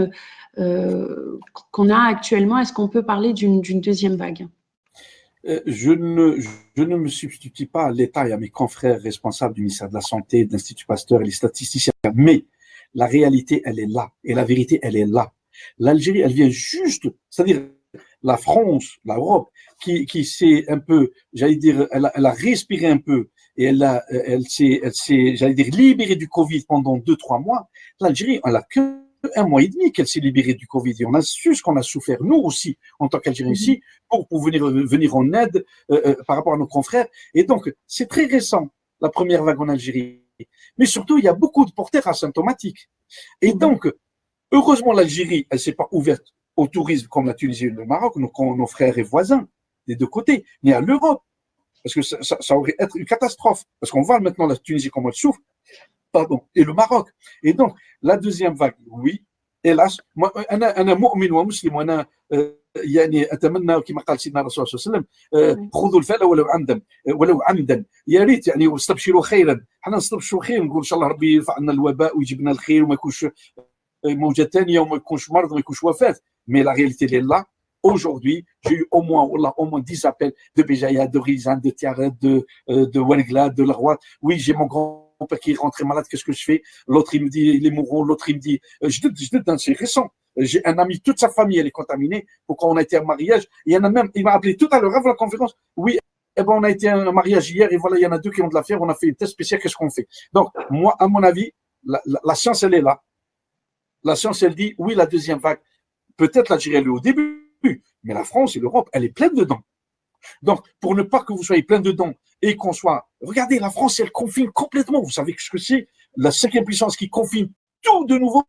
qu'on a actuellement, est-ce qu'on peut parler d'une deuxième vague? Je ne me substitue pas à l'État et à mes confrères responsables du ministère de la Santé, de l'Institut Pasteur et les statisticiens, mais la réalité, elle est là, et la vérité, elle est là. L'Algérie, elle vient juste, c'est-à-dire la France, l'Europe, qui s'est un peu, j'allais dire, elle a respiré un peu, et elle s'est, j'allais dire, libérée du Covid pendant 2-3 mois. L'Algérie, elle a que 1 mois et demi qu'elle s'est libérée du Covid. Et on a su ce qu'on a souffert, nous aussi, en tant qu'Algériens ici, pour venir en aide par rapport à nos confrères. Et donc, c'est très récent, la première vague en Algérie. Mais surtout, il y a beaucoup de porteurs asymptomatiques. Et donc, heureusement, l'Algérie, elle ne s'est pas ouverte au tourisme comme la Tunisie et le Maroc, nos frères et voisins des deux côtés, mais à l'Europe. Parce que ça aurait été une catastrophe. Parce qu'on voit maintenant la Tunisie comment elle souffre. Pardon, et le Maroc. Et donc, la deuxième vague, oui, hélas, moi, أنا مؤمن ومسلم وأنا يعني أتمنى كما قال سيدنا الرسول صلى الله عليه وسلم خذوا الفأل ولو عمدا يا ريت يعني واستبشروا خيرا احنا نستبشروا خير نقول ان شاء الله ربي يرفع عنا الوباء ويجيب لنا الخير وما يكونش موجة ثانية وما يكونش مرض وما يكونش وفاة mais la réalité elle est là. Aujourd'hui, j'ai eu au moins 10 appels de Béjaïa, de Rizan, de Tiaret, de Ouelgla, de Leroy. Oui, j'ai mon grand-père qui est rentré malade, qu'est-ce que je fais? L'autre, il me dit, il est mourant. L'autre, il me dit, c'est récent. J'ai un ami, toute sa famille, elle est contaminée. Pourquoi on a été à un mariage? Il y en a même, il m'a appelé tout à l'heure avant la conférence. Oui, eh ben, on a été à un mariage hier et voilà, il y en a 2 qui ont de l'affaire. On a fait une test spécial, qu'est-ce qu'on fait? Donc, moi, à mon avis, la science, elle est là. La science, elle dit, oui, la deuxième vague, peut-être l'Algérie, elle est au début, mais la France et l'Europe, elle est pleine dedans. Donc, pour ne pas que vous soyez plein dedans et qu'on soit... Regardez, la France, elle confine complètement. Vous savez ce que c'est? La 5e puissance qui confine tout de nouveau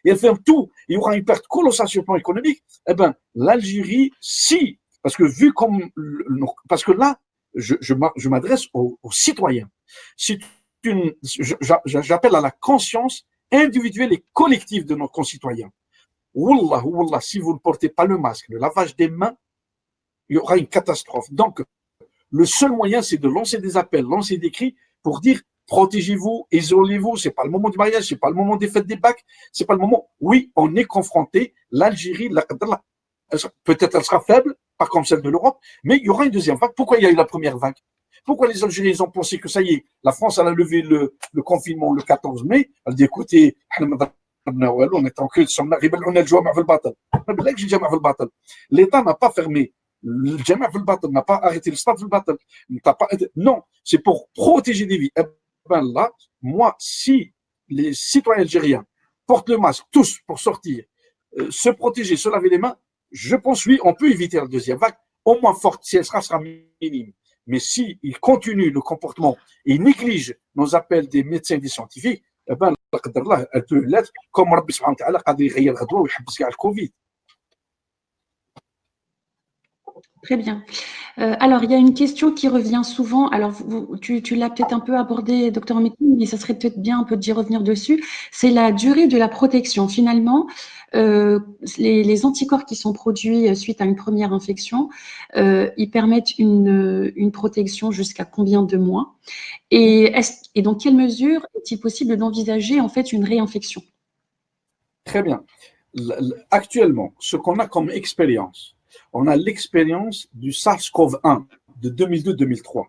et elle ferme tout. Il y aura une perte colossale sur le plan économique. Eh bien, l'Algérie, si, parce que vu comme... Parce que là, je m'adresse aux citoyens. J'appelle à la conscience individuelle et collective de nos concitoyens. Wallah, wallah, si vous ne portez pas le masque, le lavage des mains, il y aura une catastrophe. Donc, le seul moyen, c'est de lancer des appels, lancer des cris pour dire protégez-vous, isolez-vous. C'est pas le moment du mariage, c'est pas le moment des fêtes des bacs, c'est pas le moment. Oui, on est confronté. L'Algérie, peut-être elle sera faible, pas comme celle de l'Europe, mais il y aura une deuxième vague. Pourquoi il y a eu la première vague? Pourquoi les Algériens ont pensé que ça y est, la France elle a levé le confinement le 14 mai? Elle dit écoutez, on est en cul, l'État n'a pas fermé. Le Jama' fil Batal n'a pas arrêté le stade fil Batal. Non, c'est pour protéger des vies. Eh ben là, moi, si les citoyens algériens portent le masque tous pour sortir, se protéger, se laver les mains, je pense oui, on peut éviter la deuxième vague, au moins forte, si elle sera minime. Mais s'ils continuent le comportement et négligent nos appels des médecins et des scientifiques, ben, لا قدر الله, elle peut l'être comme ربي سبحانه وتعالى قادر يغير غدوه ويحبس كاع الكوفيد. Très bien. Alors, il y a une question qui revient souvent. Alors, tu l'as peut-être un peu abordé, docteur Metin, mais ça serait peut-être bien un peu d'y revenir dessus. C'est la durée de la protection. Finalement, les anticorps qui sont produits suite à une première infection, ils permettent une protection jusqu'à combien de mois? Et dans quelle mesure est-il possible d'envisager en fait une réinfection? Très bien. Actuellement, ce qu'on a comme expérience, on a l'expérience du SARS-CoV-1 de 2002-2003.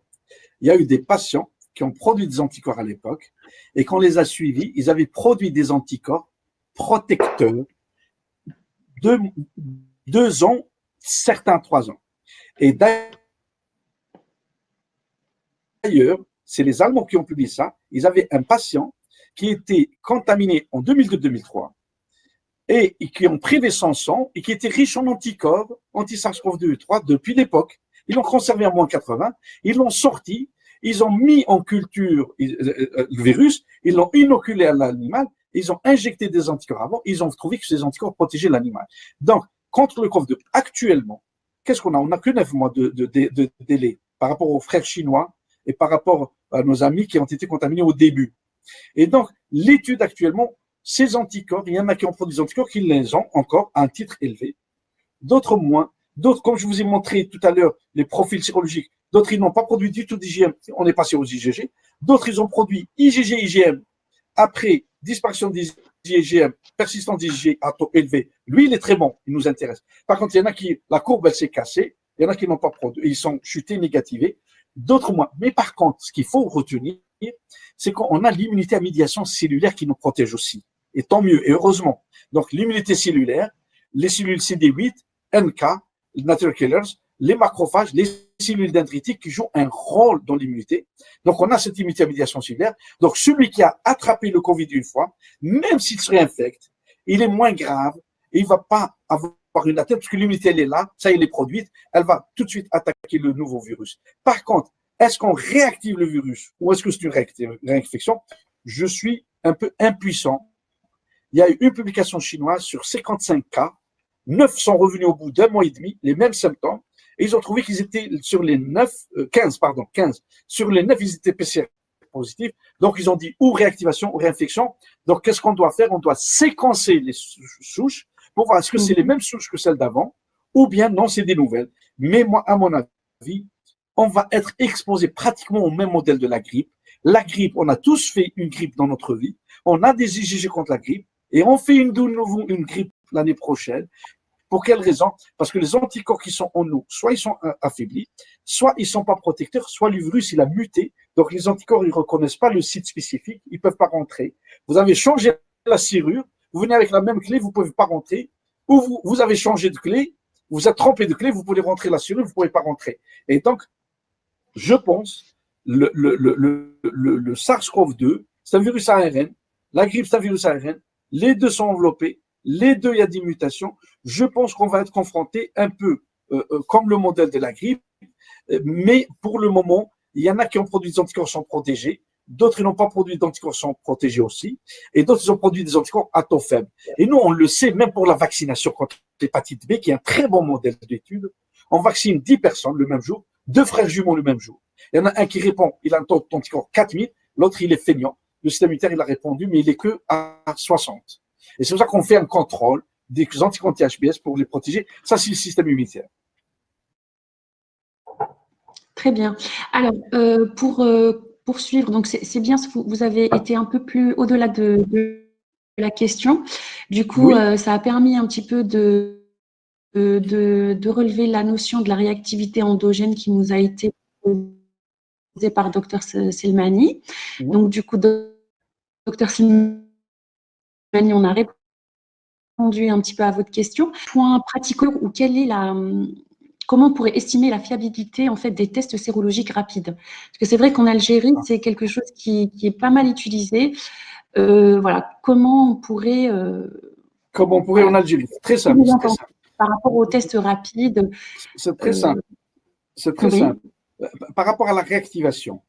Il y a eu des patients qui ont produit des anticorps à l'époque et qu'on les a suivis, ils avaient produit des anticorps protecteurs de 2 ans, certains 3 ans. Et d'ailleurs, c'est les Allemands qui ont publié ça. Ils avaient un patient qui était contaminé en 2002-2003 et qui ont privé son sang et qui était riche en anticorps, anti-SARS-CoV-2 et 3 depuis l'époque. Ils l'ont conservé à moins 80, ils l'ont sorti, ils ont mis en culture le virus, ils l'ont inoculé à l'animal, ils ont injecté des anticorps avant, ils ont trouvé que ces anticorps protégeaient l'animal. Donc, contre le COVID, actuellement, qu'est-ce qu'on a? On n'a que 9 mois de délai par rapport aux frères chinois et par rapport à nos amis qui ont été contaminés au début. Et donc, l'étude actuellement, ces anticorps, il y en a qui ont produit des anticorps qui les ont encore à un titre élevé, d'autres moins, d'autres, comme je vous ai montré tout à l'heure, les profils sérologiques, d'autres, ils n'ont pas produit du tout d'IgM, on est passé aux IgG, d'autres, ils ont produit IgG, IgM, après disparition des IgM, persistance des IgG à taux élevé. Lui, il est très bon, il nous intéresse. Par contre, il y en a qui, la courbe, elle s'est cassée, il y en a qui n'ont pas produit, ils sont chutés, négativés, d'autres moins. Mais par contre, ce qu'il faut retenir, c'est qu'on a l'immunité à médiation cellulaire qui nous protège aussi. Et tant mieux, et heureusement. Donc, l'immunité cellulaire, les cellules CD8, NK, les natural killers, les macrophages, les cellules dendritiques qui jouent un rôle dans l'immunité. Donc, on a cette immunité à médiation cellulaire. Donc, celui qui a attrapé le Covid une fois, même s'il se réinfecte, il est moins grave et il ne va pas avoir une atteinte parce que l'immunité, elle est là, ça, elle est produite, elle va tout de suite attaquer le nouveau virus. Par contre, est-ce qu'on réactive le virus ou est-ce que c'est une réinfection? Je suis un peu impuissant. Il y a eu une publication chinoise sur 55 cas, 9 sont revenus au bout d'un mois et demi, les mêmes symptômes, et ils ont trouvé qu'ils étaient sur les 15, sur les 9, ils étaient PCR positifs, donc ils ont dit ou réactivation ou réinfection. Donc qu'est-ce qu'on doit faire? On doit séquencer les souches pour voir est-ce que c'est les mêmes souches que celles d'avant, ou bien non, c'est des nouvelles. Mais moi, à mon avis, on va être exposé pratiquement au même modèle de la grippe. La grippe, on a tous fait une grippe dans notre vie, on a des IgG contre la grippe, et on fait une grippe l'année prochaine. Pour quelle raison? Parce que les anticorps qui sont en nous, soit ils sont affaiblis, soit ils ne sont pas protecteurs, soit le virus il a muté. Donc les anticorps, ils ne reconnaissent pas le site spécifique, ils ne peuvent pas rentrer. Vous avez changé la serrure, vous venez avec la même clé, vous ne pouvez pas rentrer. Ou vous avez changé de clé, vous êtes trompé de clé, vous pouvez rentrer la serrure, vous ne pouvez pas rentrer. Et donc, je pense, le SARS-CoV-2, c'est un virus ARN, la grippe, c'est un virus ARN, les deux sont enveloppés, les deux, il y a des mutations. Je pense qu'on va être confronté un peu comme le modèle de la grippe, mais pour le moment, il y en a qui ont produit des anticorps sont protégés, d'autres n'ont pas produit d'anticorps sont protégés aussi, et d'autres ils ont produit des anticorps à taux faible. Et nous, on le sait, même pour la vaccination contre l'hépatite B, qui est un très bon modèle d'étude, on vaccine 10 personnes le même jour, 2 frères jumeaux le même jour. Il y en a un qui répond, il a un taux d'anticorps 4000, l'autre il est feignant. Le système immunitaire, il a répondu, mais il est que à 60. Et c'est pour ça qu'on fait un contrôle des anticorps anti-HBs pour les protéger. Ça, c'est le système immunitaire. Très bien. Alors, pour poursuivre, donc c'est bien, vous avez été un peu plus au-delà de la question. Du coup, Oui. ça a permis un petit peu de relever la notion de la réactivité endogène qui nous a été posée par Dr Selmani. Donc, du coup, Dr Selmani, on a répondu un petit peu à votre question. Point pratico, ou quelle est comment on pourrait estimer la fiabilité en fait des tests sérologiques rapides? Parce que c'est vrai qu'en Algérie, c'est quelque chose qui est pas mal utilisé. Voilà, comment on pourrait en Algérie? Très simple. Par rapport aux tests rapides. C'est très simple. C'est très simple. Par rapport à la réactivation,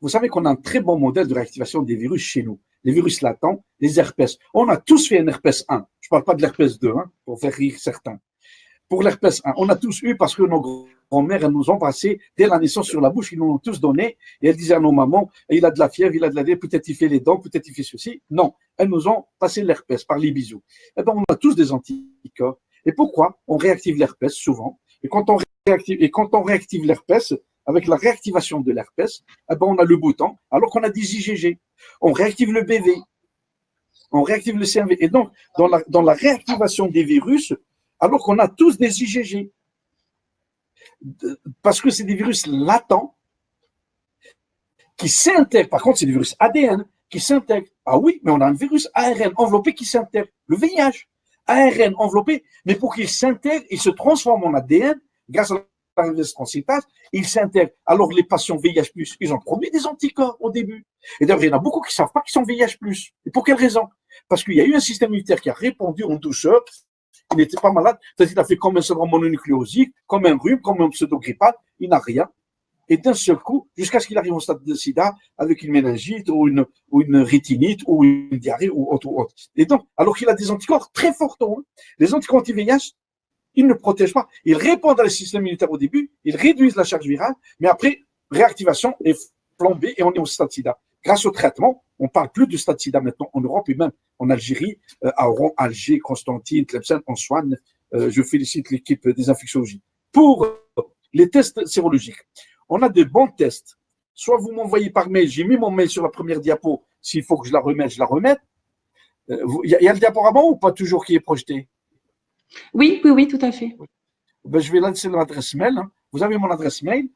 vous savez qu'on a un très bon modèle de réactivation des virus chez nous. les virus latents, les herpès. On a tous fait un herpès 1. Je ne parle pas de l'herpès 2, hein, pour faire rire certains. Pour l'herpès 1, on a tous eu parce que nos grand-mères nous embrassaient dès la naissance sur la bouche, ils nous l'ont tous donné et elles disaient à nos mamans, il a de la fièvre, il a de la diarrhée, peut-être il fait les dents, peut-être il fait ceci. Non, elles nous ont passé l'herpès par les bisous. Eh ben, on a tous des anticorps. Et pourquoi on réactive l'herpès souvent? Et quand on réactive l'herpès, avec la réactivation de l'herpès, eh ben, on a le bouton, alors qu'on a des IgG. On réactive le BV, on réactive le CMV. Et donc, dans la réactivation des virus, alors qu'on a tous des IgG. Parce que c'est des virus latents qui s'intègrent. Par contre, c'est des virus ADN qui s'intègrent. Ah oui, mais on a un virus ARN enveloppé qui s'intègre. Le VIH, ARN enveloppé, mais pour qu'il s'intègre, il se transforme en ADN grâce à la transcytase, il s'intègre. Alors, les patients VIH+, ils ont produit des anticorps au début. Et d'ailleurs, il y en a beaucoup qui ne savent pas qu'ils sont VIH+. Et pour quelle raison? Parce qu'il y a eu un système immunitaire qui a répondu en douceur. Il n'était pas malade, c'est-à-dire qu'il a fait comme un syndrome mononucléosique, comme un rhume, comme un pseudo-grippal, il n'a rien. Et d'un seul coup, jusqu'à ce qu'il arrive au stade de sida, avec une méningite ou une rétinite ou une diarrhée ou autre. Et donc, alors qu'il a des anticorps très forts, hein. Les anticorps anti-VIH, ils ne protègent pas. Ils répondent à le système immunitaire au début, ils réduisent la charge virale, mais après, réactivation est flambée et on est au stade sida. Grâce au traitement, on ne parle plus du stade sida maintenant en Europe et même en Algérie, à Oran, Alger, Constantine, Tlemcen, Antoine. Je félicite l'équipe des infectiologies. Pour les tests sérologiques, on a de bons tests. Soit vous m'envoyez par mail, j'ai mis mon mail sur la première diapo, s'il faut que je la remette, je la remette. Il y a le diaporama ou pas toujours qui est projeté? Oui, oui, oui, tout à fait. Ben, je vais lancer l'adresse mail. Hein. Vous avez mon adresse mail.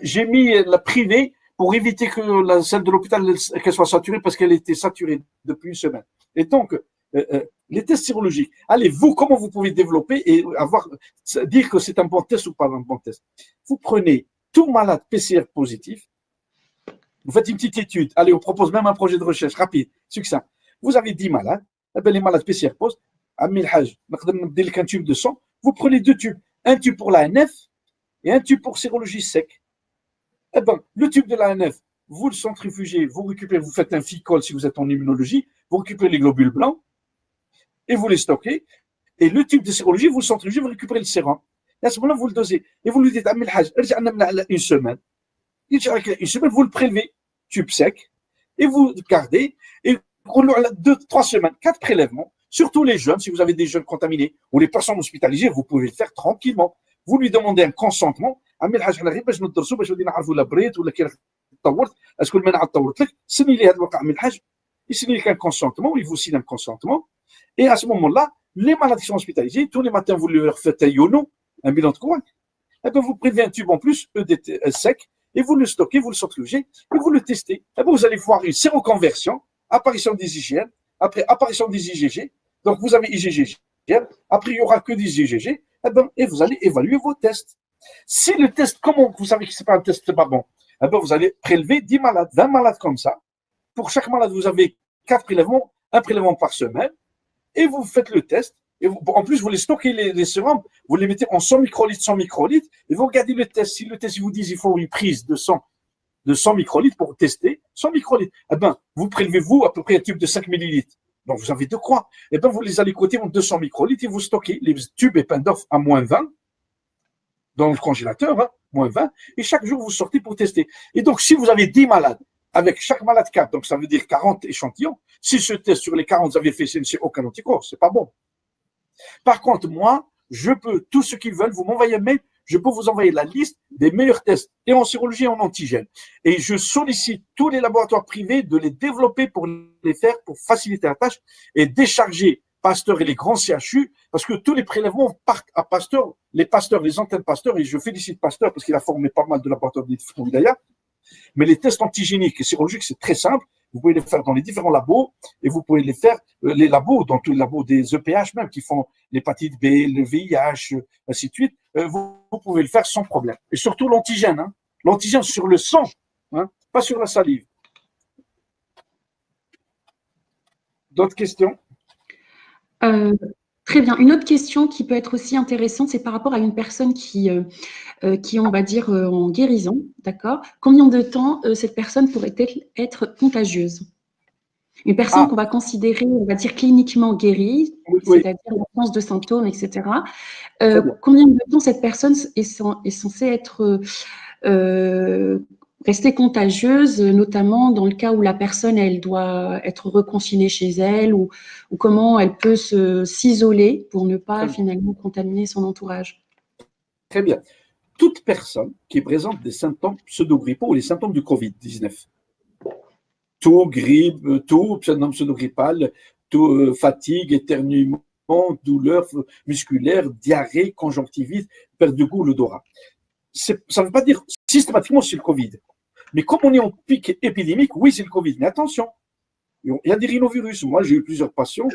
J'ai mis la privée pour éviter que celle de l'hôpital qu'elle soit saturée parce qu'elle était saturée depuis une semaine. Et donc, les tests sérologiques. Allez, vous, comment vous pouvez développer et dire que c'est un bon test ou pas un bon test? Vous prenez tout malade PCR positif, vous faites une petite étude. Allez, on propose même un projet de recherche rapide, succinct. Vous avez 10 malades. Eh bien, les malades PCR positifs, à 1000 hajj, un tube de sang. Vous prenez 2 tubes, un tube pour l'ANF et un tube pour sérologie sec. Eh bien, le tube de l'ANF, vous le centrifugez, vous récupérez, vous faites un ficol si vous êtes en immunologie, vous récupérez les globules blancs et vous les stockez. Et le tube de sérologie, vous le centrifugez, vous récupérez le sérum. Et à ce moment-là, vous le dosez. Et vous lui dites, Amil Hajj, une semaine. Une semaine, vous le prélevez, tube sec, et vous gardez, et 2-3 semaines, 4 prélèvements, surtout les jeunes, si vous avez des jeunes contaminés, ou les personnes hospitalisées, vous pouvez le faire tranquillement. Vous lui demandez un consentement. Amil Hajj, باش ندرسوا باش نعرفوا لا بريت ولا كي تطورت اسكو المناعه تطورت لك سني لي هذا الوقع Amil Hajj, il signe un consentement, il vous signe un consentement, et à ce moment-là, les malades qui sont hospitalisés, tous les matins, vous leur faites un yono, un bilan de courant, et bien vous prélevez un tube en plus, sec, et vous le stockez, vous le centrifugez, et vous le testez. Et bien vous allez voir une séroconversion, apparition des IgM, après apparition des IgG, donc vous avez IgG, après il n'y aura que des IgG, et vous allez évaluer vos tests. Si le test, comment vous savez que ce n'est pas un test, c'est pas bon, et bien vous allez prélever 10 malades, 20 malades comme ça. Pour chaque malade, vous avez 4 prélèvements, un prélèvement par semaine, et vous faites le test. Et vous, en plus, vous les stockez, les sérums, vous les mettez en 100 microlitres, et vous regardez le test. Si le test, il vous dit qu'il faut une prise de 100 microlitres pour tester, 100 microlitres, eh ben, vous prélevez, vous, à peu près un tube de 5 millilitres. Donc, vous avez de quoi. Eh ben, vous les allez côté en 200 microlitres et vous stockez les tubes Eppendorf à moins 20 dans le congélateur, hein, moins 20, et chaque jour, vous sortez pour tester. Et donc, si vous avez 10 malades, avec chaque malade 4, donc ça veut dire 40 échantillons, si ce test sur les 40, vous avez fait CNC, aucun anticorps, c'est pas bon. Par contre, moi, je peux, tous ceux qui veulent, vous m'envoyez un mail, je peux vous envoyer la liste des meilleurs tests, et en sérologie et en antigène. Et je sollicite tous les laboratoires privés de les développer pour les faire, pour faciliter la tâche et décharger Pasteur et les grands CHU, parce que tous les prélèvements partent à Pasteur, les Pasteurs, les antennes Pasteur, et je félicite Pasteur parce qu'il a formé pas mal de laboratoires d'ailleurs. Mais les tests antigéniques et sérologiques, c'est très simple. Vous pouvez les faire dans les différents labos et vous pouvez les faire, les labos, dans tous les labos des EPH même, qui font l'hépatite B, le VIH, ainsi de suite. Vous pouvez le faire sans problème. Et surtout l'antigène. Hein. L'antigène sur le sang, hein, pas sur la salive. D'autres questions? Très bien. Une autre question qui peut être aussi intéressante, c'est par rapport à une personne qui on va dire, en guérison, d'accord? Combien de temps cette personne pourrait-elle être contagieuse? Une personne qu'on va considérer, on va dire, cliniquement guérie, oui, c'est-à-dire l'absence de symptômes, etc. très bien. Combien de temps cette personne est censée être rester contagieuse, notamment dans le cas où la personne, elle doit être reconfinée chez elle, ou comment elle peut s'isoler pour ne pas Très bien. finalement contaminer son entourage. Très bien. Toute personne qui présente des symptômes pseudo-grippaux ou les symptômes du Covid-19, tout, grippe, tout, pseudo-grippal, tout, fatigue, éternuement, douleur musculaire, diarrhée, conjonctivite, perte de goût, l'odorat. Ça ne veut pas dire systématiquement c'est le Covid. Mais comme on est en pic épidémique, oui, c'est le Covid. Mais attention, il y a des rhinovirus. Moi, j'ai eu plusieurs patients,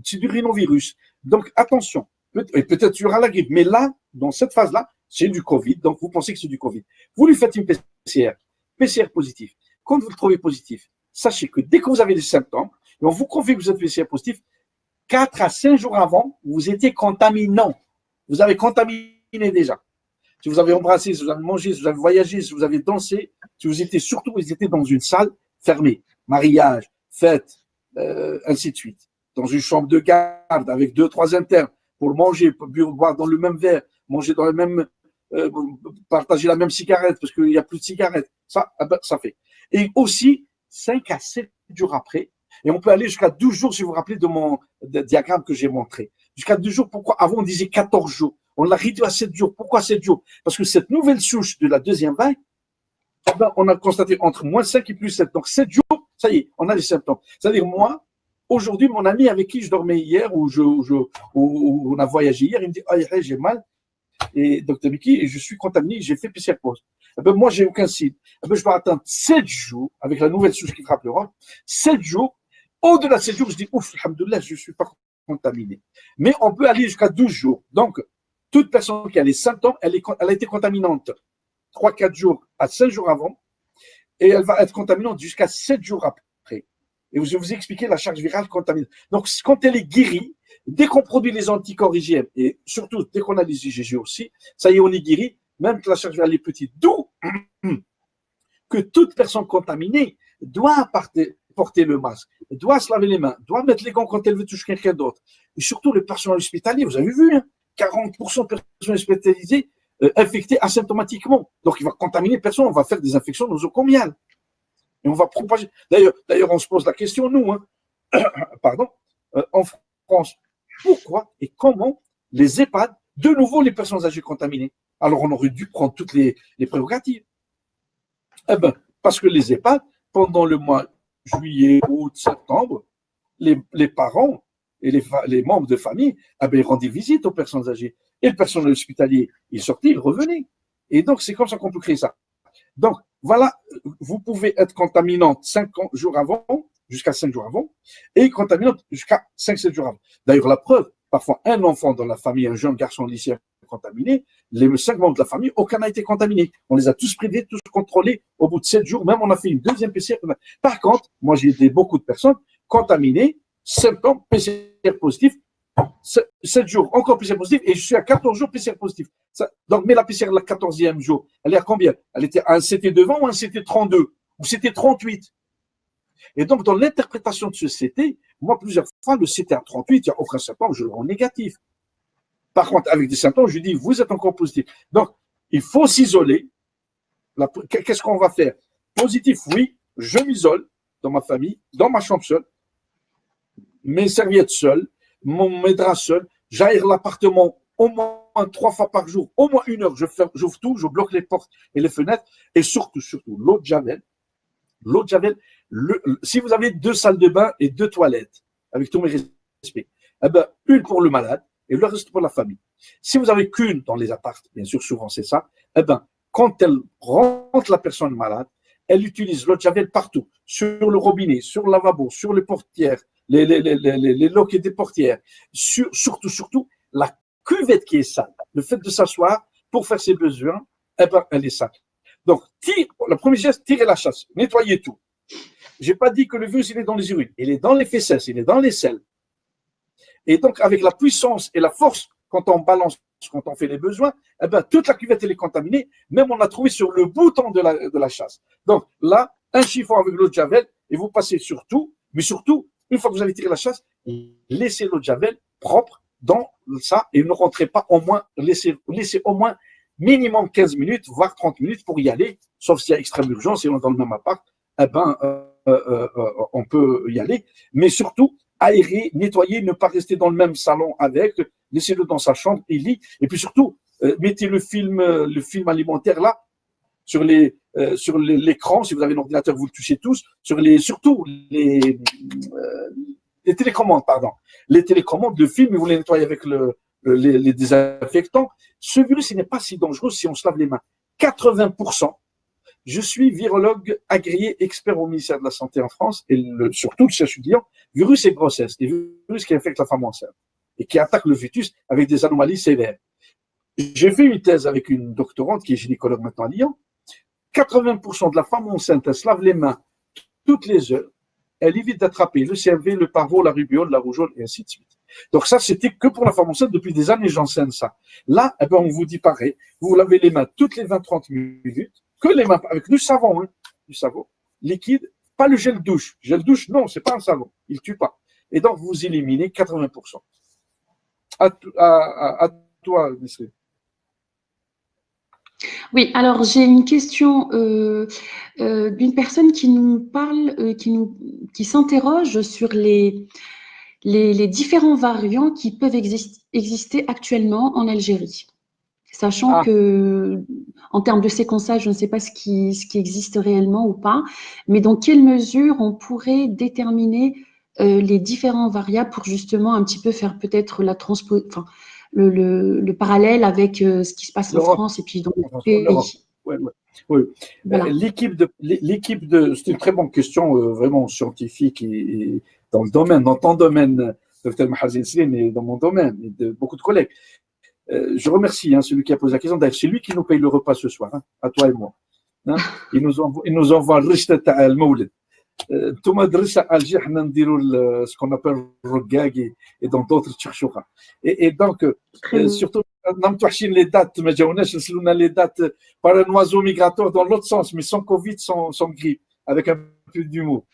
c'est du rhinovirus. Donc, attention. Et peut-être il y aura la grippe. Mais là, dans cette phase-là, c'est du Covid. Donc, vous pensez que c'est du Covid. Vous lui faites une PCR positif. Quand vous le trouvez positif, sachez que dès que vous avez des symptômes, et on vous confie que vous êtes PCR positif, 4 à 5 jours avant, vous étiez contaminant. Vous avez contaminé déjà. Si vous avez embrassé, si vous avez mangé, si vous avez voyagé, si vous avez dansé, si vous étiez surtout, vous étiez dans une salle fermée, mariage, fête, ainsi de suite. Dans une chambre de garde avec 2-3 internes pour manger, pour boire dans le même verre, manger dans le même, partager la même cigarette parce qu'il n'y a plus de cigarettes. Ça, ça fait. Et aussi, 5 à 7 jours après, et on peut aller jusqu'à 12 jours, si vous vous rappelez de mon diagramme que j'ai montré. Jusqu'à 12 jours, pourquoi? Avant, on disait 14 jours. On l'a réduit à 7 jours. Pourquoi 7 jours? Parce que cette nouvelle souche de la deuxième vague, eh ben, on a constaté entre moins 5 et plus 7. Donc 7 jours, ça y est, on a les symptômes. C'est-à-dire, moi, aujourd'hui, mon ami avec qui je dormais hier, ou on a voyagé hier, il me dit, ah, j'ai mal, et docteur Miki, et je suis contaminé, j'ai fait PCR pause. Eh ben, moi, j'ai aucun signe. Eh ben, je vais attendre 7 jours, avec la nouvelle souche qui frappe l'Europe, 7 jours. Au-delà de 7 jours, je dis, ouf, alhamdoulilah, je ne suis pas contaminé. Mais on peut aller jusqu'à 12 jours. Donc, toute personne qui a les symptômes, elle a été contaminante 3-4 jours à 5 jours avant, et elle va être contaminante jusqu'à 7 jours après. Et je vais vous expliquer la charge virale contaminante. Donc, quand elle est guérie, dès qu'on produit les anticorps IgM, et surtout dès qu'on a les IgG aussi, ça y est, on est guéri, même que la charge virale est petite. D'où que toute personne contaminée doit porter le masque, doit se laver les mains, doit mettre les gants quand elle veut toucher quelqu'un d'autre. Et surtout le personnel hospitalier, vous avez vu, hein, 40% de personnes hospitalisées infectées asymptomatiquement. Donc il va contaminer personne, on va faire des infections nosocomiales. Et on va propager. D'ailleurs, on se pose la question, nous, hein, pardon, en France, pourquoi et comment les EHPAD, de nouveau les personnes âgées contaminées? Alors on aurait dû prendre toutes les prérogatives. Eh ben, parce que les EHPAD, pendant le mois juillet, août, septembre, les parents et les membres de famille, eh ben, ils rendaient visite aux personnes âgées. Et le personnel hospitalier, il sortait, il revenait. Et donc, c'est comme ça qu'on peut créer ça. Donc, voilà, vous pouvez être contaminante 5 jours avant, jusqu'à 5 jours avant, et contaminante jusqu'à 5-7 jours avant. D'ailleurs, la preuve, parfois un enfant dans la famille, un jeune garçon lycéen contaminé, les 5 membres de la famille, aucun n'a été contaminé. On les a tous privés, tous contrôlés. Au bout de 7 jours, même on a fait une deuxième PCR. Par contre, moi j'ai aidé beaucoup de personnes contaminées, symptômes, PCR positif, 7 jours, encore PCR positif, et je suis à 14 jours PCR positif. Donc, mais la PCR, le 14e jour, elle est à combien? Elle était à un CT devant ou un CT 32 ou CT 38? Et donc, dans l'interprétation de ce CT, moi, plusieurs fois, le CT à 38, il n'y a aucun symptôme, je le rends négatif. Par contre, avec des symptômes, je dis, vous êtes encore positif. Donc, il faut s'isoler. Qu'est-ce qu'on va faire? Positif, oui, je m'isole dans ma famille, dans ma chambre seule, mes serviettes seules, mes draps seuls, j'aère l'appartement au moins 3 fois par jour, au moins 1 heure, j'ouvre tout, je bloque les portes et les fenêtres, et surtout, l'eau de Javel. L'eau de Javel, si vous avez 2 salles de bain et 2 toilettes, avec tous mes respects, eh ben, une pour le malade et le reste pour la famille. Si vous avez qu'une dans les apparts, bien sûr, souvent c'est ça, eh ben, quand elle rentre la personne malade, elle utilise l'eau de Javel partout, sur le robinet, sur le lavabo, sur les portières, les loquets des portières, surtout, la cuvette qui est sale. Le fait de s'asseoir pour faire ses besoins, eh ben, elle est sale. Donc, le premier geste, tirez la chasse, nettoyez tout. Je n'ai pas dit que le virus, il est dans les urines, il est dans les fesses, il est dans les selles. Et donc, avec la puissance et la force, quand on balance, quand on fait les besoins, eh ben, toute la cuvette, elle est contaminée. Même on a trouvé sur le bouton de la chasse. Donc là, un chiffon avec l'eau de Javel, et vous passez sur tout, Mais surtout, une fois que vous avez tiré la chasse, laissez l'eau de Javel propre dans ça et ne rentrez pas au moins, laissez au moins minimum 15 minutes, voire 30 minutes pour y aller, sauf s'il y a extrême urgence et on est dans le même appart, eh ben, on peut y aller. Mais surtout, aérer, nettoyer, ne pas rester dans le même salon avec, laissez-le dans sa chambre, il lit. Et puis surtout, mettez le film alimentaire là, sur l'écran, si vous avez un ordinateur, vous le touchez tous, surtout les télécommandes, pardon. Les télécommandes, le film, vous les nettoyez avec les désinfectants. Ce virus, il n'est pas si dangereux si on se lave les mains. 80%. Je suis virologue agréé expert au ministère de la Santé en France et surtout le chercheur étudiant, virus et grossesse, des virus qui infectent la femme enceinte et qui attaquent le fœtus avec des anomalies sévères. J'ai fait une thèse avec une doctorante qui est gynécologue maintenant à Lyon. 80% de la femme enceinte, elle se lave les mains toutes les heures. Elle évite d'attraper le CMV, le parvo, la rubéole, la rougeole et ainsi de suite. Donc ça, c'était que pour la femme enceinte. Depuis des années, j'enseigne ça. Là, eh ben, on vous dit pareil. Vous lavez les mains toutes les 20-30 minutes, que les mains avec du savon, liquide, pas le gel douche. Gel douche, non, c'est pas un savon. Il tue pas. Et donc, vous éliminez 80%. À toi, Nesrine. Oui, alors j'ai une question d'une personne qui nous parle, qui s'interroge sur les différents variants qui peuvent exister actuellement en Algérie. Sachant que, en termes de séquençage, je ne sais pas ce qui existe réellement ou pas, mais dans quelle mesure on pourrait déterminer les différents variables pour justement un petit peu faire peut-être le parallèle avec ce qui se passe en France et puis dans les pays. Oui. Voilà. L'équipe de, c'est une très bonne question, vraiment scientifique et dans le domaine, dans ton domaine, Dr Mahazi Nsline, et dans mon domaine, et de beaucoup de collègues. Je remercie celui qui a posé la question. D'ailleurs, c'est lui qui nous paye le repas ce soir, à toi et moi. Il nous envoie le rishta ta'al mawlid. Thomas Drissa Alger, ce qu'on appelle Rogag et dans d'autres tchouchoura. Et donc, surtout, les dates, les dates par un oiseau migratoire dans l'autre sens, mais sans Covid, sans grippe, avec un peu d'humour,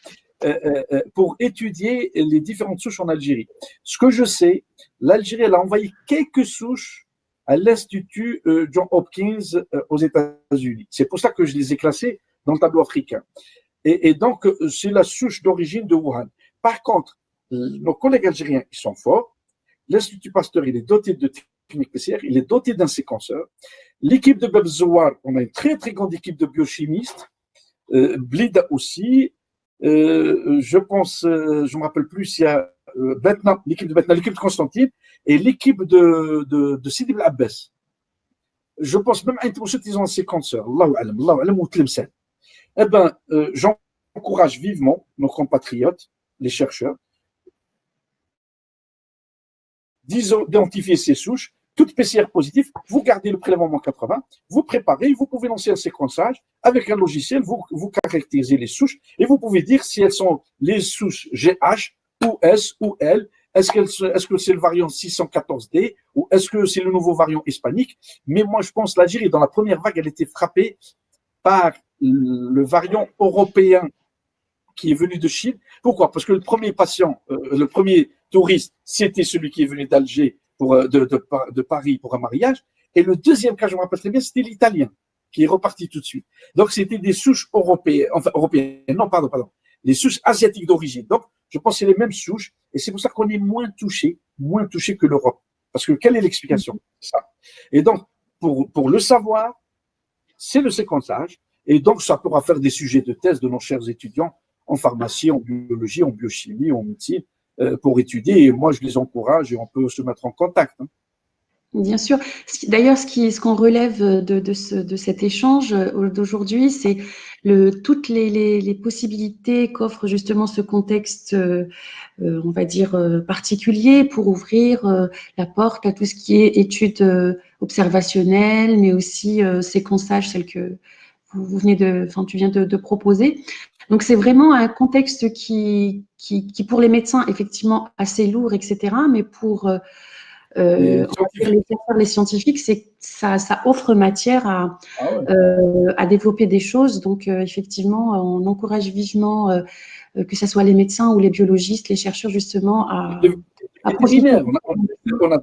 pour étudier les différentes souches en Algérie. Ce que je sais, l'Algérie, elle a envoyé quelques souches à l'Institut John Hopkins aux États-Unis. C'est pour ça que je les ai classées dans le tableau africain. Et donc, c'est la souche d'origine de Wuhan. Par contre, nos collègues algériens, ils sont forts. L'Institut Pasteur, il est doté de techniques PCR, il est doté d'un séquenceur. L'équipe de Bebzouar, on a une très, très grande équipe de biochimistes. Blida aussi. Je pense, je ne me rappelle plus s'il y a l'équipe de Betna, l'équipe de Constantine et l'équipe de Sidi Bel Abbas. Je pense même à ils ont un séquenceur. Allahu alam ou Tlemcen. Eh bien, j'encourage vivement nos compatriotes, les chercheurs, d'identifier ces souches, toutes PCR positives, vous gardez le prélèvement 80, vous préparez, vous pouvez lancer un séquençage avec un logiciel, vous caractérisez les souches et vous pouvez dire si elles sont les souches GH ou S ou L, est-ce que c'est le variant 614D ou est-ce que c'est le nouveau variant hispanique. Mais moi, je pense que l'Algérie, dans la première vague, elle était frappée par le variant européen qui est venu de Chine. Pourquoi? Parce que le premier patient, le premier touriste, c'était celui qui est venu d'Alger, de Paris pour un mariage. Et le deuxième cas, je me rappelle très bien, c'était l'Italien qui est reparti tout de suite. Donc, c'était des souches européennes, les souches asiatiques d'origine. Donc, je pense que c'est les mêmes souches et c'est pour ça qu'on est moins touché que l'Europe. Parce que quelle est l'explication? Ça. Et donc, pour le savoir, c'est le séquençage. Et donc, ça pourra faire des sujets de thèse de nos chers étudiants en pharmacie, en biologie, en biochimie, en médecine, pour étudier. Et moi, je les encourage et on peut se mettre en contact. Bien sûr. D'ailleurs, ce qu'on relève de cet échange d'aujourd'hui, c'est toutes les possibilités qu'offre justement ce contexte, on va dire, particulier pour ouvrir la porte à tout ce qui est études observationnelles, mais aussi séquençage, celle que tu viens de proposer. Donc, c'est vraiment un contexte qui, pour les médecins, effectivement, assez lourd, etc., mais pour les chercheurs, les scientifiques, ça offre matière à développer des choses. Donc, effectivement, on encourage vivement que ce soit les médecins ou les biologistes, les chercheurs, justement, à profiter. On a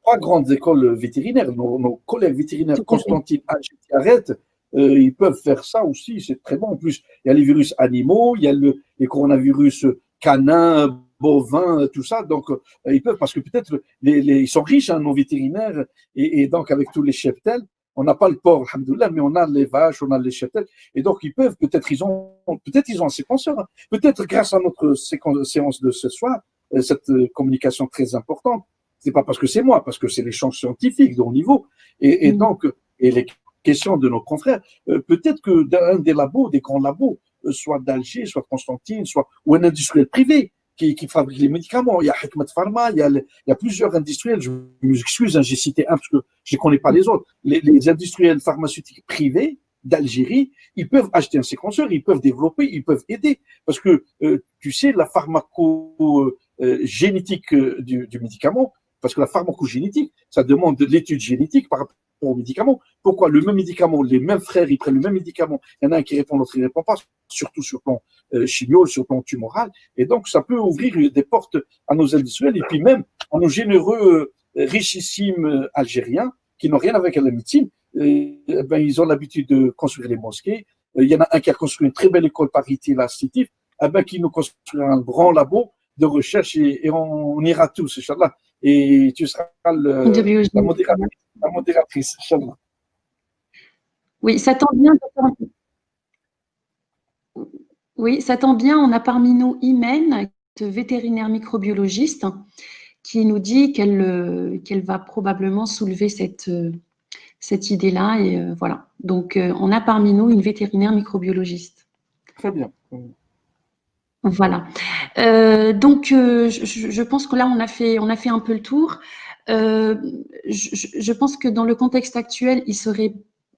3 grandes écoles vétérinaires. Nos collègues vétérinaires, Constantine, Agit, Arrête, ils peuvent faire ça aussi. C'est très bon. En plus, il y a les virus animaux, il y a les coronavirus canins, bovins, tout ça. Donc, ils peuvent, parce que peut-être ils sont riches, hein, nos vétérinaires, et donc avec tous les cheptels, on n'a pas le porc, alhamdoulilah, mais on a les vaches, on a les cheptels, et donc ils peuvent, peut-être ils ont un séquenceur, hein. Peut-être grâce à notre séance de ce soir, cette communication très importante. C'est pas parce que c'est moi, parce que c'est les champs scientifiques de haut niveau, et donc les questions de nos confrères. Peut-être que dans un des labos, des grands labos, soit d'Alger, soit de Constantine, soit ou un industriel privé qui fabrique les médicaments. Il y a Hikmat Pharma, il y a plusieurs industriels. Je m'excuse, hein, j'ai cité un parce que je ne connais pas les autres. Les industriels pharmaceutiques privés d'Algérie, ils peuvent acheter un séquenceur, ils peuvent développer, ils peuvent aider. Parce que, tu sais, la pharmacogénétique du médicament, parce que la pharmacogénétique, ça demande de l'étude génétique par rapport aux médicaments. Pourquoi le même médicament, les mêmes frères, ils prennent le même médicament, il y en a un qui répond, l'autre qui ne répond pas, surtout sur le plan chimio, sur le plan tumoral. Et donc, ça peut ouvrir des portes à nos industriels et puis même à nos généreux, richissimes Algériens qui n'ont rien avec la médecine. Ils ont l'habitude de construire les mosquées. Il y en a un qui a construit une très belle école par là, Sétif, qui nous construira un grand labo de recherche et on ira tous, Inch'Allah. Et tu seras la modératrice, Inch'Allah. Oui, ça tombe bien. Oui, ça tombe bien. On a parmi nous Imen, vétérinaire microbiologiste, qui nous dit qu'elle va probablement soulever cette idée-là. Et voilà. Donc, on a parmi nous une vétérinaire microbiologiste. Très bien. Voilà. Donc, je pense que là, on a fait un peu le tour. Je pense que dans le contexte actuel, il serait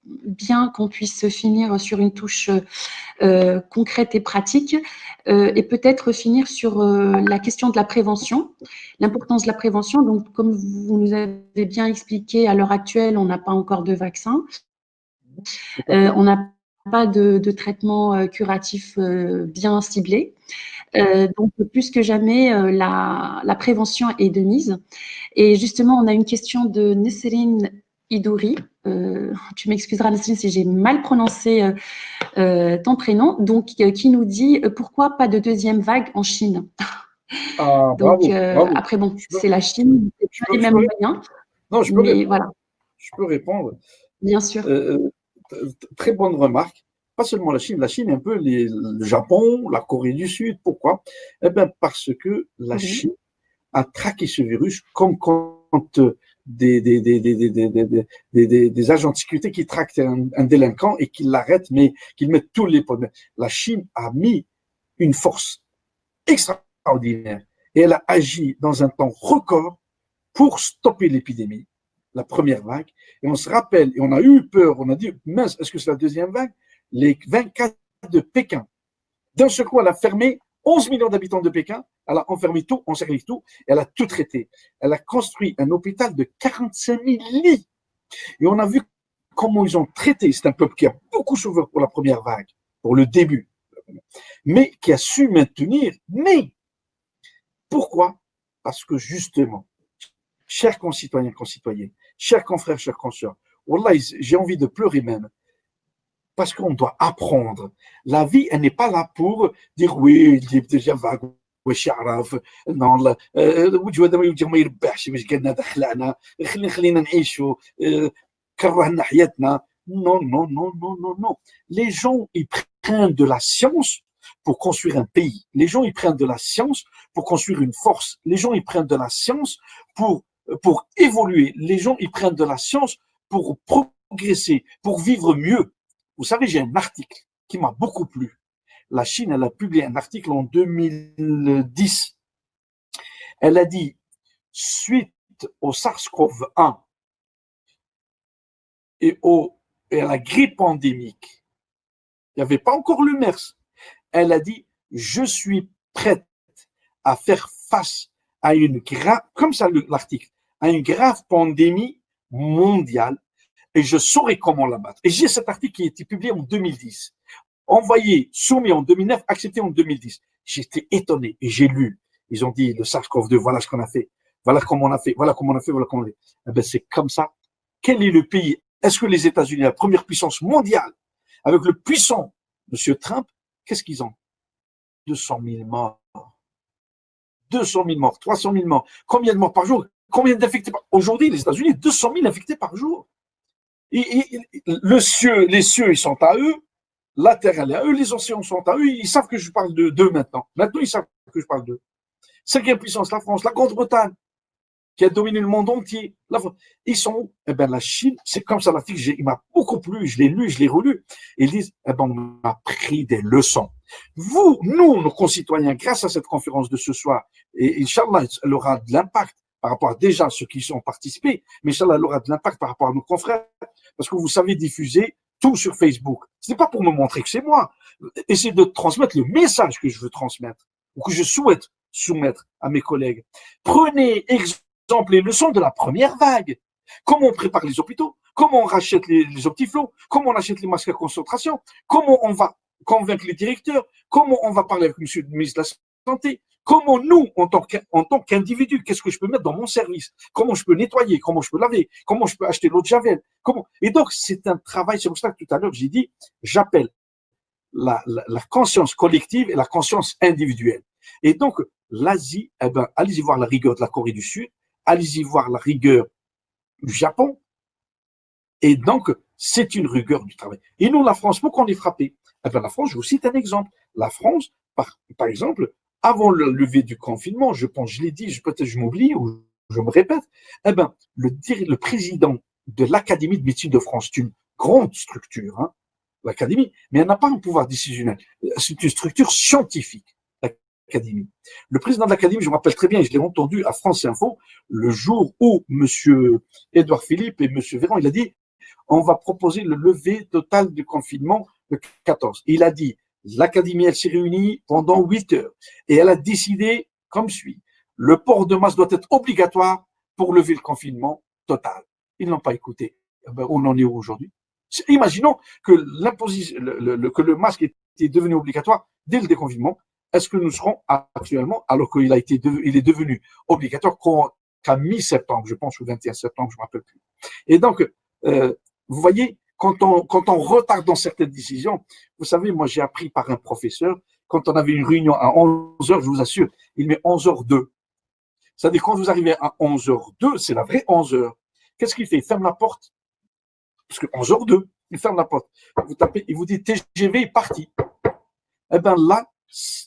bien qu'on puisse finir sur une touche concrète et pratique, et peut-être finir sur la question de la prévention, l'importance de la prévention. Donc, comme vous nous avez bien expliqué, à l'heure actuelle, on n'a pas encore de vaccin, on n'a pas de traitement curatif bien ciblé. Donc, plus que jamais, la prévention est de mise. Et justement, on a une question de Nesrine Idouri. Tu m'excuseras, Nesrine, si j'ai mal prononcé ton prénom. Donc, qui nous dit pourquoi pas de deuxième vague en Chine. Ah, Donc, bravo. après, bon, c'est la Chine, c'est pas les mêmes moyens. Non, je peux mais répondre. voilà. Je peux répondre. Bien sûr. Très bonne remarque. Pas seulement la Chine est un peu le Japon, la Corée du Sud. Pourquoi? Eh bien, parce que la Chine a traqué ce virus comme quand des agents de sécurité qui traquent un délinquant et qui l'arrêtent, mais qui mettent tous les problèmes. La Chine a mis une force extraordinaire et elle a agi dans un temps record pour stopper l'épidémie, la première vague. Et on se rappelle, et on a eu peur, on a dit, mince, est-ce que c'est la deuxième vague? Les 24 de Pékin. D'un seul coup, elle a fermé 11 millions d'habitants de Pékin, elle a enfermé tout, encerclé tout, et elle a tout traité. Elle a construit un hôpital de 45 000 lits. Et on a vu comment ils ont traité. C'est un peuple qui a beaucoup souffert pour la première vague, pour le début, mais qui a su maintenir. Mais pourquoi? Parce que justement, chers concitoyens, concitoyennes, chers confrères, chers consoeurs, Wallah, j'ai envie de pleurer même. Parce qu'on doit apprendre. La vie, elle n'est pas là pour dire oui, déjà vague, واش يعرف non وجهه هذا وجهه ما يربحش باش قالنا دخلنا خلينا نعيشوا كره لنا حياتنا. Non, non, non, non, non, non. Les gens, ils prennent de la science pour construire un pays. Les gens, ils prennent de la science pour construire une force. Les gens, ils prennent de la science pour évoluer. Les gens, ils prennent de la science pour progresser, pour vivre mieux. Vous savez, j'ai un article qui m'a beaucoup plu. La Chine, elle a publié un article en 2010. Elle a dit, suite au SARS-CoV-1 et à la grippe pandémique, il n'y avait pas encore le MERS. Elle a dit, je suis prête à faire face à une grave, comme ça l'article, à une grave pandémie mondiale et je saurai comment la battre. Et j'ai cet article qui a été publié en 2010, envoyé, soumis en 2009, accepté en 2010. J'étais étonné et j'ai lu. Ils ont dit le SARS-CoV-2, voilà ce qu'on a fait, voilà comment on a fait, voilà comment on a fait, voilà comment on a fait. Eh ben, c'est comme ça. Quel est le pays? Est-ce que les États-Unis, la première puissance mondiale, avec le puissant M. Trump, qu'est-ce qu'ils ont? 200 000 morts. 200 000 morts, 300 000 morts. Combien de morts par jour? Combien d'infectés par jour? Aujourd'hui, les États-Unis, 200 000 infectés par jour. Les cieux, ils sont à eux. La terre, elle est à eux. Les océans sont à eux. Ils savent que je parle d'eux maintenant. Maintenant, ils savent que je parle d'eux. Cinquième puissance, la France, la Grande-Bretagne, qui a dominé le monde entier. Ils sont où? Eh bien, la Chine, c'est comme ça l'article, il m'a beaucoup plu, je l'ai lu, je l'ai relu. Ils disent, eh ben, on a pris des leçons. Vous, nous, nos concitoyens, grâce à cette conférence de ce soir, et Inch'Allah, elle aura de l'impact par rapport à déjà ceux qui y sont participés, mais Inch'Allah, elle aura de l'impact par rapport à nos confrères, parce que vous savez diffuser tout sur Facebook. Ce n'est pas pour me montrer que c'est moi. Essayez de transmettre le message que je veux transmettre, ou que je souhaite soumettre à mes collègues. Prenez exemple les leçons de la première vague. Comment on prépare les hôpitaux, comment on rachète les optiflots, comment on achète les masques à concentration, comment on va convaincre les directeurs, comment on va parler avec monsieur le ministre de la Santé, comment nous, en tant qu'individu, qu'est-ce que je peux mettre dans mon service, comment je peux nettoyer, comment je peux laver, comment je peux acheter l'eau de Javel, comment. Et donc, c'est un travail, c'est pour ça que tout à l'heure, j'ai dit, j'appelle la conscience collective et la conscience individuelle. Et donc, l'Asie, eh ben, allez-y voir la rigueur de la Corée du Sud, allez-y voir la rigueur du Japon. Et donc, c'est une rigueur du travail. Et nous, la France, pourquoi on est frappé? Eh bien, la France, je vous cite un exemple. La France, par exemple, avant le lever du confinement, je pense, je l'ai dit, peut-être je m'oublie ou je me répète, eh ben, le président de l'Académie de médecine de France, c'est une grande structure, hein, l'Académie, mais elle n'a pas un pouvoir décisionnel. C'est une structure scientifique, l'Académie. Le président de l'Académie, je me rappelle très bien, je l'ai entendu à France Info, le jour où M. Édouard Philippe et M. Véran, il a dit, on va proposer le lever total du confinement le 14. Il a dit, l'Académie, elle s'est réunie pendant 8 heures et elle a décidé comme suit. Le port de masque doit être obligatoire pour lever le confinement total. Ils n'ont pas écouté. Ben, on en est où aujourd'hui? Imaginons que que le masque était devenu obligatoire dès le déconfinement. Est-ce que nous serons actuellement, alors qu'il il est devenu obligatoire qu'à mi-septembre, je pense, ou 21 septembre, je ne me rappelle plus. Et donc, vous voyez, quand on retarde dans certaines décisions, vous savez, moi j'ai appris par un professeur, quand on avait une réunion à 11 heures, je vous assure, il met 11h02. C'est-à-dire quand vous arrivez à 11h02, c'est la vraie 11 heures. Qu'est-ce qu'il fait? Il ferme la porte. Parce que 11h02, il ferme la porte. Vous tapez, il vous dit TGV est parti. Eh bien là,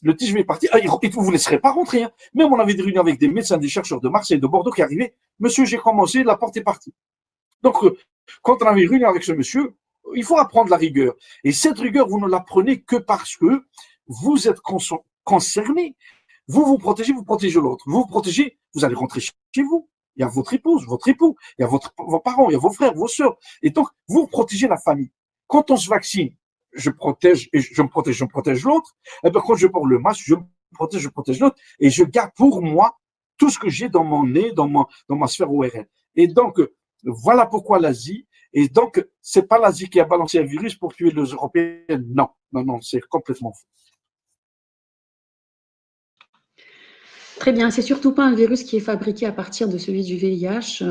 le TGV est parti. Ah, vous ne vous laisserez pas rentrer. Hein. Même on avait des réunions avec des médecins, des chercheurs de Marseille, de Bordeaux qui arrivaient. Monsieur, j'ai commencé, la porte est partie. Donc, quand on avait une réunion avec ce monsieur, il faut apprendre la rigueur. Et cette rigueur, vous ne l'apprenez que parce que vous êtes concerné. Vous protégez, vous protégez l'autre. Vous protégez, vous allez rentrer chez vous. Il y a votre épouse, votre époux, il y a vos parents, il y a vos frères, vos sœurs. Et donc, vous protégez la famille. Quand on se vaccine, je me protège l'autre. Et bien, quand je porte le masque, je protège l'autre. Et je garde pour moi tout ce que j'ai dans mon nez, dans ma sphère ORL. Et donc, voilà pourquoi l'Asie. Et donc, c'est pas l'Asie qui a balancé un virus pour tuer les Européens. Non, non, non, c'est complètement faux. Très bien, c'est surtout pas un virus qui est fabriqué à partir de celui du VIH.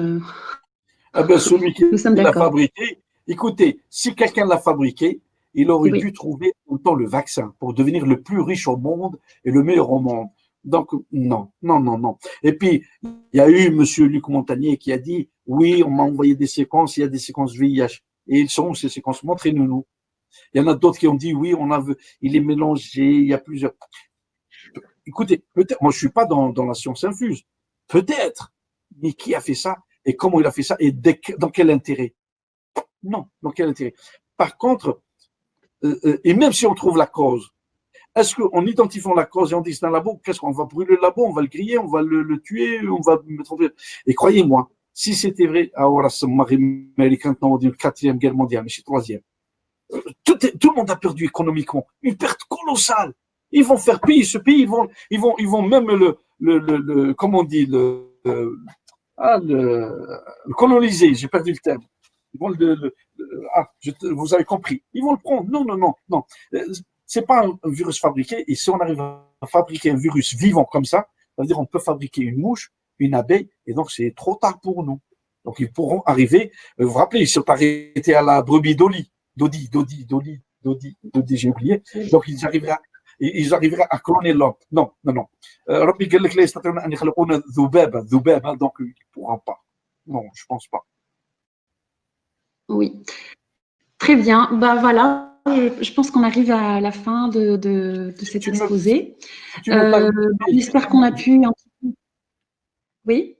Ah ben, celui qui l'a fabriqué, écoutez, si quelqu'un l'a fabriqué, il aurait dû trouver autant le vaccin pour devenir le plus riche au monde et le meilleur au monde. Donc, non, non, non, non. Et puis, il y a eu M. Luc Montagnier qui a dit, oui, on m'a envoyé des séquences, il y a des séquences VIH. Et ils sont ces séquences, montrez-nous. Il y en a d'autres qui ont dit, oui, il est mélangé, il y a plusieurs. Écoutez, peut-être, moi je suis pas dans la science infuse, peut-être, mais qui a fait ça et comment il a fait ça et dans quel intérêt? Non, dans quel intérêt? Par contre, et même si on trouve la cause, est-ce qu'en identifiant la cause et en disant un labo, qu'est-ce qu'on va brûler le labo, on va le griller, on va le tuer, on va mettre en... Et croyez-moi, si c'était vrai, alors ça m'aurait américain on dit 4e guerre mondiale, mais c'est 3e. Tout le monde a perdu économiquement, une perte colossale. Ils vont faire payer ce pays, ils vont même comment on dit, le coloniser, j'ai perdu le terme. Ils vont vous avez compris. Ils vont le prendre. Non, non, non, non. C'est pas un virus fabriqué. Et si on arrive à fabriquer un virus vivant comme ça veut dire qu'on peut fabriquer une mouche, une abeille, et donc c'est trop tard pour nous. Donc ils pourront arriver. Vous vous rappelez, ils sont arrêtés à la brebis Dodi, j'ai oublié. Donc ils arriveraient à cloner l'homme. Non, non, non. ربي قال لك لا يستطيعون ان يخلقون ذبابا donc ils ne pourront pas. Non, je pense pas. Oui, très bien. Bah voilà, je pense qu'on arrive à la fin de cet exposé. J'espère qu'on a pu un petit peu. Oui,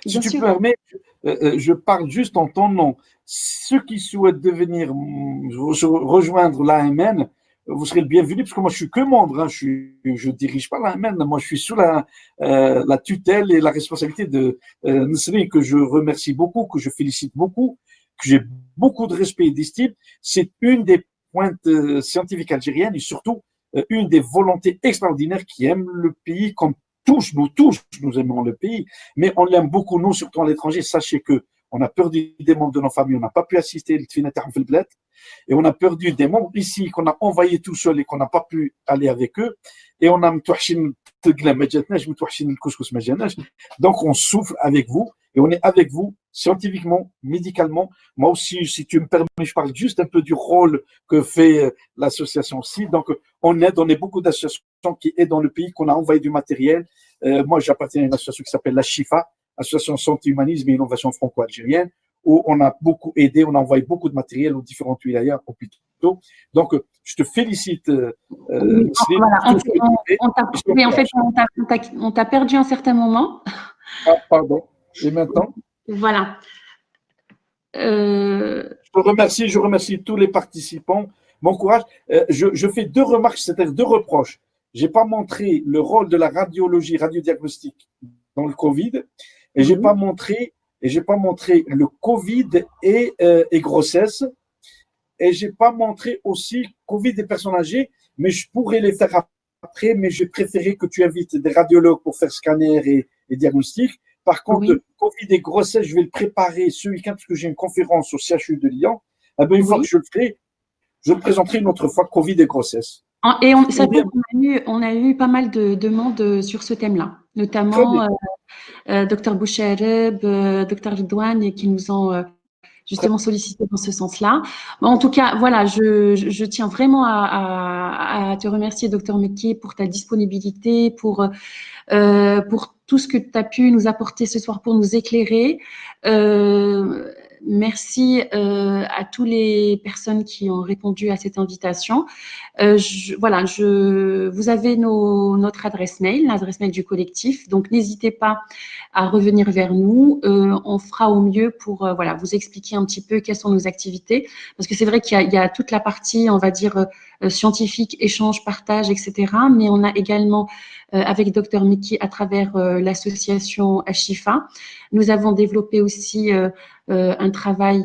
si bien tu sûr. permets, je parle juste en ton nom. Ceux qui souhaitent devenir rejoindre l'AMN, vous serez le bienvenu parce que moi je suis que membre, hein, je dirige pas l'AMN, moi je suis sous la tutelle et la responsabilité de Nesrine, que je remercie beaucoup, que je félicite beaucoup, que j'ai beaucoup de respect et d'estime. C'est une des pointes scientifiques algériennes et surtout une des volontés extraordinaires qui aiment le pays comme tous, nous aimons le pays, mais on l'aime beaucoup, nous, surtout à l'étranger. Sachez que on a perdu des membres de nos familles, on n'a pas pu assister et on a perdu des membres ici qu'on a envoyés tout seuls et qu'on n'a pas pu aller avec eux. Et on a donc on souffre avec vous et on est avec vous scientifiquement, médicalement. Moi aussi, si tu me permets, je parle juste un peu du rôle que fait l'association CID. Donc on est beaucoup d'associations qui aident dans le pays, qu'on a envoyé du matériel. Moi, j'appartiens à une association qui s'appelle la Chifa, Association Santé, Humanisme et Innovation Franco-Algérienne, où on a beaucoup aidé, on a envoyé beaucoup de matériel aux différentes wilayas, hôpitaux. Donc, je te félicite. Oui, voilà, on t'a perdu à un certain moment. Ah, pardon. Et maintenant? Voilà. Je remercie tous les participants. Bon courage. Je fais deux remarques, c'est-à-dire deux reproches. Je n'ai pas montré le rôle de la radiologie, radiodiagnostique dans le Covid, et j'ai pas montré le Covid et grossesse, et j'ai pas montré aussi Covid et personnes âgées, mais je pourrais les faire après, mais j'ai préféré que tu invites des radiologues pour faire scanner et diagnostic. Par contre, Covid et grossesse, je vais le préparer ce week-end parce que j'ai une conférence au CHU de Lyon. Eh bien, une fois que je le ferai, je le présenterai une autre fois, Covid et grossesse. Et on a eu pas mal de demandes sur ce thème-là, notamment Dr Bouchareb, Dr Redouane, qui nous ont justement sollicité dans ce sens-là. En tout cas, voilà, je tiens vraiment à te remercier, Dr Mekki, pour ta disponibilité, pour tout ce que tu as pu nous apporter ce soir pour nous éclairer. Merci à toutes les personnes qui ont répondu à cette invitation. Vous avez notre adresse mail, l'adresse mail du collectif, donc n'hésitez pas à revenir vers nous. On fera au mieux pour vous expliquer un petit peu quelles sont nos activités, parce que c'est vrai qu'il y a toute la partie, on va dire, scientifique, échange, partage, etc. Mais on a également, avec Dr Mekki, à travers l'association Ashifa, nous avons développé aussi un travail,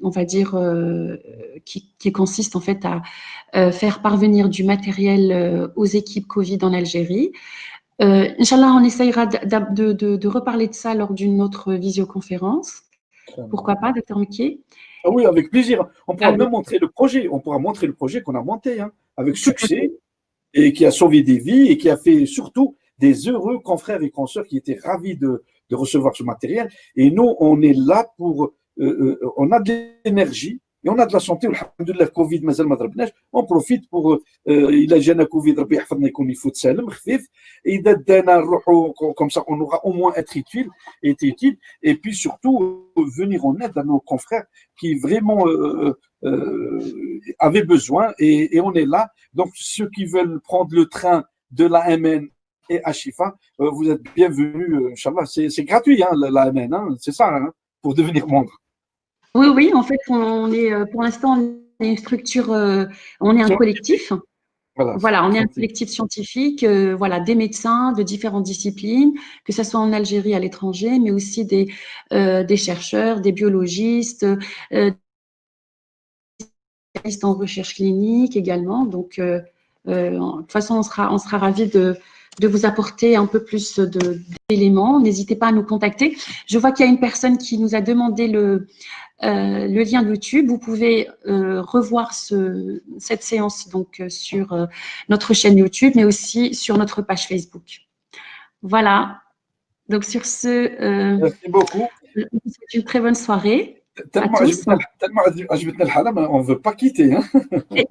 on va dire, qui consiste en fait à faire parvenir du matériel aux équipes Covid en Algérie. Inch'Allah, on essayera de reparler de ça lors d'une autre visioconférence. Pourquoi pas, Dr Mekki? Ah oui, avec plaisir. On pourra même montrer le projet. On pourra montrer le projet qu'on a monté avec succès et qui a sauvé des vies et qui a fait surtout des heureux confrères et consoeurs qui étaient ravis de recevoir ce matériel. Et nous, on est là pour. On a de l'énergie et on a de la santé. Alhamdoulilah, Covid, on profite pour. Il a gêné Covid, il faut et comme ça, on aura au moins été utile. Et puis surtout, venir en aide à nos confrères qui vraiment avaient besoin et on est là. Donc, ceux qui veulent prendre le train de l'AMN et Ashifa, vous êtes bienvenus, Inch'Allah. C'est gratuit, l'AMN, c'est ça, pour devenir membre. Oui, en fait, on est, pour l'instant, on est une structure, on est un collectif. Voilà, on est un collectif scientifique, des médecins de différentes disciplines, que ce soit en Algérie, à l'étranger, mais aussi des chercheurs, des biologistes, en recherche clinique également. Donc, de toute façon, on sera ravis de vous apporter un peu plus d'éléments. N'hésitez pas à nous contacter. Je vois qu'il y a une personne qui nous a demandé le lien YouTube. Vous pouvez revoir cette séance donc sur notre chaîne YouTube, mais aussi sur notre page Facebook. Voilà. Donc sur ce, Merci beaucoup. je vous souhaite une très bonne soirée à Tellement tous. عجبتنا الحالة, mais on ne veut pas quitter. Hein.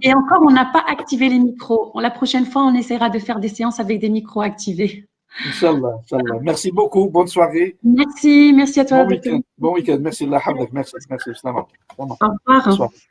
Et encore, on n'a pas activé les micros. La prochaine fois, on essaiera de faire des séances avec des micros activés. Inch'Allah, Inch'Allah. Merci beaucoup. Bonne soirée. Merci à toi, Bon docteur. week-end. Bon week-end. Merci. Allah يحفظك. Merci. Merci. Salam. Au revoir. Bonsoir.